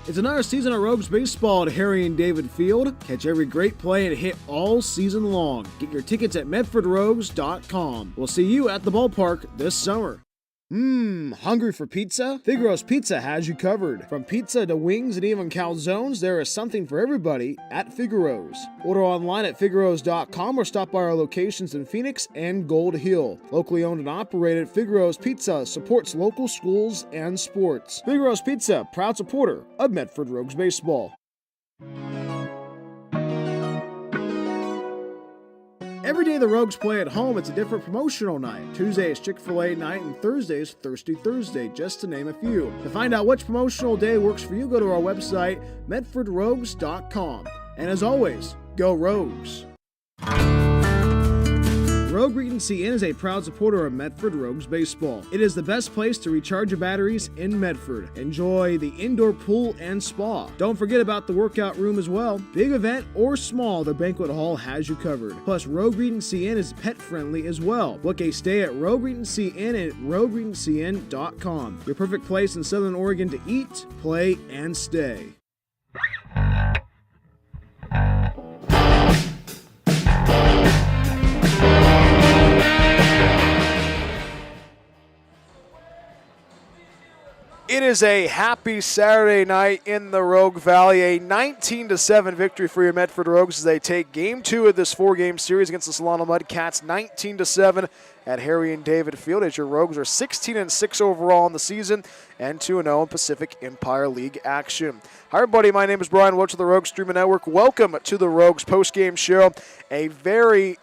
It's another season of Rogues baseball at Harry and David Field. Catch every great play and hit all season long. Get your tickets at medfordrogues.com. We'll see you at the ballpark this summer. Hungry for pizza? Figaro's Pizza has you covered. From pizza to wings and even calzones, there is something for everybody at Figaro's. Order online at figaros.com or stop by our locations in Phoenix and Gold Hill. Locally owned and operated, Figaro's Pizza supports local schools and sports. Figaro's Pizza, proud supporter of Medford Rogues baseball. Every day the Rogues play at home, it's a different promotional night. Tuesday is Chick-fil-A night and Thursday is Thirsty Thursday, just to name a few. To find out which promotional day works for you, go to our website, medfordrogues.com. And as always, go Rogues! Rogue Regency Inn is a proud supporter of Medford Rogues baseball. It is the best place to recharge your batteries in Medford. Enjoy the indoor pool and spa. Don't forget about the workout room as well. Big event or small, the banquet hall has you covered. Plus, Rogue Regency Inn is pet friendly as well. Book a stay at Rogue Regency Inn at rogueregencyn.com. Your perfect place in Southern Oregon to eat, play, and stay. It is a happy Saturday night in the Rogue Valley. A 19-7 victory for your Medford Rogues as they take Game 2 of this 4-game series against the Solano Mudcats. 19-7 at Harry and David Field, as your Rogues are 16-6 overall in the season and 2-0 in Pacific Empire League action. Hi, everybody. My name is Brian Welch of the Rogue Streaming Network. Welcome to the Rogues post-game show. A very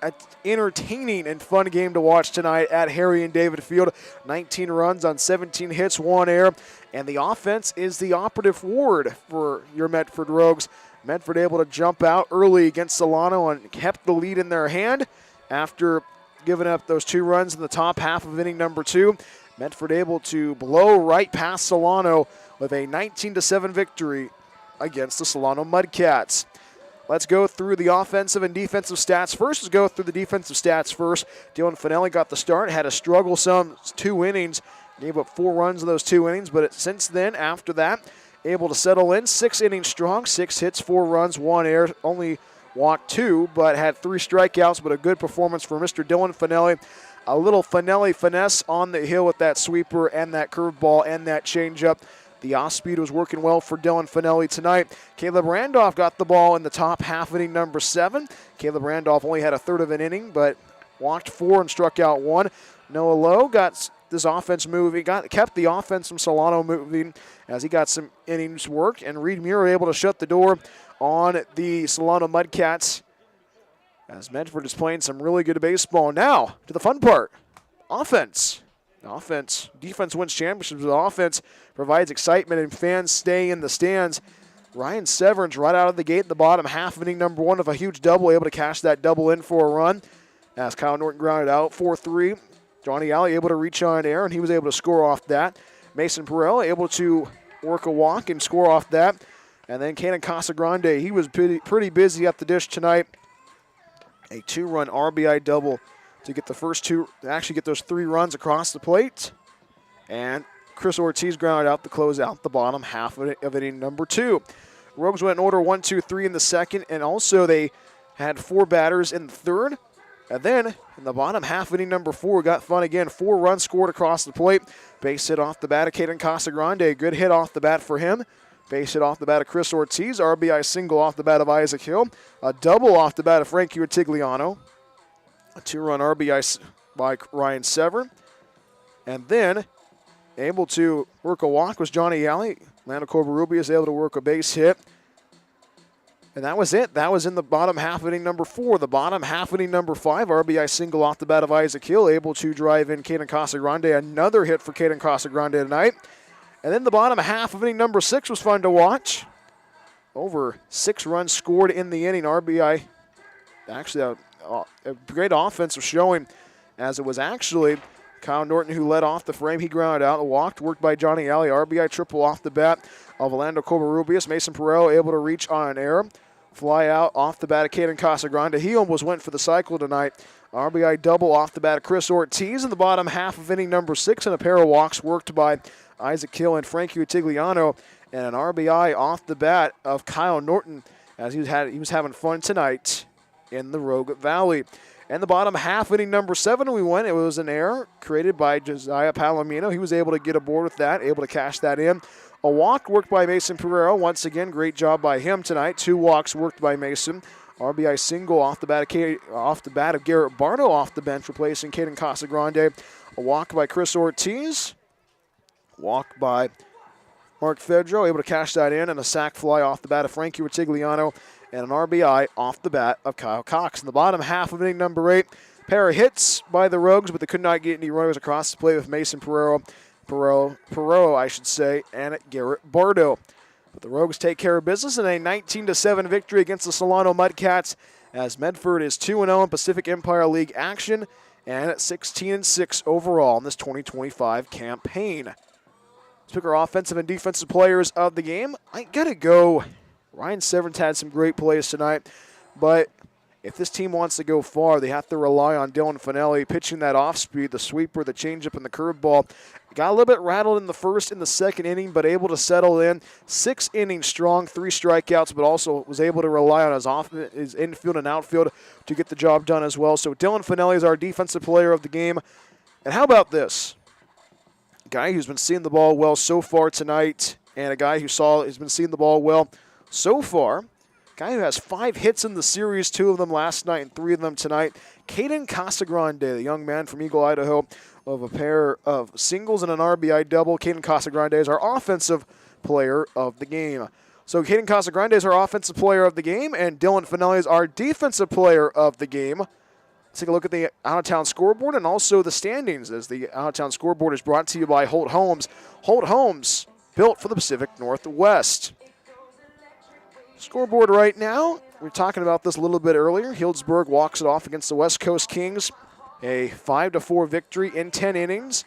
entertaining and fun game to watch tonight at Harry and David Field. 19 runs on 17 hits, 1 error, and the offense is the operative word for your Medford Rogues. Medford able to jump out early against Solano and kept the lead in their hand after giving up those 2 runs in the top half of inning number 2. Medford able to blow right past Solano with a 19-7 victory against the Solano Mudcats. Let's go through the offensive and defensive stats first. Let's go through the defensive stats first. Dylan Finelli got the start, had a struggle-some 2 innings, gave up 4 runs in those 2 innings, but since then, after that, able to settle in. 6 innings strong, 6 hits, 4 runs, 1 error, only walked 2, but had 3 strikeouts, but a good performance for Mr. Dylan Finelli. A little Finelli finesse on the hill with that sweeper and that curveball and that changeup. The off-speed was working well for Dylan Finelli tonight. Caleb Randolph got the ball in the top half of inning number 7. Caleb Randolph only had a third of an inning, but walked 4 and struck out 1. Noah Lowe got this offense moving, kept the offense from Solano moving as he got some innings work, and Reed Muir able to shut the door on the Solano Mudcats as Medford is playing some really good baseball. Now to the fun part, offense. Defense wins championships, but offense provides excitement and fans stay in the stands. Ryan Severance right out of the gate at the bottom half of inning number 1 of a huge double, able to cash that double in for a run as Kyle Norton grounded out 4-3. Johnny Alley able to reach on air, and he was able to score off that. Mason Perrell able to work a walk and score off that. And then Caden Casagrande, he was pretty busy at the dish tonight. A 2-run RBI double to get the first two, actually get those 3 runs across the plate. And Chris Ortiz grounded out to close out the bottom half of inning number 2. Rogues went in order 1, 2, 3 in the second, and also they had 4 batters in the third. And then in the bottom half of inning number 4, got fun again. 4 runs scored across the plate. Base hit off the bat of Caden Casagrande. Good hit off the bat for him. Base hit off the bat of Chris Ortiz. RBI single off the bat of Isaac Hill. A double off the bat of Frankie Ortigliano. A 2-run RBI by Ryan Severn. And then able to work a walk was Johnny Alley. Lando Covarrubias able to work a base hit. And that was it. That was in the bottom half of inning number 4. The bottom half of inning number 5, RBI single off the bat of Isaac Hill, able to drive in Caden Casagrande. Another hit for Caden Casagrande tonight. And then the bottom half of inning number 6 was fun to watch. Over 6 runs scored in the inning. RBI, actually a great offensive showing, as it was actually Kyle Norton who led off the frame. He grounded out, walked, worked by Johnny Alley. RBI triple off the bat of Orlando Covarrubias. Mason Pereira able to reach on an error. Fly out off the bat of Caden Casagrande. He almost went for the cycle tonight. RBI double off the bat of Chris Ortiz in the bottom half of inning number 6, and a pair of walks worked by Isaac Hill and Frankie Ortigliano, and an RBI off the bat of Kyle Norton, as he was having fun tonight in the Rogue Valley. And the bottom half inning number 7 we went. It was an error created by Josiah Palomino. He was able to get aboard with that, able to cash that in. A walk worked by Mason Pereira. Once again, great job by him tonight. 2 walks worked by Mason. RBI single off the bat of Garrett Barno off the bench, replacing Caden Casagrande. A walk by Chris Ortiz. Walk by Mark Fedro, able to cash that in, and a sac fly off the bat of Frankie Ortigliano, and an RBI off the bat of Kyle Cox. In the bottom half of inning number 8, pair of hits by the Rogues, but they could not get any runners across the plate with Mason Pereira, I should say, and Garrett Bardo. But the Rogues take care of business in a 19-7 victory against the Solano Mudcats, as Medford is 2-0 in Pacific Empire League action, and at 16-6 overall in this 2025 campaign. Let's pick our offensive and defensive players of the game. I gotta go. Ryan Severn's had some great plays tonight, but if this team wants to go far, they have to rely on Dylan Finelli pitching that off-speed, the sweeper, the changeup, and the curveball. Got a little bit rattled in the first and the second inning, but able to settle in. 6 innings strong, 3 strikeouts, but also was able to rely on his infield and outfield to get the job done as well. So Dylan Finelli is our defensive player of the game. And how about this? A guy who's been seeing the ball well so far tonight, and a guy who's been seeing the ball well so far. Guy who has 5 hits in the series, 2 of them last night and 3 of them tonight. Caden Casagrande, the young man from Eagle, Idaho, of a pair of singles and an RBI double. Caden Casagrande is our offensive player of the game. So Caden Casagrande is our offensive player of the game, and Dylan Finelli is our defensive player of the game. Let's take a look at the out-of-town scoreboard and also the standings, as the out-of-town scoreboard is brought to you by Holt Homes. Holt Homes, built for the Pacific Northwest. Scoreboard right now, we were talking about this a little bit earlier. Healdsburg walks it off against the West Coast Kings. A 5-4 victory in 10 innings.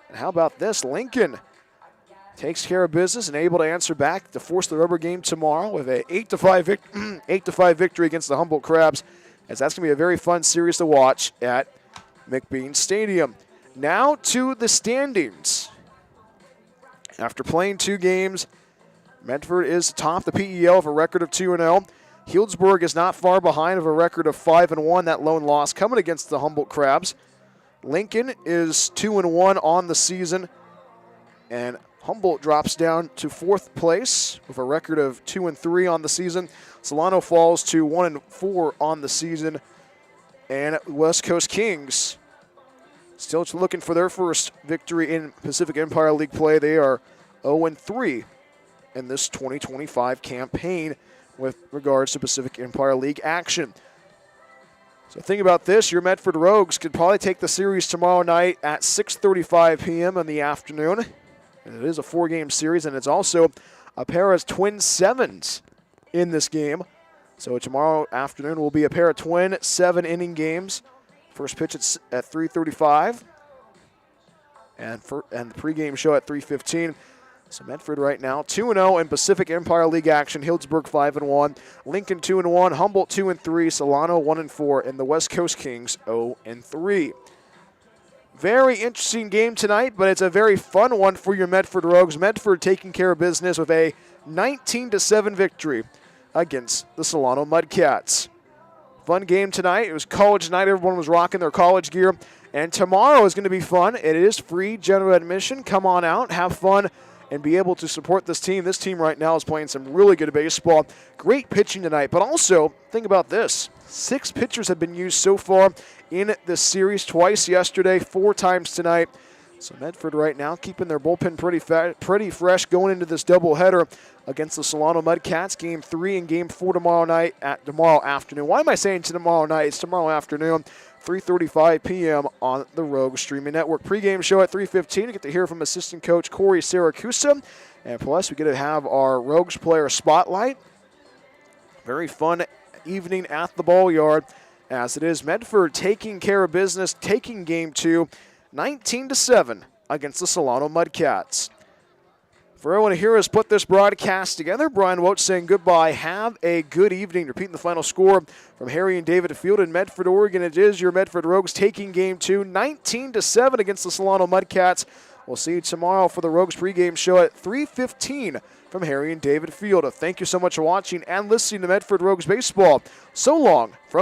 And how about this? Lincoln takes care of business and able to answer back to force the rubber game tomorrow with a 8-5 victory against the Humboldt Crabs, as that's going to be a very fun series to watch at McBean Stadium. Now to the standings. After playing 2 games, Medford is atop the PEL of a record of 2-0. Healdsburg is not far behind of a record of 5-1, that lone loss coming against the Humboldt Crabs. Lincoln is 2-1 on the season, and Humboldt drops down to 4th place with a record of 2-3 on the season. Solano falls to 1-4 on the season, and West Coast Kings still looking for their first victory in Pacific Empire League play. They are 0-3 in this 2025 campaign with regards to Pacific Empire League action. So think about this. Your Medford Rogues could probably take the series tomorrow night at 6:35 p.m. in the afternoon. And it is a 4-game series, and it's also a pair of twin 7s in this game. So tomorrow afternoon will be a pair of twin 7-inning games. First pitch at 3:35, and the pregame show at 3:15. So Medford right now 2-0 in Pacific Empire League action. Healdsburg 5-1, Lincoln 2-1, Humboldt 2-3, Solano 1-4, and the West Coast Kings 0-3. Very interesting game tonight, but it's a very fun one for your Medford Rogues. Medford taking care of business with a 19-7 victory against the Solano Mudcats. Fun game tonight. It was college night. Everyone was rocking their college gear. And tomorrow is going to be fun. It is free general admission. Come on out, have fun, and be able to support this team. This team right now is playing some really good baseball. Great pitching tonight. But also, think about this. 6 pitchers have been used so far in this series. Twice yesterday, 4 times tonight. So Medford right now keeping their bullpen pretty fresh going into this doubleheader against the Solano Mudcats. Game 3 and Game 4 tomorrow afternoon. Why am I saying tomorrow night? It's tomorrow afternoon, 3:35 p.m. on the Rogue Streaming Network. Pre-game show at 3:15. You get to hear from assistant coach Corey Saracusa. And plus, we get to have our Rogues player spotlight. Very fun evening at the Ball Yard, as it is Medford taking care of business, taking Game 2, 19-7 against the Solano Mudcats. For everyone here has put this broadcast together, Brian Woach saying goodbye. Have a good evening. Repeating the final score from Harry and David Field in Medford, Oregon. It is your Medford Rogues taking Game 2, 19-7 against the Solano Mudcats. We'll see you tomorrow for the Rogues pregame show at 3:15 from Harry and David Field. Thank you so much for watching and listening to Medford Rogues Baseball. So long from